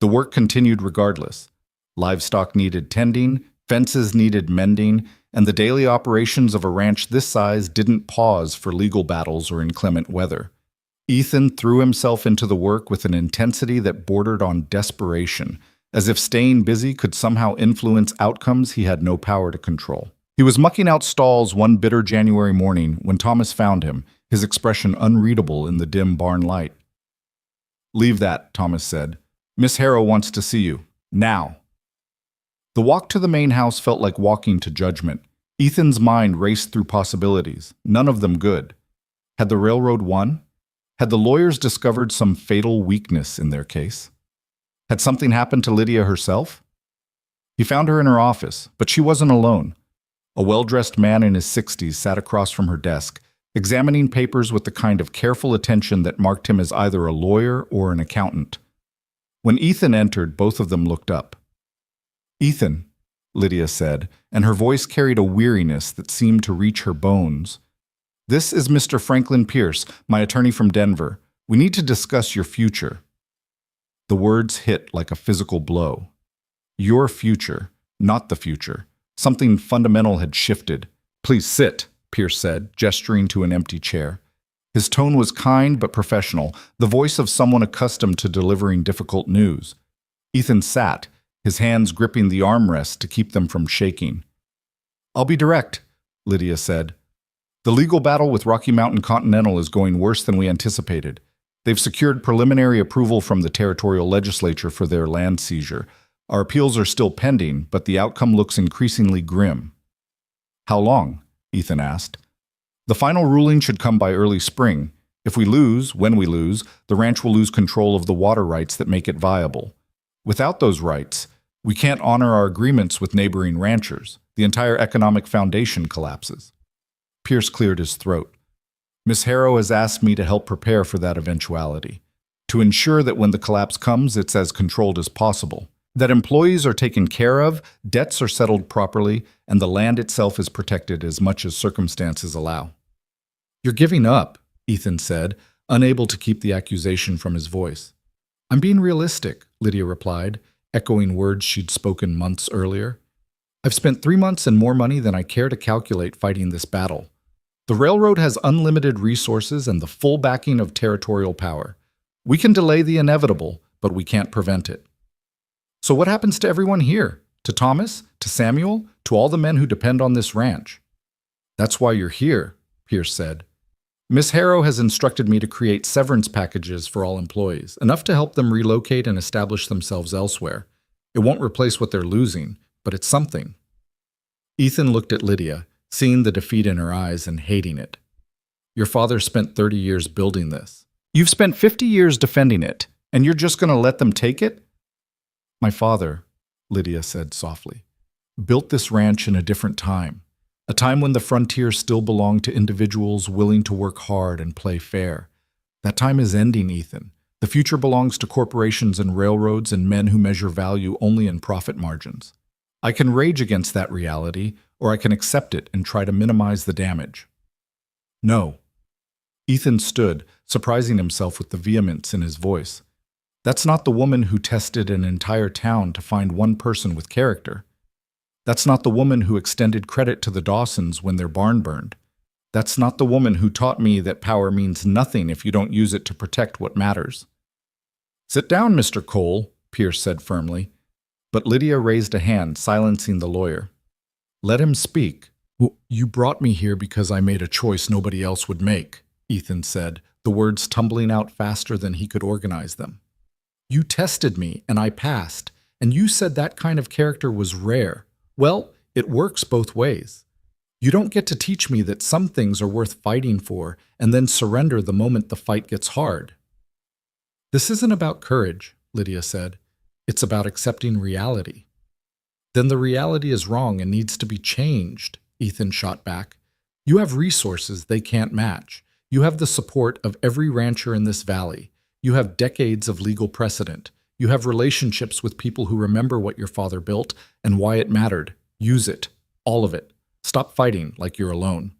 The work continued regardless. Livestock needed tending, fences needed mending, and the daily operations of a ranch this size didn't pause for legal battles or inclement weather. Ethan threw himself into the work with an intensity that bordered on desperation, as if staying busy could somehow influence outcomes he had no power to control. He was mucking out stalls one bitter January morning when Thomas found him, his expression unreadable in the dim barn light. "Leave that," Thomas said. "Miss Harrow wants to see you. Now." The walk to the main house felt like walking to judgment. Ethan's mind raced through possibilities, none of them good. Had the railroad won? Had the lawyers discovered some fatal weakness in their case? Had something happened to Lydia herself? He found her in her office, but she wasn't alone. A well-dressed man in his 60s sat across from her desk, examining papers with the kind of careful attention that marked him as either a lawyer or an accountant. When Ethan entered, both of them looked up. "Ethan," Lydia said, and her voice carried a weariness that seemed to reach her bones. "This is Mr. Franklin Pierce, my attorney from Denver. We need to discuss your future." The words hit like a physical blow. Your future, not the future. Something fundamental had shifted. "Please sit," Pierce said, gesturing to an empty chair. His tone was kind but professional, the voice of someone accustomed to delivering difficult news. Ethan sat, his hands gripping the armrest to keep them from shaking. "I'll be direct," Lydia said. "The legal battle with Rocky Mountain Continental is going worse than we anticipated. They've secured preliminary approval from the territorial legislature for their land seizure. Our appeals are still pending, but the outcome looks increasingly grim." "How long?" Ethan asked. "The final ruling should come by early spring. If we lose, when we lose, the ranch will lose control of the water rights that make it viable. Without those rights, we can't honor our agreements with neighboring ranchers. The entire economic foundation collapses." Pierce cleared his throat. "Miss Harrow has asked me to help prepare for that eventuality, to ensure that when the collapse comes, it's as controlled as possible, that employees are taken care of, debts are settled properly, and the land itself is protected as much as circumstances allow." "You're giving up," Ethan said, unable to keep the accusation from his voice. "I'm being realistic," Lydia replied, echoing words she'd spoken months earlier. "I've spent 3 months and more money than I care to calculate fighting this battle. The railroad has unlimited resources and the full backing of territorial power. We can delay the inevitable, but we can't prevent it. So what happens to everyone here? To Thomas? To Samuel? To all the men who depend on this ranch?" "That's why you're here," Pierce said. "Miss Harrow has instructed me to create severance packages for all employees, enough to help them relocate and establish themselves elsewhere. It won't replace what they're losing, but it's something." Ethan looked at Lydia, seeing the defeat in her eyes and hating it. Your father spent 30 years building this. You've spent 50 years defending it, and you're just going to let them take it? My father, Lydia said softly, built this ranch in a different time, a time when the frontier still belonged to individuals willing to work hard and play fair. That time is ending, Ethan. The future belongs to corporations and railroads and men who measure value only in profit margins. I can rage against that reality, or I can accept it and try to minimize the damage. No. Ethan stood, surprising himself with the vehemence in his voice. That's not the woman who tested an entire town to find one person with character. That's not the woman who extended credit to the Dawsons when their barn burned. That's not the woman who taught me that power means nothing if you don't use it to protect what matters. Sit down, Mr. Cole, Pierce said firmly. But Lydia raised a hand, silencing the lawyer. Let him speak. Well, you brought me here because I made a choice nobody else would make, Ethan said, the words tumbling out faster than he could organize them. You tested me, and I passed, and you said that kind of character was rare. Well, it works both ways. You don't get to teach me that some things are worth fighting for and then surrender the moment the fight gets hard. This isn't about courage, Lydia said. It's about accepting reality. Then the reality is wrong and needs to be changed, Ethan shot back. You have resources they can't match. You have the support of every rancher in this valley. You have decades of legal precedent. You have relationships with people who remember what your father built and why it mattered. Use it. All of it. Stop fighting like you're alone.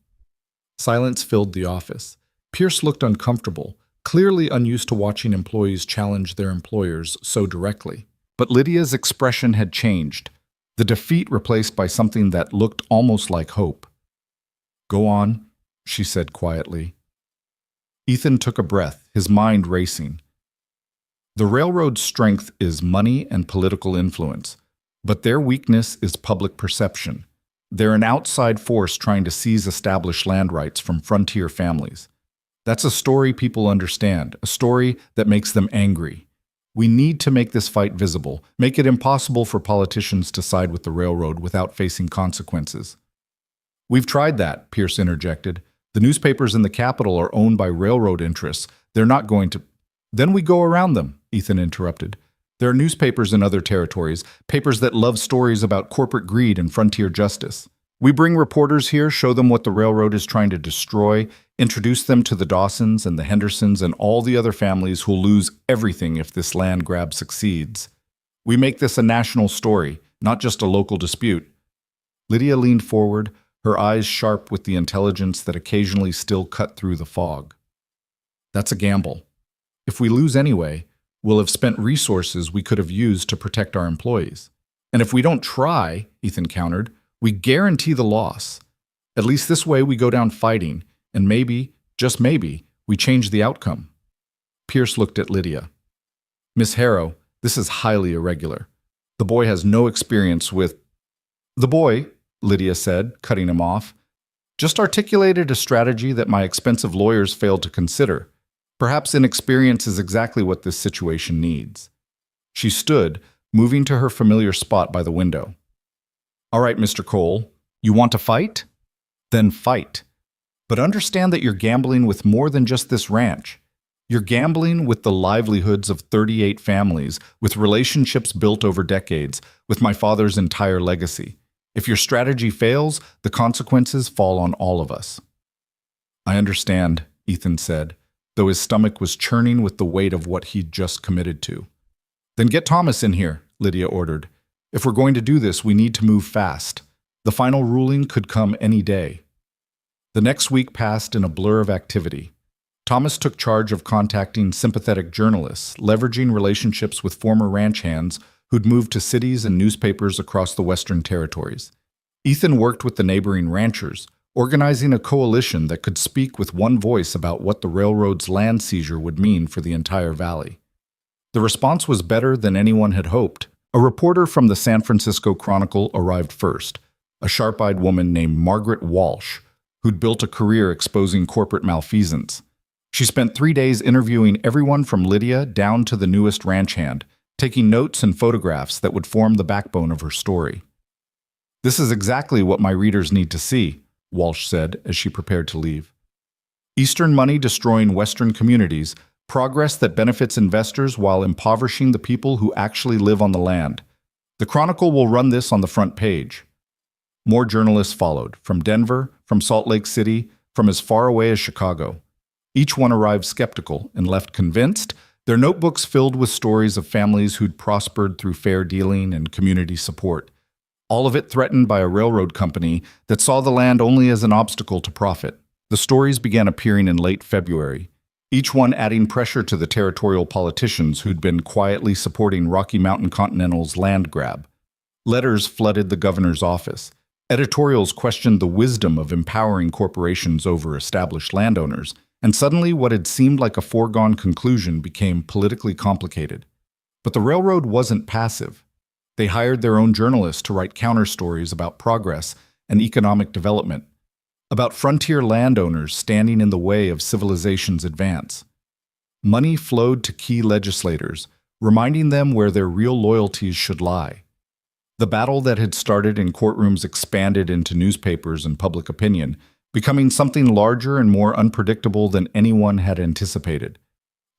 Silence filled the office. Pierce looked uncomfortable, clearly unused to watching employees challenge their employers so directly. But Lydia's expression had changed, the defeat replaced by something that looked almost like hope. Go on, she said quietly. Ethan took a breath, his mind racing. The railroad's strength is money and political influence, but their weakness is public perception. They're an outside force trying to seize established land rights from frontier families. That's a story people understand, a story that makes them angry. We need to make this fight visible, make it impossible for politicians to side with the railroad without facing consequences. We've tried that, Pierce interjected. The newspapers in the capital are owned by railroad interests. They're not going to... Then we go around them, Ethan interrupted. There are newspapers in other territories, papers that love stories about corporate greed and frontier justice. We bring reporters here, show them what the railroad is trying to destroy, introduce them to the Dawsons and the Hendersons and all the other families who'll lose everything if this land grab succeeds. We make this a national story, not just a local dispute. Lydia leaned forward, her eyes sharp with the intelligence that occasionally still cut through the fog. That's a gamble. If we lose anyway, we'll have spent resources we could have used to protect our employees. And if we don't try, Ethan countered, we guarantee the loss. At least this way we go down fighting, and maybe, just maybe, we change the outcome. Pierce looked at Lydia. Miss Harrow, this is highly irregular. The boy has no experience with... The boy, Lydia said, cutting him off, just articulated a strategy that my expensive lawyers failed to consider. Perhaps inexperience is exactly what this situation needs. She stood, moving to her familiar spot by the window. All right, Mr. Cole, you want to fight? Then fight. But understand that you're gambling with more than just this ranch. You're gambling with the livelihoods of 38 families, with relationships built over decades, with my father's entire legacy. If your strategy fails, the consequences fall on all of us. I understand, Ethan said, though his stomach was churning with the weight of what he'd just committed to. Then get Thomas in here, Lydia ordered. If we're going to do this, we need to move fast. The final ruling could come any day. The next week passed in a blur of activity. Thomas took charge of contacting sympathetic journalists, leveraging relationships with former ranch hands who'd moved to cities and newspapers across the Western Territories. Ethan worked with the neighboring ranchers, organizing a coalition that could speak with one voice about what the railroad's land seizure would mean for the entire valley. The response was better than anyone had hoped. A reporter from the San Francisco Chronicle arrived first, a sharp-eyed woman named Margaret Walsh, who'd built a career exposing corporate malfeasance. She spent 3 days interviewing everyone from Lydia down to the newest ranch hand, taking notes and photographs that would form the backbone of her story. This is exactly what my readers need to see, Walsh said as she prepared to leave. Eastern money destroying Western communities, progress that benefits investors while impoverishing the people who actually live on the land. The Chronicle will run this on the front page. More journalists followed, from Denver, from Salt Lake City, from as far away as Chicago. Each one arrived skeptical and left convinced, their notebooks filled with stories of families who'd prospered through fair dealing and community support. All of it threatened by a railroad company that saw the land only as an obstacle to profit. The stories began appearing in late February, each one adding pressure to the territorial politicians who'd been quietly supporting Rocky Mountain Continental's land grab. Letters flooded the governor's office. Editorials questioned the wisdom of empowering corporations over established landowners, and suddenly what had seemed like a foregone conclusion became politically complicated. But the railroad wasn't passive. They hired their own journalists to write counter-stories about progress and economic development, about frontier landowners standing in the way of civilization's advance. Money flowed to key legislators, reminding them where their real loyalties should lie. The battle that had started in courtrooms expanded into newspapers and public opinion, becoming something larger and more unpredictable than anyone had anticipated.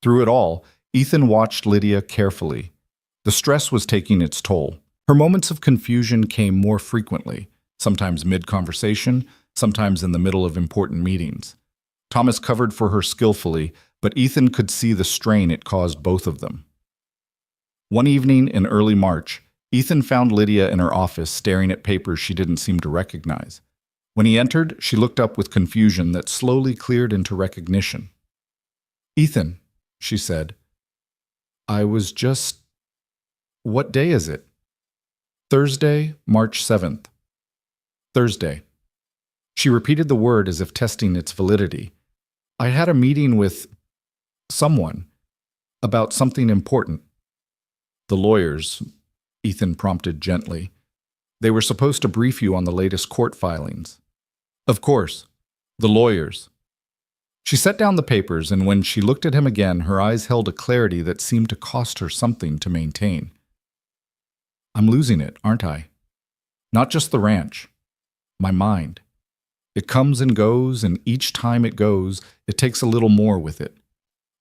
Through it all, Ethan watched Lydia carefully. The stress was taking its toll. Her moments of confusion came more frequently, sometimes mid-conversation, sometimes in the middle of important meetings. Thomas covered for her skillfully, but Ethan could see the strain it caused both of them. One evening in early March, Ethan found Lydia in her office staring at papers she didn't seem to recognize. When he entered, she looked up with confusion that slowly cleared into recognition. "Ethan," she said, "I was just... What day is it?" "Thursday, March 7th. "Thursday." She repeated the word as if testing its validity. "I had a meeting with someone about something important." "The lawyers," Ethan prompted gently. "They were supposed to brief you on the latest court filings." "Of course. The lawyers." She set down the papers, and when she looked at him again, her eyes held a clarity that seemed to cost her something to maintain. "I'm losing it, aren't I? Not just the ranch. My mind. It comes and goes, and each time it goes, it takes a little more with it."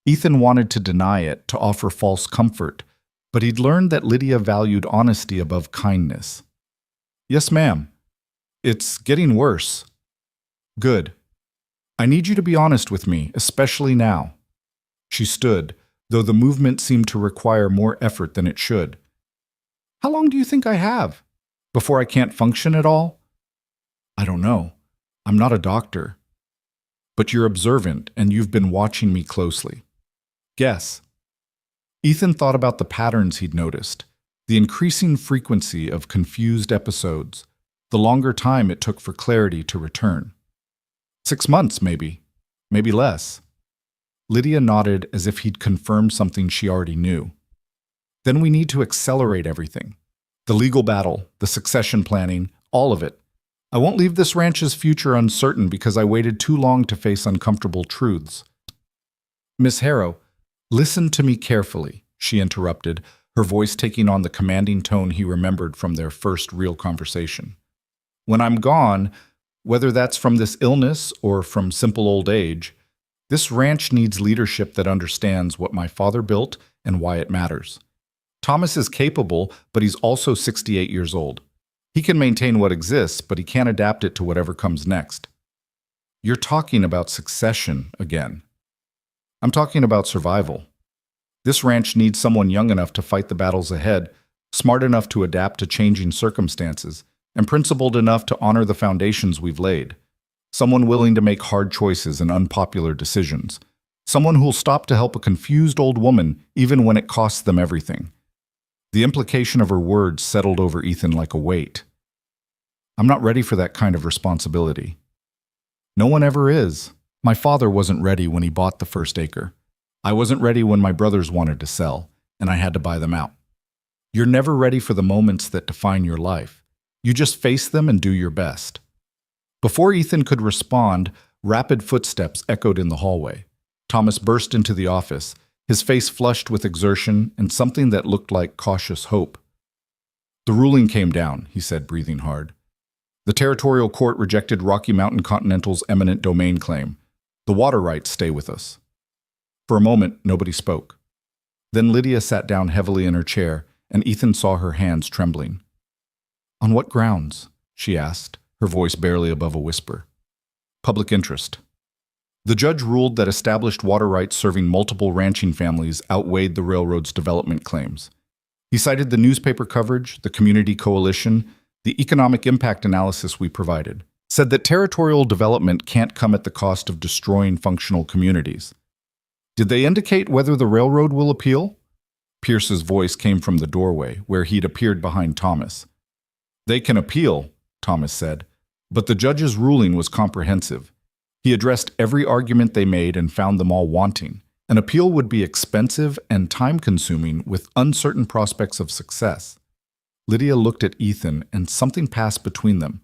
Ethan wanted to deny it, to offer false comfort, but he'd learned that Lydia valued honesty above kindness. "Yes, ma'am. It's getting worse." "Good. I need you to be honest with me, especially now." She stood, though the movement seemed to require more effort than it should. "How long do you think I have? Before I can't function at all?" "I don't know. I'm not a doctor. But you're observant, and you've been watching me closely. Guess." Ethan thought about the patterns he'd noticed, the increasing frequency of confused episodes, the longer time it took for clarity to return. 6 months, maybe less. Lydia nodded as if he'd confirmed something she already knew. "Then we need to accelerate everything. The legal battle, the succession planning, all of it. I won't leave this ranch's future uncertain because I waited too long to face uncomfortable truths." "Miss Harrow, listen to me carefully," she interrupted, her voice taking on the commanding tone he remembered from their first real conversation. "When I'm gone, whether that's from this illness or from simple old age, this ranch needs leadership that understands what my father built and why it matters. Thomas is capable, but he's also 68 years old. He can maintain what exists, but he can't adapt it to whatever comes next." "You're talking about succession again." "I'm talking about survival. This ranch needs someone young enough to fight the battles ahead, smart enough to adapt to changing circumstances, and principled enough to honor the foundations we've laid. Someone willing to make hard choices and unpopular decisions. Someone who'll stop to help a confused old woman even when it costs them everything." The implication of her words settled over Ethan like a weight. "I'm not ready for that kind of responsibility." "No one ever is. My father wasn't ready when he bought the first acre. I wasn't ready when my brothers wanted to sell, and I had to buy them out. You're never ready for the moments that define your life. You just face them and do your best." Before Ethan could respond, rapid footsteps echoed in the hallway. Thomas burst into the office, his face flushed with exertion and something that looked like cautious hope. "The ruling came down," he said, breathing hard. The territorial court rejected Rocky Mountain Continental's eminent domain claim. The water rights stay with us. For a moment, nobody spoke. Then Lydia sat down heavily in her chair, and Ethan saw her hands trembling. "On what grounds?" she asked, her voice barely above a whisper. "Public interest." The judge ruled that established water rights serving multiple ranching families outweighed the railroad's development claims. He cited the newspaper coverage, the community coalition, the economic impact analysis we provided, said that territorial development can't come at the cost of destroying functional communities. "Did they indicate whether the railroad will appeal?" Pierce's voice came from the doorway, where he'd appeared behind Thomas. "They can appeal," Thomas said, but the judge's ruling was comprehensive. He addressed every argument they made and found them all wanting. An appeal would be expensive and time-consuming with uncertain prospects of success. Lydia looked at Ethan, and something passed between them,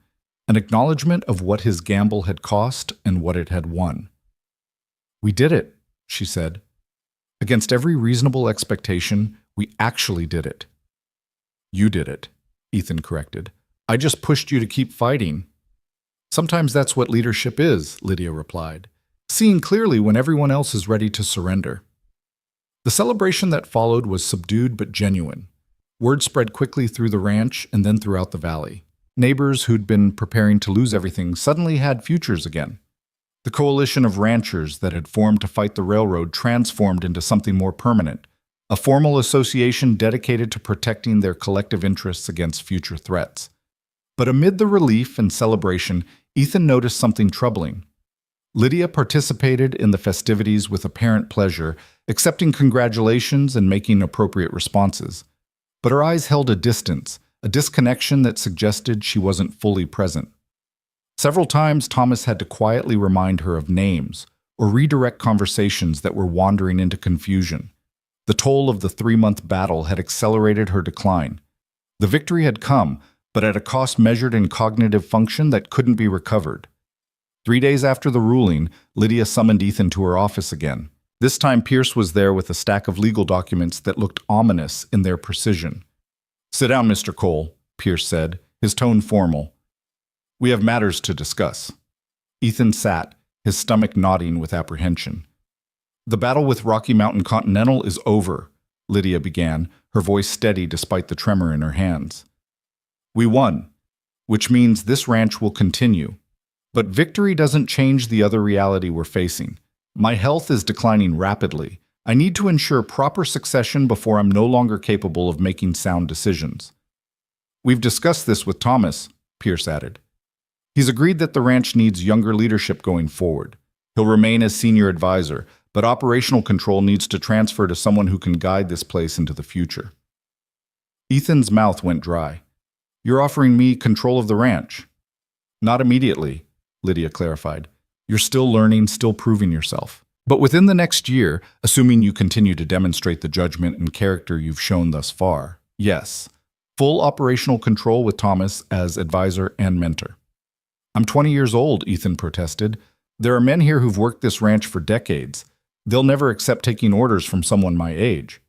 an acknowledgement of what his gamble had cost and what it had won. "We did it," she said. "Against every reasonable expectation, we actually did it." "You did it," Ethan corrected. "I just pushed you to keep fighting." "Sometimes that's what leadership is," Lydia replied, seeing clearly when everyone else is ready to surrender. The celebration that followed was subdued but genuine. Word spread quickly through the ranch and then throughout the valley. Neighbors who'd been preparing to lose everything suddenly had futures again. The coalition of ranchers that had formed to fight the railroad transformed into something more permanent, a formal association dedicated to protecting their collective interests against future threats. But amid the relief and celebration, Ethan noticed something troubling. Lydia participated in the festivities with apparent pleasure, accepting congratulations and making appropriate responses. But her eyes held a distance, a disconnection that suggested she wasn't fully present. Several times, Thomas had to quietly remind her of names or redirect conversations that were wandering into confusion. The toll of the 3-month battle had accelerated her decline. The victory had come, but at a cost measured in cognitive function that couldn't be recovered. 3 days after the ruling, Lydia summoned Ethan to her office again. This time Pierce was there with a stack of legal documents that looked ominous in their precision. "Sit down, Mr. Cole," Pierce said, his tone formal. "We have matters to discuss." Ethan sat, his stomach knotting with apprehension. "The battle with Rocky Mountain Continental is over," Lydia began, her voice steady despite the tremor in her hands. "We won, which means this ranch will continue. But victory doesn't change the other reality we're facing. My health is declining rapidly. I need to ensure proper succession before I'm no longer capable of making sound decisions." "We've discussed this with Thomas," Pierce added. "He's agreed that the ranch needs younger leadership going forward. He'll remain as senior advisor, but operational control needs to transfer to someone who can guide this place into the future." Ethan's mouth went dry. "You're offering me control of the ranch?" "Not immediately," Lydia clarified. "You're still learning, still proving yourself. But within the next year, assuming you continue to demonstrate the judgment and character you've shown thus far, yes, full operational control with Thomas as advisor and mentor." "I'm 20 years old," Ethan protested. "There are men here who've worked this ranch for decades. They'll never accept taking orders from someone my age."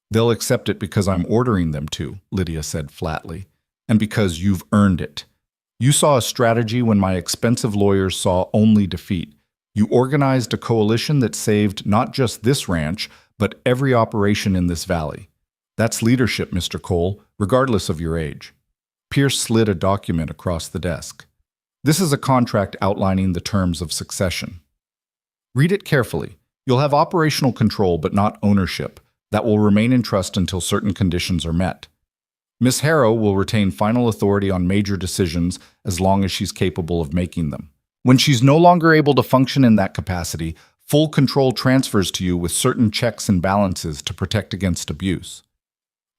"They'll accept it because I'm ordering them to," Lydia said flatly, "and because you've earned it. You saw a strategy when my expensive lawyers saw only defeat. You organized a coalition that saved not just this ranch, but every operation in this valley. That's leadership, Mr. Cole, regardless of your age." Pierce slid a document across the desk. "This is a contract outlining the terms of succession. Read it carefully. You'll have operational control, but not ownership. That will remain in trust until certain conditions are met. Miss Harrow will retain final authority on major decisions as long as she's capable of making them. When she's no longer able to function in that capacity, full control transfers to you with certain checks and balances to protect against abuse."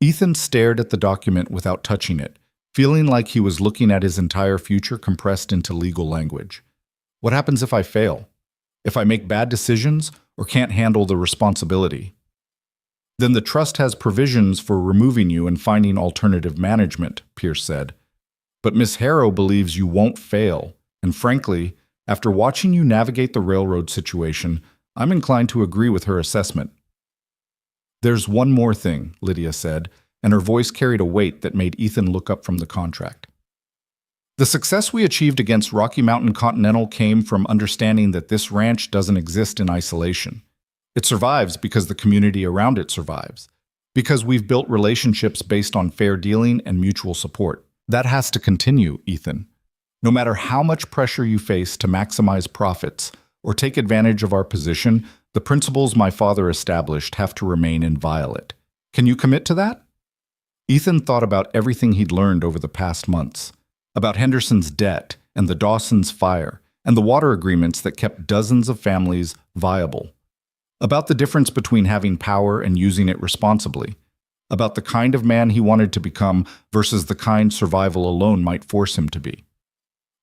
Ethan stared at the document without touching it, feeling like he was looking at his entire future compressed into legal language. "What happens if I fail? If I make bad decisions or can't handle the responsibility?" "Then the trust has provisions for removing you and finding alternative management," Pierce said. "But Miss Harrow believes you won't fail, and frankly, after watching you navigate the railroad situation, I'm inclined to agree with her assessment." "There's one more thing," Lydia said, and her voice carried a weight that made Ethan look up from the contract. The success we achieved against Rocky Mountain Continental came from understanding that this ranch doesn't exist in isolation. It survives because the community around it survives, because we've built relationships based on fair dealing and mutual support. That has to continue, Ethan. No matter how much pressure you face to maximize profits or take advantage of our position, the principles my father established have to remain inviolate. Can you commit to that? Ethan thought about everything he'd learned over the past months, about Henderson's debt and the Dawson's fire and the water agreements that kept dozens of families viable, about the difference between having power and using it responsibly, about the kind of man he wanted to become versus the kind survival alone might force him to be.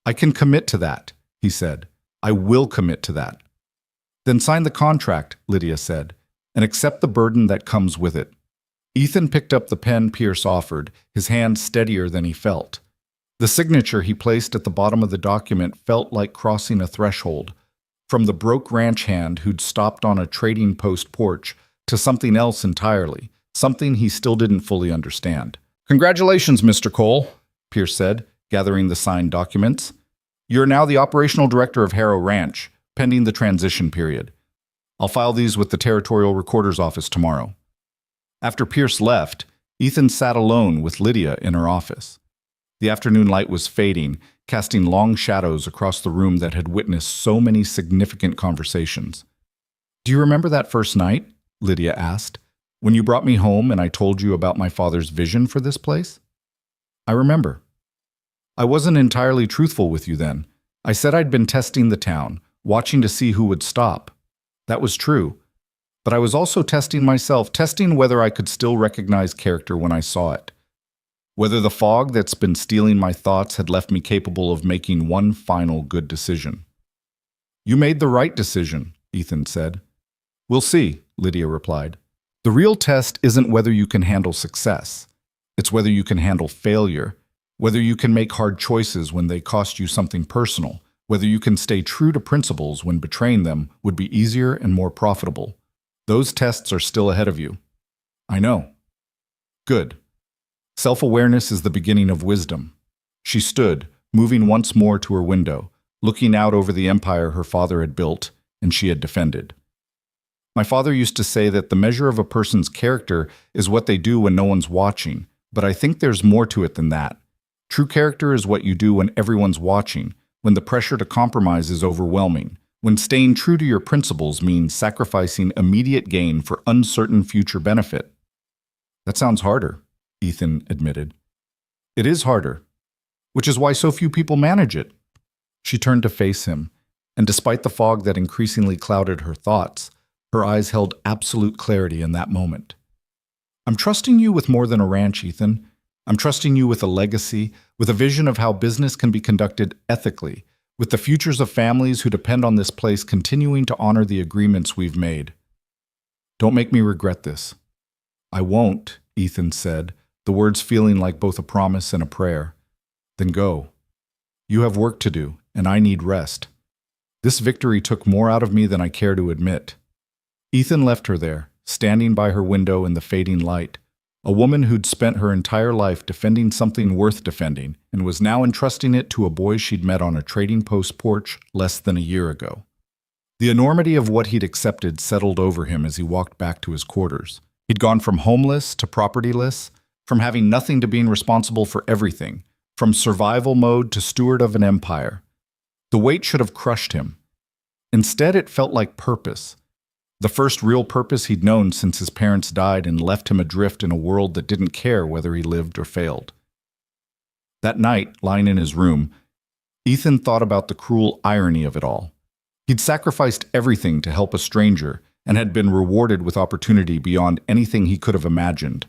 I can commit to that, he said. I will commit to that. Then sign the contract, Lydia said, and accept the burden that comes with it. Ethan picked up the pen Pierce offered, his hand steadier than he felt. The signature he placed at the bottom of the document felt like crossing a threshold, from the broke ranch hand who'd stopped on a trading post porch to something else entirely, something he still didn't fully understand. Congratulations, Mr. Cole, Pierce said, gathering the signed documents. You're now the operational director of Harrow Ranch, pending the transition period. I'll file these with the Territorial Recorder's Office tomorrow. After Pierce left, Ethan sat alone with Lydia in her office. The afternoon light was fading, casting long shadows across the room that had witnessed so many significant conversations. Do you remember that first night? Lydia asked. When you brought me home and I told you about my father's vision for this place? I remember. I wasn't entirely truthful with you then. I said I'd been testing the town, watching to see who would stop. That was true. But I was also testing myself, testing whether I could still recognize character when I saw it. Whether the fog that's been stealing my thoughts had left me capable of making one final good decision. You made the right decision, Ethan said. We'll see, Lydia replied. The real test isn't whether you can handle success. It's whether you can handle failure, whether you can make hard choices when they cost you something personal, whether you can stay true to principles when betraying them would be easier and more profitable. Those tests are still ahead of you. I know. Good. Self-awareness is the beginning of wisdom. She stood, moving once more to her window, looking out over the empire her father had built and she had defended. My father used to say that the measure of a person's character is what they do when no one's watching, but I think there's more to it than that. True character is what you do when everyone's watching, when the pressure to compromise is overwhelming, when staying true to your principles means sacrificing immediate gain for uncertain future benefit. That sounds harder, Ethan admitted. It is harder, which is why so few people manage it. She turned to face him, and despite the fog that increasingly clouded her thoughts, her eyes held absolute clarity in that moment. I'm trusting you with more than a ranch, Ethan. I'm trusting you with a legacy, with a vision of how business can be conducted ethically, with the futures of families who depend on this place continuing to honor the agreements we've made. Don't make me regret this. I won't, Ethan said, the words feeling like both a promise and a prayer. Then go. You have work to do, and I need rest. This victory took more out of me than I care to admit. Ethan left her there, standing by her window in the fading light, a woman who'd spent her entire life defending something worth defending and was now entrusting it to a boy she'd met on a trading post porch less than a year ago. The enormity of what he'd accepted settled over him as he walked back to his quarters. He'd gone from homeless to propertyless, from having nothing to being responsible for everything, from survival mode to steward of an empire. The weight should have crushed him. Instead, it felt like purpose. The first real purpose he'd known since his parents died and left him adrift in a world that didn't care whether he lived or failed. That night, lying in his room, Ethan thought about the cruel irony of it all. He'd sacrificed everything to help a stranger and had been rewarded with opportunity beyond anything he could have imagined.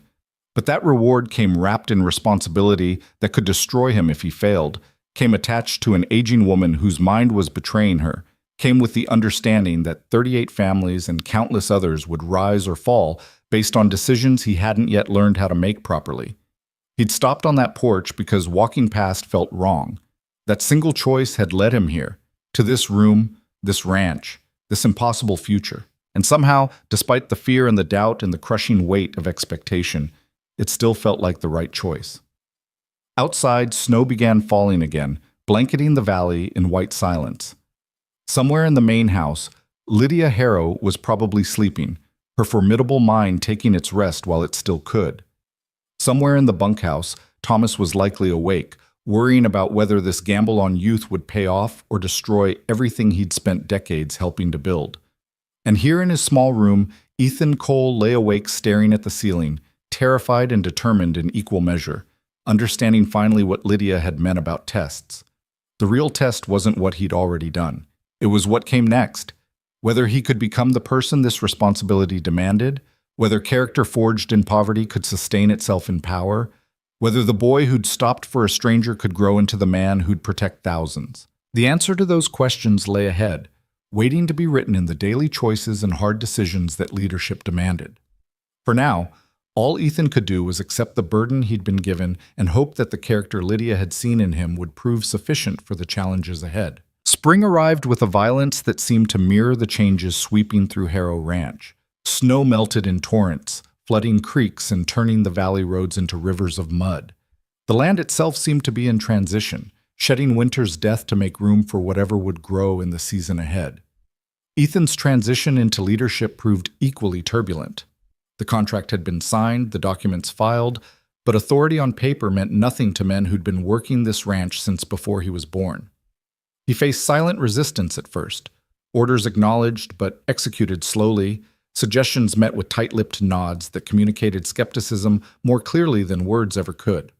But that reward came wrapped in responsibility that could destroy him if he failed, came attached to an aging woman whose mind was betraying her, came with the understanding that 38 families and countless others would rise or fall based on decisions he hadn't yet learned how to make properly. He'd stopped on that porch because walking past felt wrong. That single choice had led him here, to this room, this ranch, this impossible future. And somehow, despite the fear and the doubt and the crushing weight of expectation, it still felt like the right choice. Outside, snow began falling again, blanketing the valley in white silence. Somewhere in the main house, Lydia Harrow was probably sleeping, her formidable mind taking its rest while it still could. Somewhere in the bunkhouse, Thomas was likely awake, worrying about whether this gamble on youth would pay off or destroy everything he'd spent decades helping to build. And here in his small room, Ethan Cole lay awake staring at the ceiling, terrified and determined in equal measure, understanding finally what Lydia had meant about tests. The real test wasn't what he'd already done. It was what came next. Whether he could become the person this responsibility demanded, whether character forged in poverty could sustain itself in power, whether the boy who'd stopped for a stranger could grow into the man who'd protect thousands. The answer to those questions lay ahead, waiting to be written in the daily choices and hard decisions that leadership demanded. For now, all Ethan could do was accept the burden he'd been given and hope that the character Lydia had seen in him would prove sufficient for the challenges ahead. Spring arrived with a violence that seemed to mirror the changes sweeping through Harrow Ranch. Snow melted in torrents, flooding creeks and turning the valley roads into rivers of mud. The land itself seemed to be in transition, shedding winter's death to make room for whatever would grow in the season ahead. Ethan's transition into leadership proved equally turbulent. The contract had been signed, the documents filed, but authority on paper meant nothing to men who'd been working this ranch since before he was born. He faced silent resistance at first, orders acknowledged but executed slowly, suggestions met with tight-lipped nods that communicated skepticism more clearly than words ever could.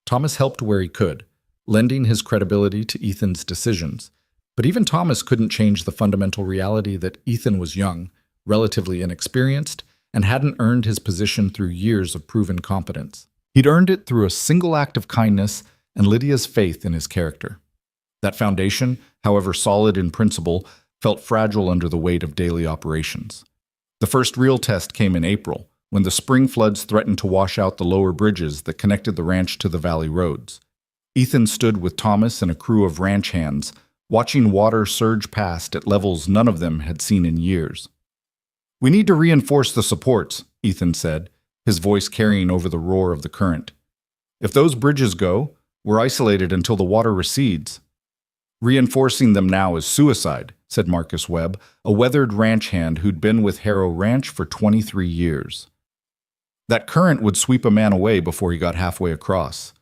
Thomas helped where he could, lending his credibility to Ethan's decisions, but even Thomas couldn't change the fundamental reality that Ethan was young, relatively inexperienced, and hadn't earned his position through years of proven competence. He'd earned it through a single act of kindness and Lydia's faith in his character. That foundation, however solid in principle, felt fragile under the weight of daily operations. The first real test came in April, when the spring floods threatened to wash out the lower bridges that connected the ranch to the valley roads. Ethan stood with Thomas and a crew of ranch hands, watching water surge past at levels none of them had seen in years. "We need to reinforce the supports," Ethan said, his voice carrying over the roar of the current. "If those bridges go, we're isolated until the water recedes." "Reinforcing them now is suicide," said Marcus Webb, a weathered ranch hand who'd been with Harrow Ranch for 23 years. "That current would sweep a man away before he got halfway across.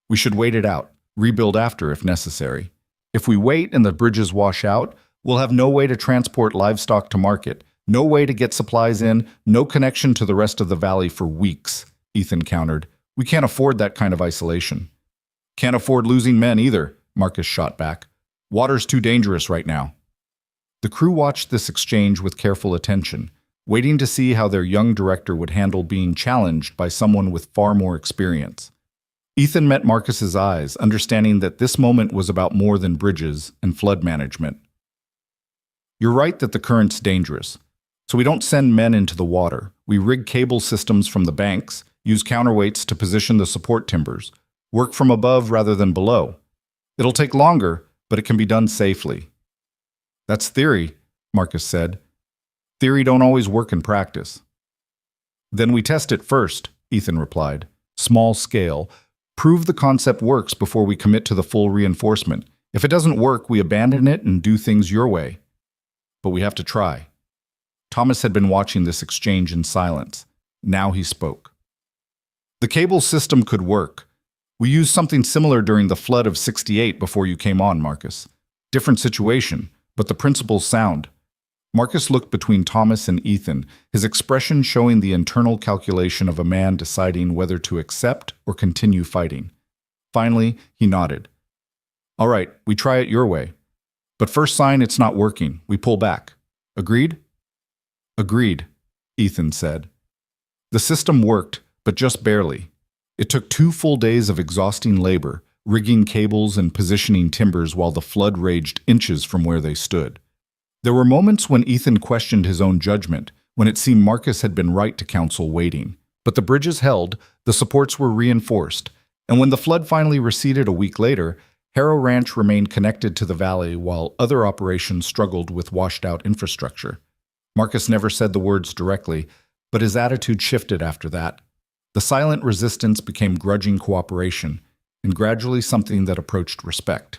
We should wait it out, rebuild after if necessary. If we wait and the bridges wash out, we'll have no way to transport livestock to market, no way to get supplies in, no connection to the rest of the valley for weeks," Ethan countered. "We can't afford that kind of isolation." "Can't afford losing men either," Marcus shot back. "Water's too dangerous right now." The crew watched this exchange with careful attention, waiting to see how their young director would handle being challenged by someone with far more experience. Ethan met Marcus's eyes, understanding that this moment was about more than bridges and flood management. "You're right that the current's dangerous. So we don't send men into the water. We rig cable systems from the banks, use counterweights to position the support timbers, work from above rather than below. It'll take longer, but it can be done safely." "That's theory," Marcus said. "Theory don't always work in practice." "Then we test it first," Ethan replied. "Small scale. Prove the concept works before we commit to the full reinforcement. If it doesn't work, we abandon it and do things your way. But we have to try." Thomas had been watching this exchange in silence. Now he spoke. "The cable system could work. We used something similar during the flood of '68 before you came on, Marcus. Different situation, but the principle's sound." Marcus looked between Thomas and Ethan, his expression showing the internal calculation of a man deciding whether to accept or continue fighting. Finally, he nodded. "All right, we try it your way. But first sign it's not working, we pull back. Agreed?" "Agreed," Ethan said. The system worked, but just barely. It took 2 full days of exhausting labor, rigging cables and positioning timbers while the flood raged inches from where they stood. There were moments when Ethan questioned his own judgment, when it seemed Marcus had been right to counsel waiting. But the bridges held, the supports were reinforced, and when the flood finally receded a week later, Harrow Ranch remained connected to the valley while other operations struggled with washed-out infrastructure. Marcus never said the words directly, but his attitude shifted after that. The silent resistance became grudging cooperation, and gradually something that approached respect.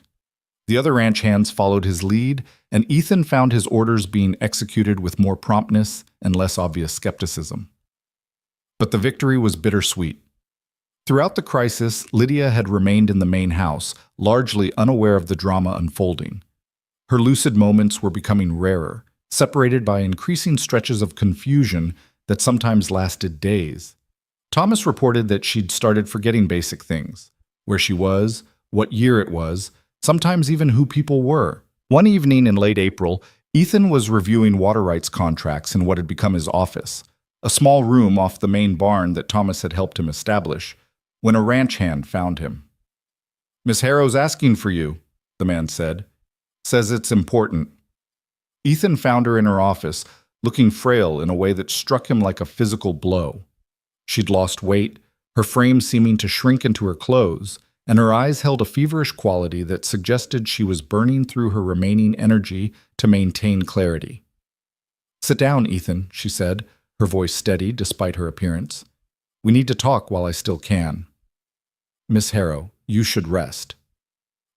The other ranch hands followed his lead, and Ethan found his orders being executed with more promptness and less obvious skepticism. But the victory was bittersweet. Throughout the crisis, Lydia had remained in the main house, largely unaware of the drama unfolding. Her lucid moments were becoming rarer, separated by increasing stretches of confusion that sometimes lasted days. Thomas reported that she'd started forgetting basic things: where she was, what year it was, sometimes even who people were. One evening in late April, Ethan was reviewing water rights contracts in what had become his office, a small room off the main barn that Thomas had helped him establish, when a ranch hand found him. "Miss Harrow's asking for you," the man said. "Says it's important." Ethan found her in her office, looking frail in a way that struck him like a physical blow. She'd lost weight, her frame seeming to shrink into her clothes, and her eyes held a feverish quality that suggested she was burning through her remaining energy to maintain clarity. "Sit down, Ethan," she said, her voice steady despite her appearance. "We need to talk while I still can." "Miss Harrow, you should rest."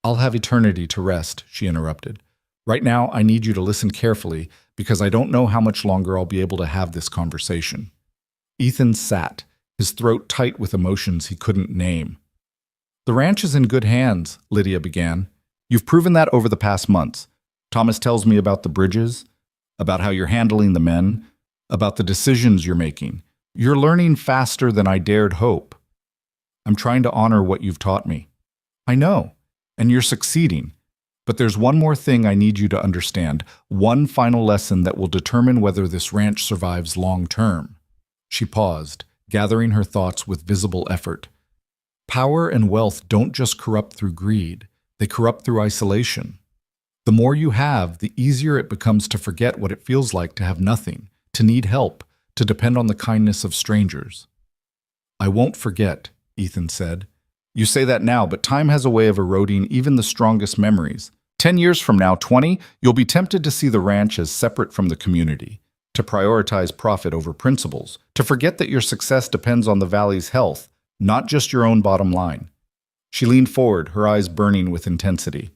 "I'll have eternity to rest," she interrupted. "Right now, I need you to listen carefully because I don't know how much longer I'll be able to have this conversation." Ethan sat, his throat tight with emotions he couldn't name. "The ranch is in good hands," Lydia began. "You've proven that over the past months. Thomas tells me about the bridges, about how you're handling the men, about the decisions you're making. You're learning faster than I dared hope. I'm trying to honor what you've taught me. I know, and you're succeeding. But there's one more thing I need you to understand, one final lesson that will determine whether this ranch survives long term." She paused, gathering her thoughts with visible effort. "Power and wealth don't just corrupt through greed, they corrupt through isolation. The more you have, the easier it becomes to forget what it feels like to have nothing, to need help, to depend on the kindness of strangers." "I won't forget," Ethan said. "You say that now, but time has a way of eroding even the strongest memories. 10 years from now, 20, you'll be tempted to see the ranch as separate from the community, to prioritize profit over principles, to forget that your success depends on the valley's health, not just your own bottom line." She leaned forward, her eyes burning with intensity.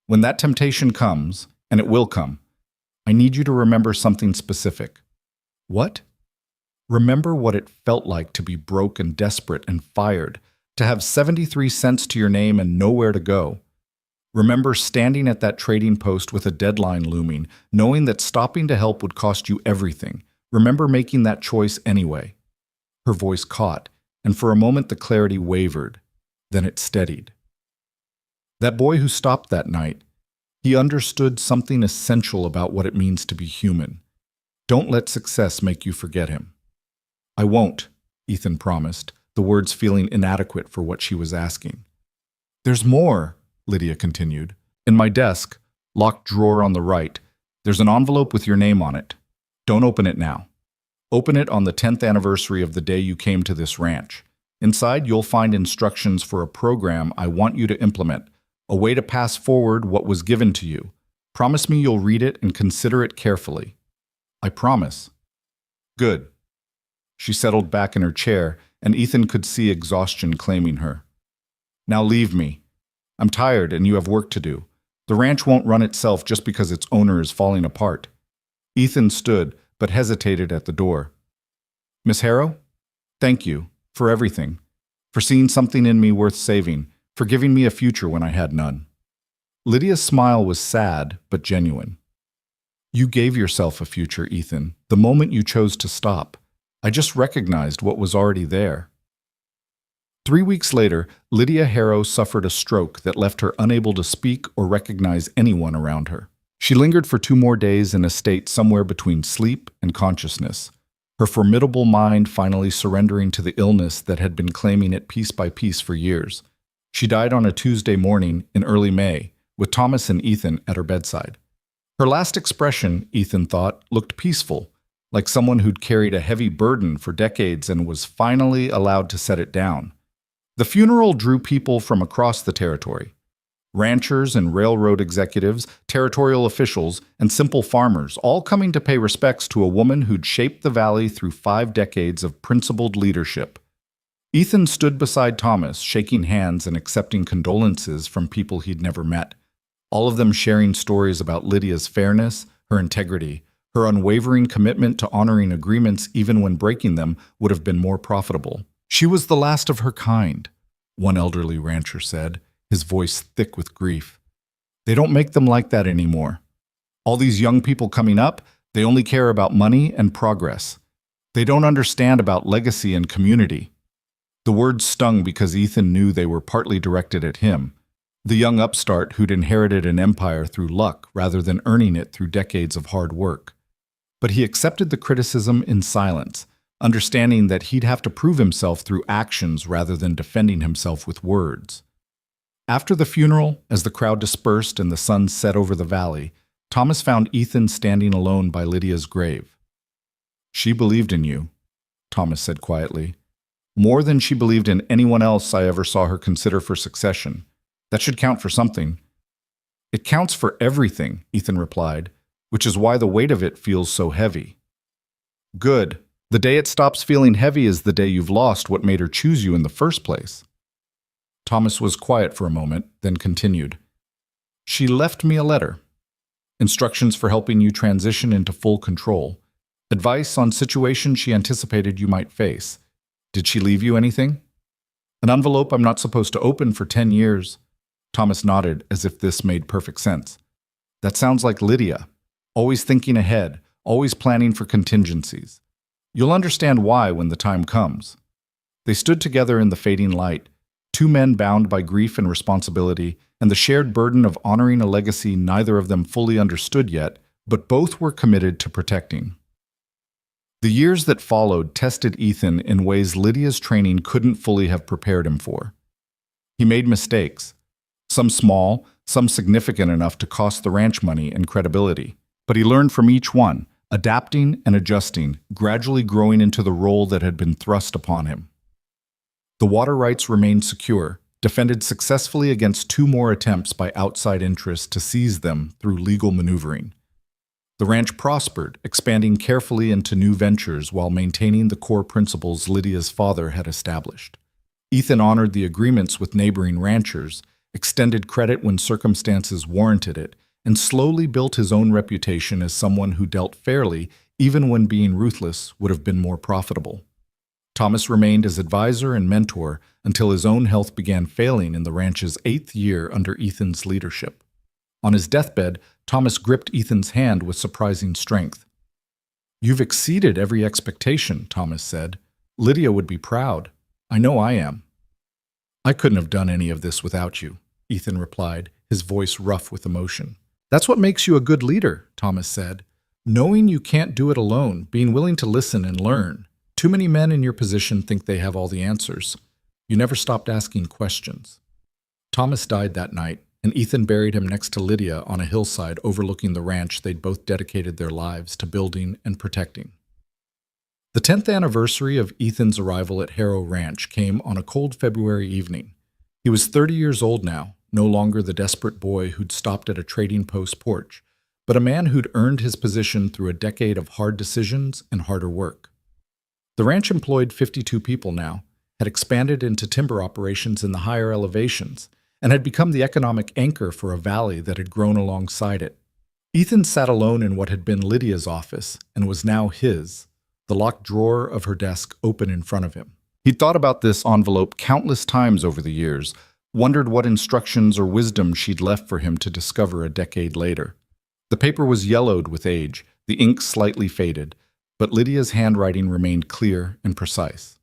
"When that temptation comes, and it will come, I need you to remember something specific." "What?" "Remember what it felt like to be broke and desperate and fired, to have 73 cents to your name and nowhere to go. Remember standing at that trading post with a deadline looming, knowing that stopping to help would cost you everything. Remember making that choice anyway." Her voice caught, and for a moment the clarity wavered. Then it steadied. "That boy who stopped that night, he understood something essential about what it means to be human. Don't let success make you forget him." "I won't," Ethan promised, the words feeling inadequate for what she was asking. "There's more," Lydia continued. "In my desk, locked drawer on the right, there's an envelope with your name on it. Don't open it now. Open it on the 10th anniversary of the day you came to this ranch. Inside, you'll find instructions for a program I want you to implement, a way to pass forward what was given to you. Promise me you'll read it and consider it carefully." "I promise." "Good." She settled back in her chair, and Ethan could see exhaustion claiming her. "Now leave me. I'm tired and you have work to do. The ranch won't run itself just because its owner is falling apart." Ethan stood, but hesitated at the door. "Miss Harrow, thank you for everything, for seeing something in me worth saving, for giving me a future when I had none." Lydia's smile was sad, but genuine. "You gave yourself a future, Ethan, the moment you chose to stop. I just recognized what was already there." 3 weeks later, Lydia Harrow suffered a stroke that left her unable to speak or recognize anyone around her. She lingered for 2 more days in a state somewhere between sleep and consciousness, her formidable mind finally surrendering to the illness that had been claiming it piece by piece for years. She died on a Tuesday morning in early May, with Thomas and Ethan at her bedside. Her last expression, Ethan thought, looked peaceful, like someone who'd carried a heavy burden for decades and was finally allowed to set it down. The funeral drew people from across the territory. Ranchers and railroad executives, territorial officials, and simple farmers, all coming to pay respects to a woman who'd shaped the valley through 5 decades of principled leadership. Ethan stood beside Thomas, shaking hands and accepting condolences from people he'd never met, all of them sharing stories about Lydia's fairness, her integrity, her unwavering commitment to honoring agreements even when breaking them would have been more profitable. She was the last of her kind, one elderly rancher said, his voice thick with grief. They don't make them like that anymore. All these young people coming up, they only care about money and progress. They don't understand about legacy and community. The words stung because Ethan knew they were partly directed at him, the young upstart who'd inherited an empire through luck rather than earning it through decades of hard work. But he accepted the criticism in silence, understanding that he'd have to prove himself through actions rather than defending himself with words. After the funeral, as the crowd dispersed and the sun set over the valley, Thomas found Ethan standing alone by Lydia's grave. "She believed in you," Thomas said quietly. "More than she believed in anyone else I ever saw her consider for succession. That should count for something." "It counts for everything," Ethan replied, "which is why the weight of it feels so heavy." "Good. The day it stops feeling heavy is the day you've lost what made her choose you in the first place." Thomas was quiet for a moment, then continued. "She left me a letter. Instructions for helping you transition into full control. Advice on situations she anticipated you might face. Did she leave you anything?" "An envelope I'm not supposed to open for 10 years. Thomas nodded as if this made perfect sense. "That sounds like Lydia. Always thinking ahead, always planning for contingencies. You'll understand why when the time comes." They stood together in the fading light, two men bound by grief and responsibility, and the shared burden of honoring a legacy neither of them fully understood yet, but both were committed to protecting. The years that followed tested Ethan in ways Lydia's training couldn't fully have prepared him for. He made mistakes, some small, some significant enough to cost the ranch money and credibility. But he learned from each one, adapting and adjusting, gradually growing into the role that had been thrust upon him. The water rights remained secure, defended successfully against 2 more attempts by outside interests to seize them through legal maneuvering. The ranch prospered, expanding carefully into new ventures while maintaining the core principles Lydia's father had established. Ethan honored the agreements with neighboring ranchers, extended credit when circumstances warranted it, and slowly built his own reputation as someone who dealt fairly even when being ruthless would have been more profitable. Thomas remained as advisor and mentor until his own health began failing in the ranch's 8th year under Ethan's leadership. On his deathbed, Thomas gripped Ethan's hand with surprising strength. "You've exceeded every expectation," Thomas said. "Lydia would be proud. I know I am." "I couldn't have done any of this without you," Ethan replied, his voice rough with emotion. "That's what makes you a good leader," Thomas said. "Knowing you can't do it alone, being willing to listen and learn. Too many men in your position think they have all the answers. You never stopped asking questions." Thomas died that night, and Ethan buried him next to Lydia on a hillside overlooking the ranch they'd both dedicated their lives to building and protecting. The 10th anniversary of Ethan's arrival at Harrow Ranch came on a cold February evening. He was 30 years old now, no longer the desperate boy who'd stopped at a trading post porch, but a man who'd earned his position through a decade of hard decisions and harder work. The ranch employed 52 people now, had expanded into timber operations in the higher elevations, and had become the economic anchor for a valley that had grown alongside it. Ethan sat alone in what had been Lydia's office and was now his, the locked drawer of her desk open in front of him. He'd thought about this envelope countless times over the years, wondered what instructions or wisdom she'd left for him to discover a decade later. The paper was yellowed with age, the ink slightly faded, but Lydia's handwriting remained clear and precise.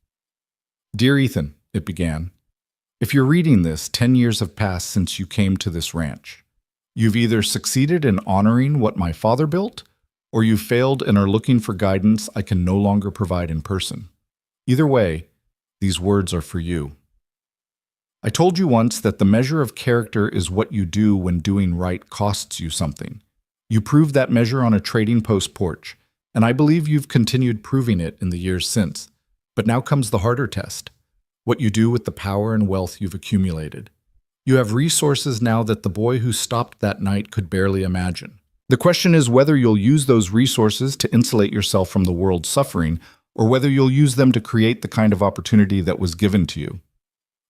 "Dear Ethan," it began, "if you're reading this, 10 years have passed since you came to this ranch. You've either succeeded in honoring what my father built, or you've failed and are looking for guidance I can no longer provide in person. Either way, these words are for you. I told you once that the measure of character is what you do when doing right costs you something. You proved that measure on a trading post porch, and I believe you've continued proving it in the years since. But now comes the harder test, what you do with the power and wealth you've accumulated. You have resources now that the boy who stopped that night could barely imagine. The question is whether you'll use those resources to insulate yourself from the world's suffering, or whether you'll use them to create the kind of opportunity that was given to you.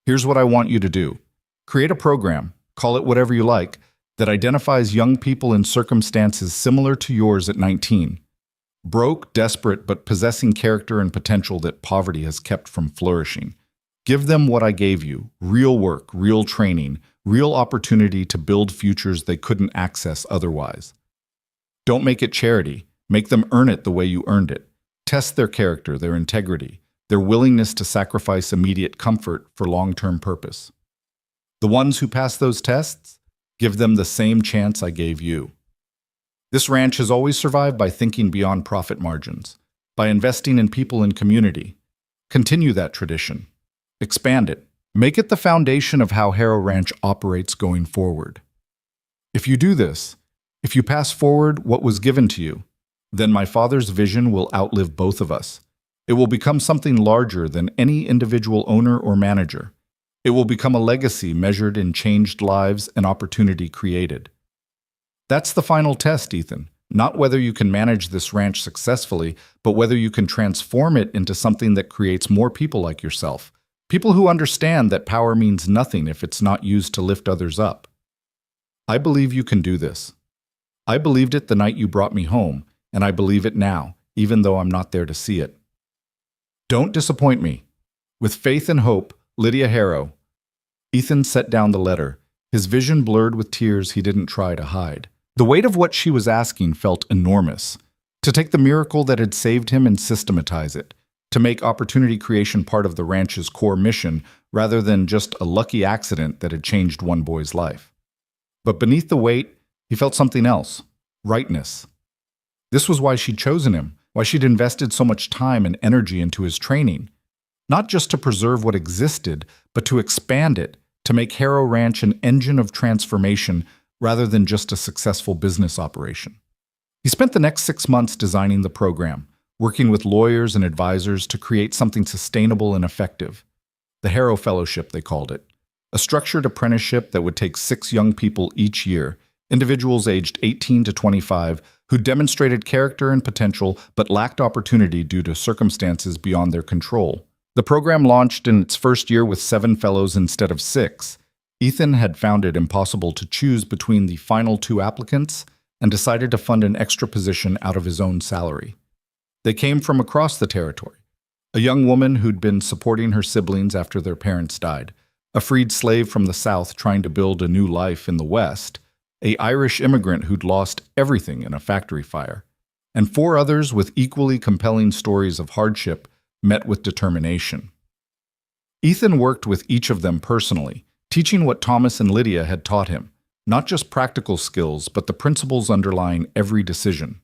Here's what I want you to do. Create a program, call it whatever you like, that identifies young people in circumstances similar to yours at 19. Broke, desperate, but possessing character and potential that poverty has kept from flourishing. Give them what I gave you: real work, real training, real opportunity to build futures they couldn't access otherwise. Don't make it charity. Make them earn it the way you earned it. Test their character, their integrity, their willingness to sacrifice immediate comfort for long-term purpose. The ones who pass those tests, give them the same chance I gave you. This ranch has always survived by thinking beyond profit margins, by investing in people and community. Continue that tradition. Expand it. Make it the foundation of how Harrow Ranch operates going forward. If you do this, if you pass forward what was given to you, then my father's vision will outlive both of us. It will become something larger than any individual owner or manager. It will become a legacy measured in changed lives and opportunity created. That's the final test, Ethan. Not whether you can manage this ranch successfully, but whether you can transform it into something that creates more people like yourself. People who understand that power means nothing if it's not used to lift others up. I believe you can do this. I believed it the night you brought me home, and I believe it now, even though I'm not there to see it. Don't disappoint me. With faith and hope, Lydia Harrow. Ethan set down the letter, his vision blurred with tears he didn't try to hide. The weight of what she was asking felt enormous. To take the miracle that had saved him and systematize it. To make opportunity creation part of the ranch's core mission, rather than just a lucky accident that had changed one boy's life. But beneath the weight, he felt something else. Rightness. This was why she'd chosen him, why she'd invested so much time and energy into his training. Not just to preserve what existed, but to expand it, to make Harrow Ranch an engine of transformation rather than just a successful business operation. He spent the next 6 months designing the program, working with lawyers and advisors to create something sustainable and effective. The Harrow Fellowship, they called it. A structured apprenticeship that would take 6 young people each year, individuals aged 18 to 25, who demonstrated character and potential but lacked opportunity due to circumstances beyond their control. The program launched in its first year with 7 fellows instead of 6. Ethan had found it impossible to choose between the final 2 applicants and decided to fund an extra position out of his own salary. They came from across the territory. A young woman who'd been supporting her siblings after their parents died, a freed slave from the South trying to build a new life in the West, an Irish immigrant who'd lost everything in a factory fire, and 4 others with equally compelling stories of hardship met with determination. Ethan worked with each of them personally, teaching what Thomas and Lydia had taught him, not just practical skills, but the principles underlying every decision.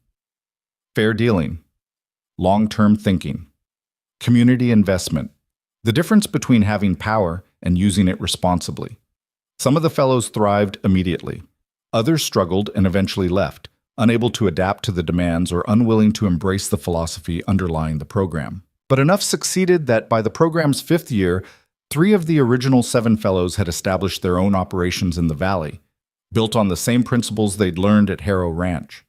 Fair dealing, long-term thinking, community investment, the difference between having power and using it responsibly. Some of the fellows thrived immediately. Others struggled and eventually left, unable to adapt to the demands or unwilling to embrace the philosophy underlying the program. But enough succeeded that by the program's 5th year, 3 of the original 7 fellows had established their own operations in the valley, built on the same principles they'd learned at Harrow Ranch.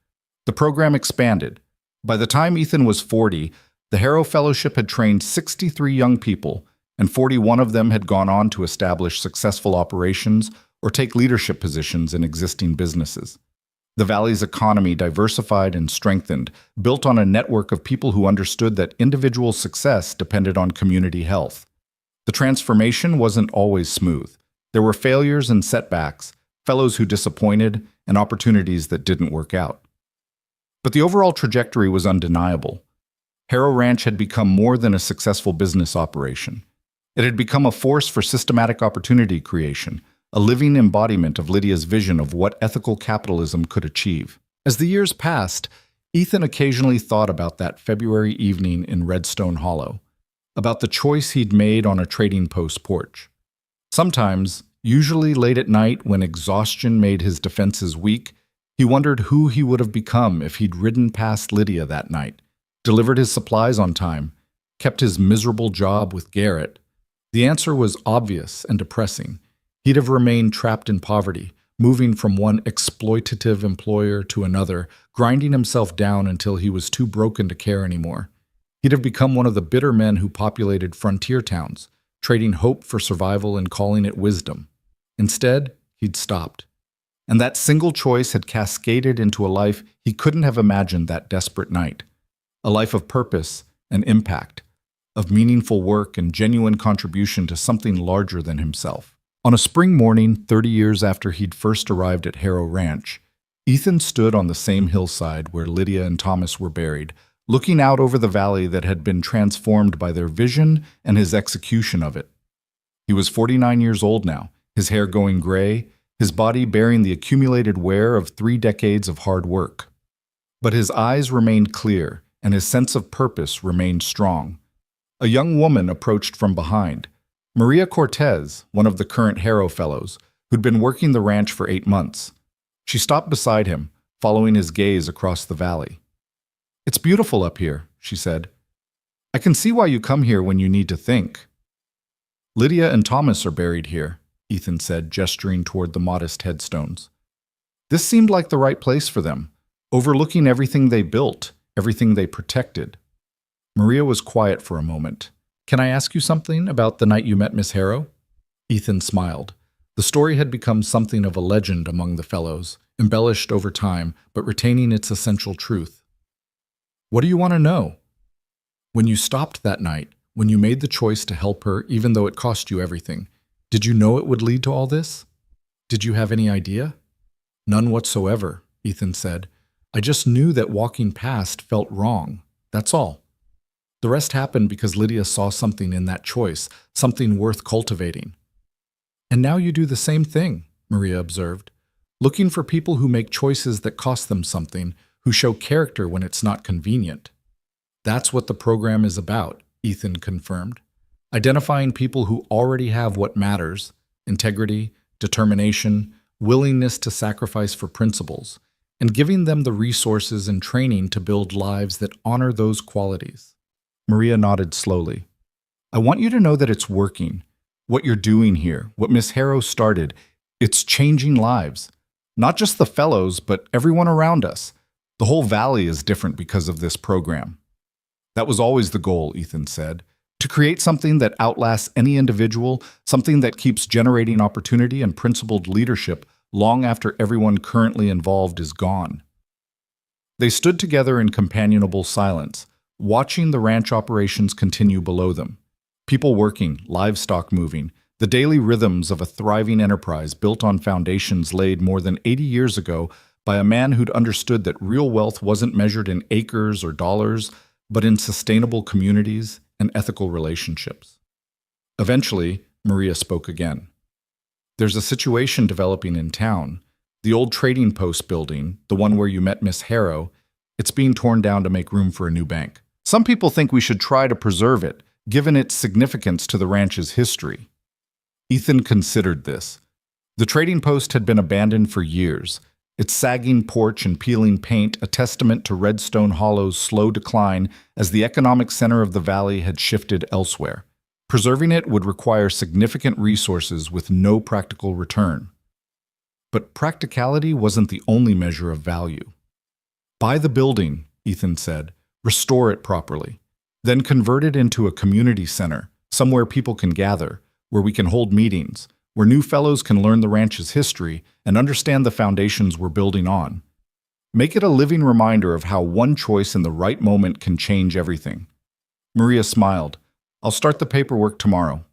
The program expanded. By the time Ethan was 40, the Harrow Fellowship had trained 63 young people, and 41 of them had gone on to establish successful operations or take leadership positions in existing businesses. The valley's economy diversified and strengthened, built on a network of people who understood that individual success depended on community health. The transformation wasn't always smooth. There were failures and setbacks, fellows who disappointed, and opportunities that didn't work out. But the overall trajectory was undeniable. Harrow Ranch had become more than a successful business operation. It had become a force for systematic opportunity creation, a living embodiment of Lydia's vision of what ethical capitalism could achieve. As the years passed, Ethan occasionally thought about that February evening in Redstone Hollow, about the choice he'd made on a trading post porch. Sometimes, usually late at night when exhaustion made his defenses weak, he wondered who he would have become if he'd ridden past Lydia that night, delivered his supplies on time, kept his miserable job with Garrett. The answer was obvious and depressing. He'd have remained trapped in poverty, moving from one exploitative employer to another, grinding himself down until he was too broken to care anymore. He'd have become one of the bitter men who populated frontier towns, trading hope for survival and calling it wisdom. Instead, he'd stopped. And that single choice had cascaded into a life he couldn't have imagined that desperate night. A life of purpose and impact, of meaningful work and genuine contribution to something larger than himself. On a spring morning, 30 years after he'd first arrived at Harrow Ranch, Ethan stood on the same hillside where Lydia and Thomas were buried, looking out over the valley that had been transformed by their vision and his execution of it. He was 49 years old now, his hair going gray, his body bearing the accumulated wear of 3 decades of hard work. But his eyes remained clear, and his sense of purpose remained strong. A young woman approached from behind, Maria Cortez, one of the current Harrow Fellows, who'd been working the ranch for 8 months. She stopped beside him, following his gaze across the valley. "It's beautiful up here," she said. "I can see why you come here when you need to think." "Lydia and Thomas are buried here," Ethan said, gesturing toward the modest headstones. This seemed like the right place for them, overlooking everything they built, everything they protected. Maria was quiet for a moment. "Can I ask you something about the night you met Miss Harrow?" Ethan smiled. The story had become something of a legend among the fellows, embellished over time, but retaining its essential truth. "What do you want to know?" "When you stopped that night, when you made the choice to help her even though it cost you everything, did you know it would lead to all this? Did you have any idea?" "None whatsoever," Ethan said. "I just knew that walking past felt wrong. That's all. The rest happened because Lydia saw something in that choice, something worth cultivating." "And now you do the same thing," Maria observed, "looking for people who make choices that cost them something, who show character when it's not convenient." "That's what the program is about," Ethan confirmed. "Identifying people who already have what matters: integrity, determination, willingness to sacrifice for principles, and giving them the resources and training to build lives that honor those qualities." Maria nodded slowly. "I want you to know that it's working. What you're doing here, what Miss Harrow started, it's changing lives. Not just the fellows, but everyone around us. The whole valley is different because of this program." "That was always the goal," Ethan said. "To create something that outlasts any individual, something that keeps generating opportunity and principled leadership long after everyone currently involved is gone." They stood together in companionable silence, watching the ranch operations continue below them. People working, livestock moving, the daily rhythms of a thriving enterprise built on foundations laid more than 80 years ago by a man who'd understood that real wealth wasn't measured in acres or dollars, but in sustainable communities and ethical relationships. Eventually, Maria spoke again. "There's a situation developing in town. The old trading post building, the one where you met Miss Harrow, it's being torn down to make room for a new bank. Some people think we should try to preserve it, given its significance to the ranch's history." Ethan considered this. The trading post had been abandoned for years, its sagging porch and peeling paint a testament to Redstone Hollow's slow decline as the economic center of the valley had shifted elsewhere. Preserving it would require significant resources with no practical return. But practicality wasn't the only measure of value. "Buy the building," Ethan said. "Restore it properly. Then convert it into a community center, somewhere people can gather, where we can hold meetings, where new fellows can learn the ranch's history and understand the foundations we're building on. Make it a living reminder of how one choice in the right moment can change everything." Maria smiled. "I'll start the paperwork tomorrow."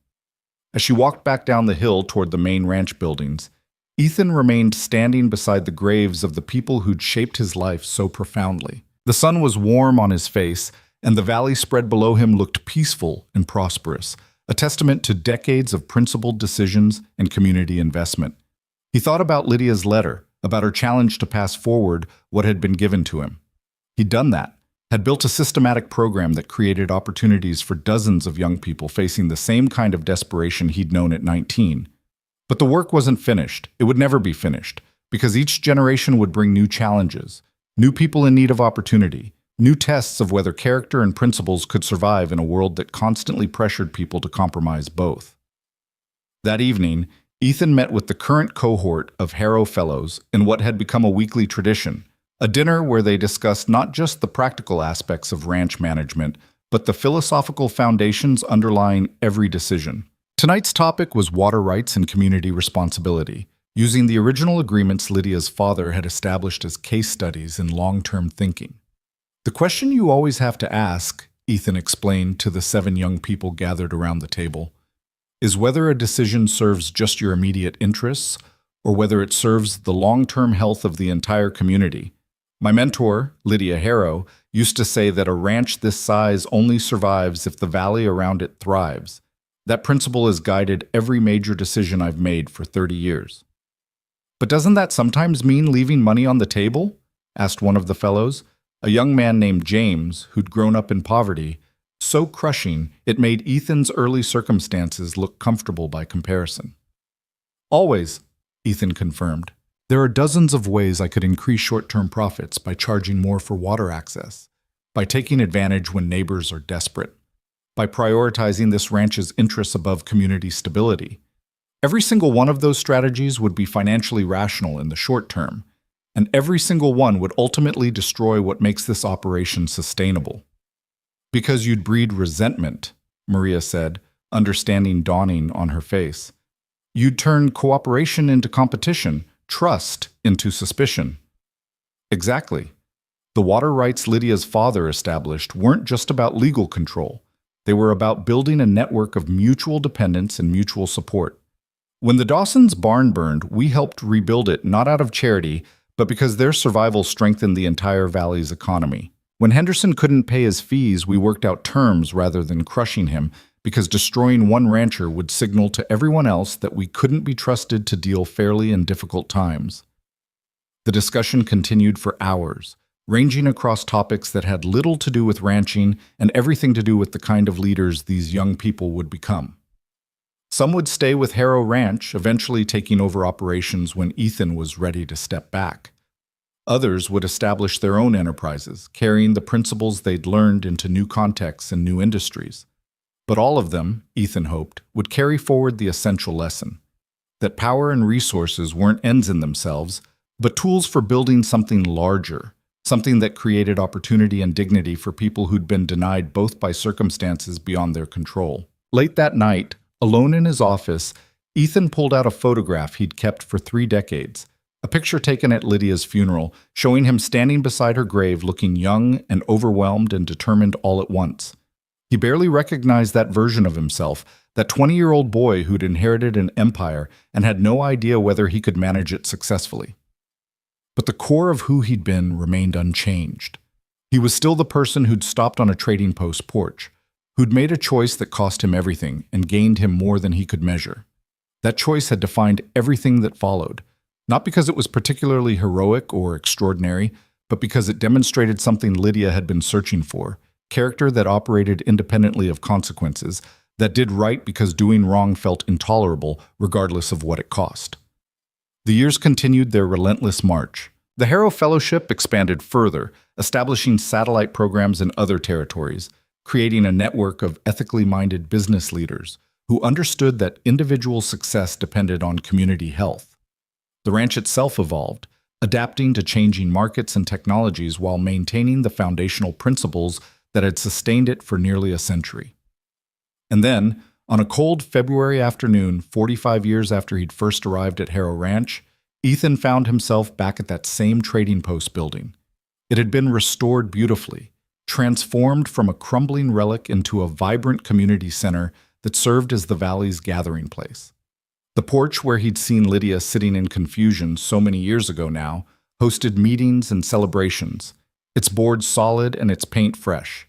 As she walked back down the hill toward the main ranch buildings, Ethan remained standing beside the graves of the people who'd shaped his life so profoundly. The sun was warm on his face, and the valley spread below him looked peaceful and prosperous, a testament to decades of principled decisions and community investment. He thought about Lydia's letter, about her challenge to pass forward what had been given to him. He'd done that, had built a systematic program that created opportunities for dozens of young people facing the same kind of desperation he'd known at 19. But the work wasn't finished. It would never be finished, because each generation would bring new challenges, new people in need of opportunity, new tests of whether character and principles could survive in a world that constantly pressured people to compromise both. That evening, Ethan met with the current cohort of Harrow Fellows in what had become a weekly tradition, a dinner where they discussed not just the practical aspects of ranch management, but the philosophical foundations underlying every decision. Tonight's topic was water rights and community responsibility, using the original agreements Lydia's father had established as case studies in long-term thinking. The question you always have to ask, Ethan explained to the 7 young people gathered around the table, is whether a decision serves just your immediate interests or whether it serves the long-term health of the entire community. My mentor, Lydia Harrow, used to say that a ranch this size only survives if the valley around it thrives. That principle has guided every major decision I've made for 30 years. But doesn't that sometimes mean leaving money on the table? Asked one of the fellows, a young man named James who'd grown up in poverty, so crushing it made Ethan's early circumstances look comfortable by comparison. Always, Ethan confirmed. There are dozens of ways I could increase short-term profits by charging more for water access, by taking advantage when neighbors are desperate, by prioritizing this ranch's interests above community stability. Every single one of those strategies would be financially rational in the short term, and every single one would ultimately destroy what makes this operation sustainable. Because you'd breed resentment, Maria said, understanding dawning on her face. You'd turn cooperation into competition, trust into suspicion. Exactly. The water rights Lydia's father established weren't just about legal control. They were about building a network of mutual dependence and mutual support. When the Dawsons' barn burned, we helped rebuild it not out of charity, but because their survival strengthened the entire valley's economy. When Henderson couldn't pay his fees, we worked out terms rather than crushing him, because destroying one rancher would signal to everyone else that we couldn't be trusted to deal fairly in difficult times. The discussion continued for hours, ranging across topics that had little to do with ranching and everything to do with the kind of leaders these young people would become. Some would stay with Harrow Ranch, eventually taking over operations when Ethan was ready to step back. Others would establish their own enterprises, carrying the principles they'd learned into new contexts and new industries. But all of them, Ethan hoped, would carry forward the essential lesson, that power and resources weren't ends in themselves, but tools for building something larger, something that created opportunity and dignity for people who'd been denied both by circumstances beyond their control. Late that night, alone in his office, Ethan pulled out a photograph he'd kept for 3 decades, a picture taken at Lydia's funeral, showing him standing beside her grave looking young and overwhelmed and determined all at once. He barely recognized that version of himself, that 20-year-old boy who'd inherited an empire and had no idea whether he could manage it successfully. But the core of who he'd been remained unchanged. He was still the person who'd stopped on a trading post porch, who'd made a choice that cost him everything and gained him more than he could measure. That choice had defined everything that followed, not because it was particularly heroic or extraordinary, but because it demonstrated something Lydia had been searching for, character that operated independently of consequences, that did right because doing wrong felt intolerable regardless of what it cost. The years continued their relentless march. The Harrow Fellowship expanded further, establishing satellite programs in other territories, creating a network of ethically minded business leaders who understood that individual success depended on community health. The ranch itself evolved, adapting to changing markets and technologies while maintaining the foundational principles that had sustained it for nearly a century. And then, on a cold February afternoon, 45 years after he'd first arrived at Harrow Ranch, Ethan found himself back at that same trading post building. It had been restored beautifully, transformed from a crumbling relic into a vibrant community center that served as the valley's gathering place. The porch where he'd seen Lydia sitting in confusion so many years ago now hosted meetings and celebrations, its boards solid and its paint fresh.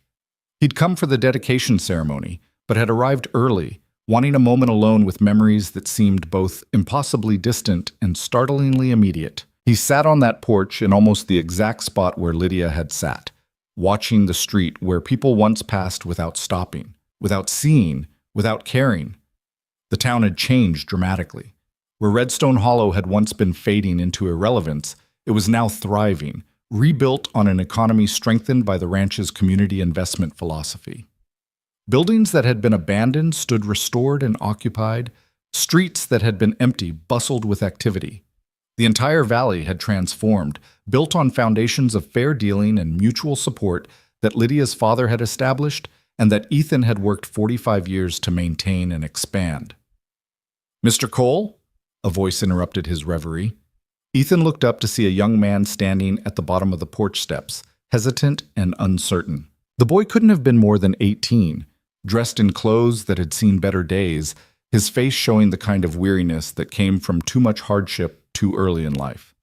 He'd come for the dedication ceremony, but had arrived early, wanting a moment alone with memories that seemed both impossibly distant and startlingly immediate. He sat on that porch in almost the exact spot where Lydia had sat, watching the street where people once passed without stopping, without seeing, without caring. The town had changed dramatically. Where Redstone Hollow had once been fading into irrelevance, it was now thriving, rebuilt on an economy strengthened by the ranch's community investment philosophy. Buildings that had been abandoned stood restored and occupied. Streets that had been empty bustled with activity. The entire valley had transformed, built on foundations of fair dealing and mutual support that Lydia's father had established, and that Ethan had worked 45 years to maintain and expand. "Mr. Cole?" a voice interrupted his reverie. Ethan looked up to see a young man standing at the bottom of the porch steps, hesitant and uncertain. The boy couldn't have been more than 18, dressed in clothes that had seen better days, his face showing the kind of weariness that came from too much hardship too early in life.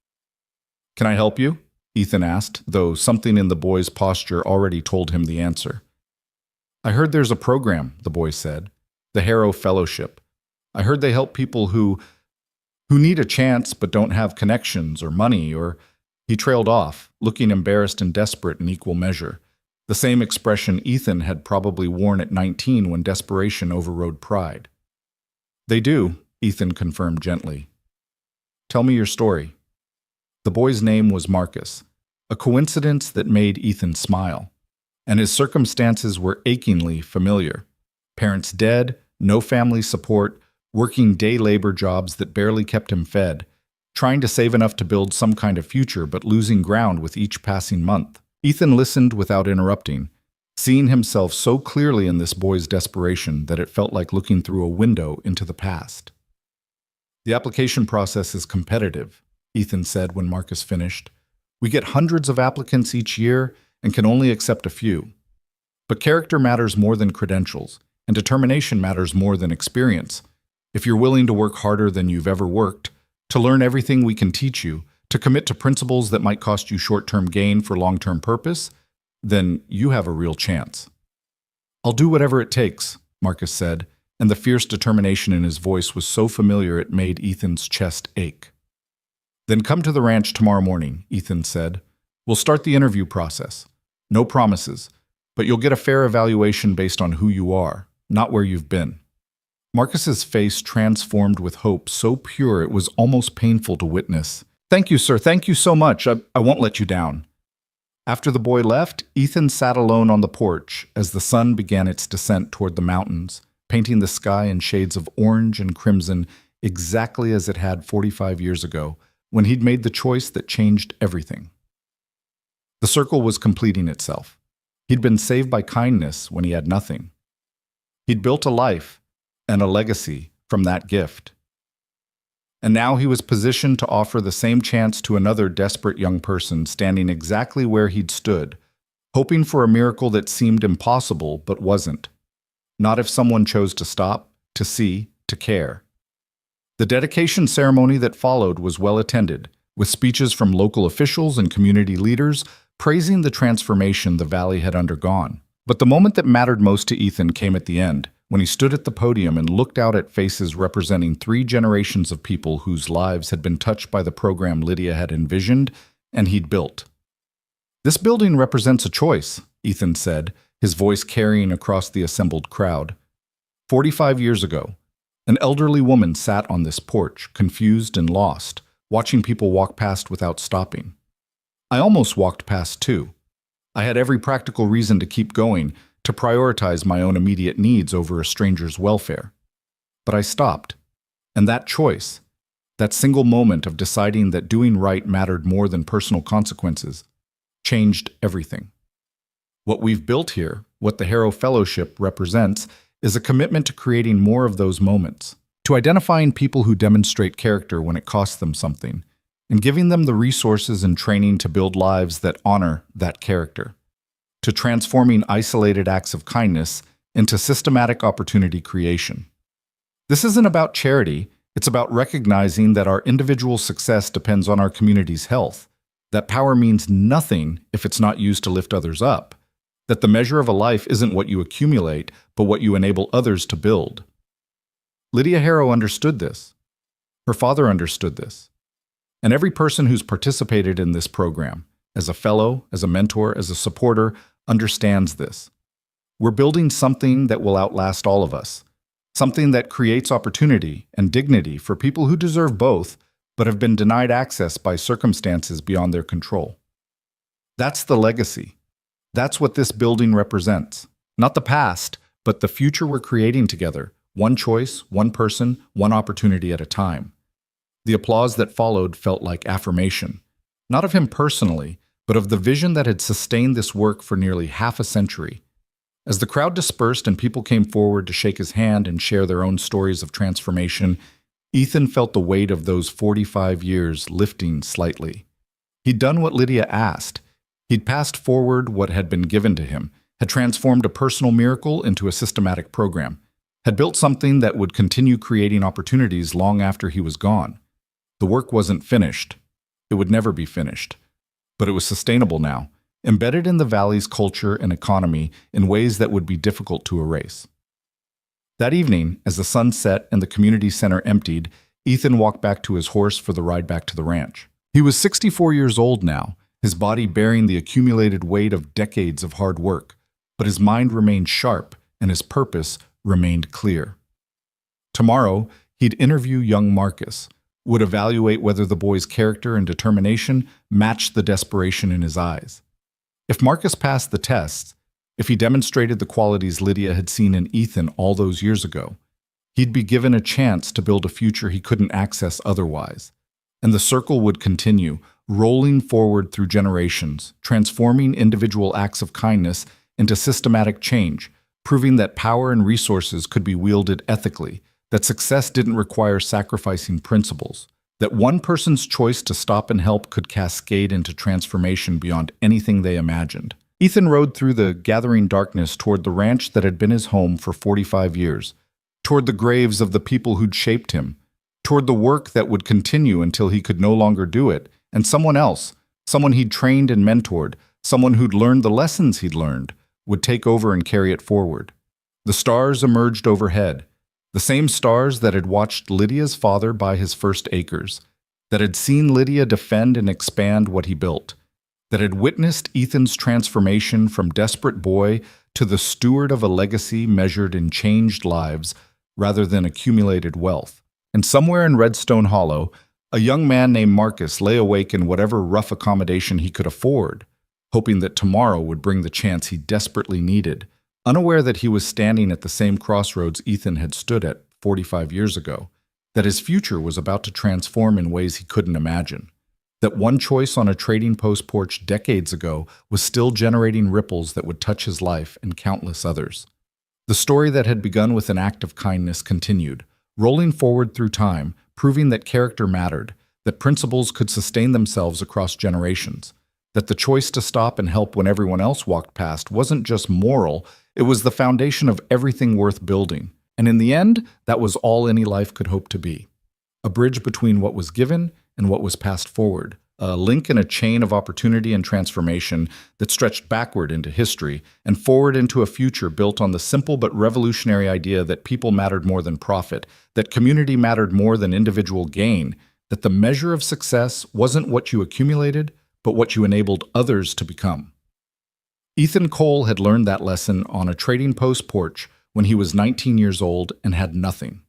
"Can I help you?" Ethan asked, though something in the boy's posture already told him the answer. "I heard there's a program," the boy said, "the Harrow Fellowship. I heard they help people who need a chance but don't have connections or money or—" He trailed off, looking embarrassed and desperate in equal measure, the same expression Ethan had probably worn at 19 when desperation overrode pride. "They do," Ethan confirmed gently. "Tell me your story." The boy's name was Marcus, a coincidence that made Ethan smile, and his circumstances were achingly familiar. Parents dead, no family support, working day labor jobs that barely kept him fed, trying to save enough to build some kind of future but losing ground with each passing month. Ethan listened without interrupting, seeing himself so clearly in this boy's desperation that it felt like looking through a window into the past. "The application process is competitive," Ethan said when Marcus finished. "We get hundreds of applicants each year and can only accept a few. But character matters more than credentials, and determination matters more than experience. If you're willing to work harder than you've ever worked, to learn everything we can teach you, to commit to principles that might cost you short-term gain for long-term purpose, then you have a real chance." "I'll do whatever it takes," Marcus said, and the fierce determination in his voice was so familiar it made Ethan's chest ache. "Then come to the ranch tomorrow morning," Ethan said. "We'll start the interview process. No promises, but you'll get a fair evaluation based on who you are, not where you've been." Marcus's face transformed with hope so pure it was almost painful to witness. "Thank you, sir. Thank you so much. I won't let you down." After the boy left, Ethan sat alone on the porch as the sun began its descent toward the mountains, painting the sky in shades of orange and crimson exactly as it had 45 years ago, when he'd made the choice that changed everything. The circle was completing itself. He'd been saved by kindness when he had nothing. He'd built a life and a legacy from that gift. And now he was positioned to offer the same chance to another desperate young person standing exactly where he'd stood, hoping for a miracle that seemed impossible but wasn't. Not if someone chose to stop, to see, to care. The dedication ceremony that followed was well attended, with speeches from local officials and community leaders praising the transformation the valley had undergone. But the moment that mattered most to Ethan came at the end, when he stood at the podium and looked out at faces representing 3 generations of people whose lives had been touched by the program Lydia had envisioned and he'd built. "This building represents a choice," Ethan said, his voice carrying across the assembled crowd. 45 years ago, an elderly woman sat on this porch, confused and lost, watching people walk past without stopping. I almost walked past too. I had every practical reason to keep going, to prioritize my own immediate needs over a stranger's welfare. But I stopped, and that choice, that single moment of deciding that doing right mattered more than personal consequences, changed everything. What we've built here, what the Harrow Fellowship represents, is a commitment to creating more of those moments, to identifying people who demonstrate character when it costs them something, and giving them the resources and training to build lives that honor that character, to transforming isolated acts of kindness into systematic opportunity creation. This isn't about charity, it's about recognizing that our individual success depends on our community's health, that power means nothing if it's not used to lift others up, that the measure of a life isn't what you accumulate, but what you enable others to build. Lydia Harrow understood this. Her father understood this. And every person who's participated in this program, as a fellow, as a mentor, as a supporter, understands this. We're building something that will outlast all of us, something that creates opportunity and dignity for people who deserve both, but have been denied access by circumstances beyond their control. That's the legacy. That's what this building represents. Not the past, but the future we're creating together, one choice, one person, one opportunity at a time. The applause that followed felt like affirmation, not of him personally, but of the vision that had sustained this work for nearly half a century. As the crowd dispersed and people came forward to shake his hand and share their own stories of transformation, Ethan felt the weight of those 45 years lifting slightly. He'd done what Lydia asked. He'd passed forward what had been given to him, had transformed a personal miracle into a systematic program, had built something that would continue creating opportunities long after he was gone. The work wasn't finished. It would never be finished. But it was sustainable now, embedded in the valley's culture and economy in ways that would be difficult to erase. That evening, as the sun set and the community center emptied, Ethan walked back to his horse for the ride back to the ranch. He was 64 years old now, his body bearing the accumulated weight of decades of hard work, but his mind remained sharp and his purpose remained clear. Tomorrow, he'd interview young Marcus, would evaluate whether the boy's character and determination matched the desperation in his eyes. If Marcus passed the tests, if he demonstrated the qualities Lydia had seen in Ethan all those years ago, he'd be given a chance to build a future he couldn't access otherwise. And the circle would continue, rolling forward through generations, transforming individual acts of kindness into systematic change, proving that power and resources could be wielded ethically, that success didn't require sacrificing principles, that one person's choice to stop and help could cascade into transformation beyond anything they imagined. Ethan rode through the gathering darkness toward the ranch that had been his home for 45 years, toward the graves of the people who'd shaped him, toward the work that would continue until he could no longer do it, and someone else, someone he'd trained and mentored, someone who'd learned the lessons he'd learned, would take over and carry it forward. The stars emerged overhead, the same stars that had watched Lydia's father buy his first acres, that had seen Lydia defend and expand what he built, that had witnessed Ethan's transformation from desperate boy to the steward of a legacy measured in changed lives rather than accumulated wealth. And somewhere in Redstone Hollow, a young man named Marcus lay awake in whatever rough accommodation he could afford, hoping that tomorrow would bring the chance he desperately needed, unaware that he was standing at the same crossroads Ethan had stood at 45 years ago, that his future was about to transform in ways he couldn't imagine, that one choice on a trading post porch decades ago was still generating ripples that would touch his life and countless others. The story that had begun with an act of kindness continued, rolling forward through time, proving that character mattered, that principles could sustain themselves across generations, that the choice to stop and help when everyone else walked past wasn't just moral, it was the foundation of everything worth building. And in the end, that was all any life could hope to be. A bridge between what was given and what was passed forward, a link in a chain of opportunity and transformation that stretched backward into history and forward into a future built on the simple but revolutionary idea that people mattered more than profit, that community mattered more than individual gain, that the measure of success wasn't what you accumulated, but what you enabled others to become. Ethan Cole had learned that lesson on a trading post porch when he was 19 years old and had nothing.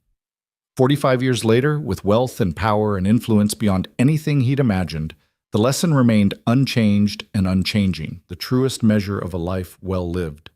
45 years later, with wealth and power and influence beyond anything he'd imagined, the lesson remained unchanged and unchanging, the truest measure of a life well lived.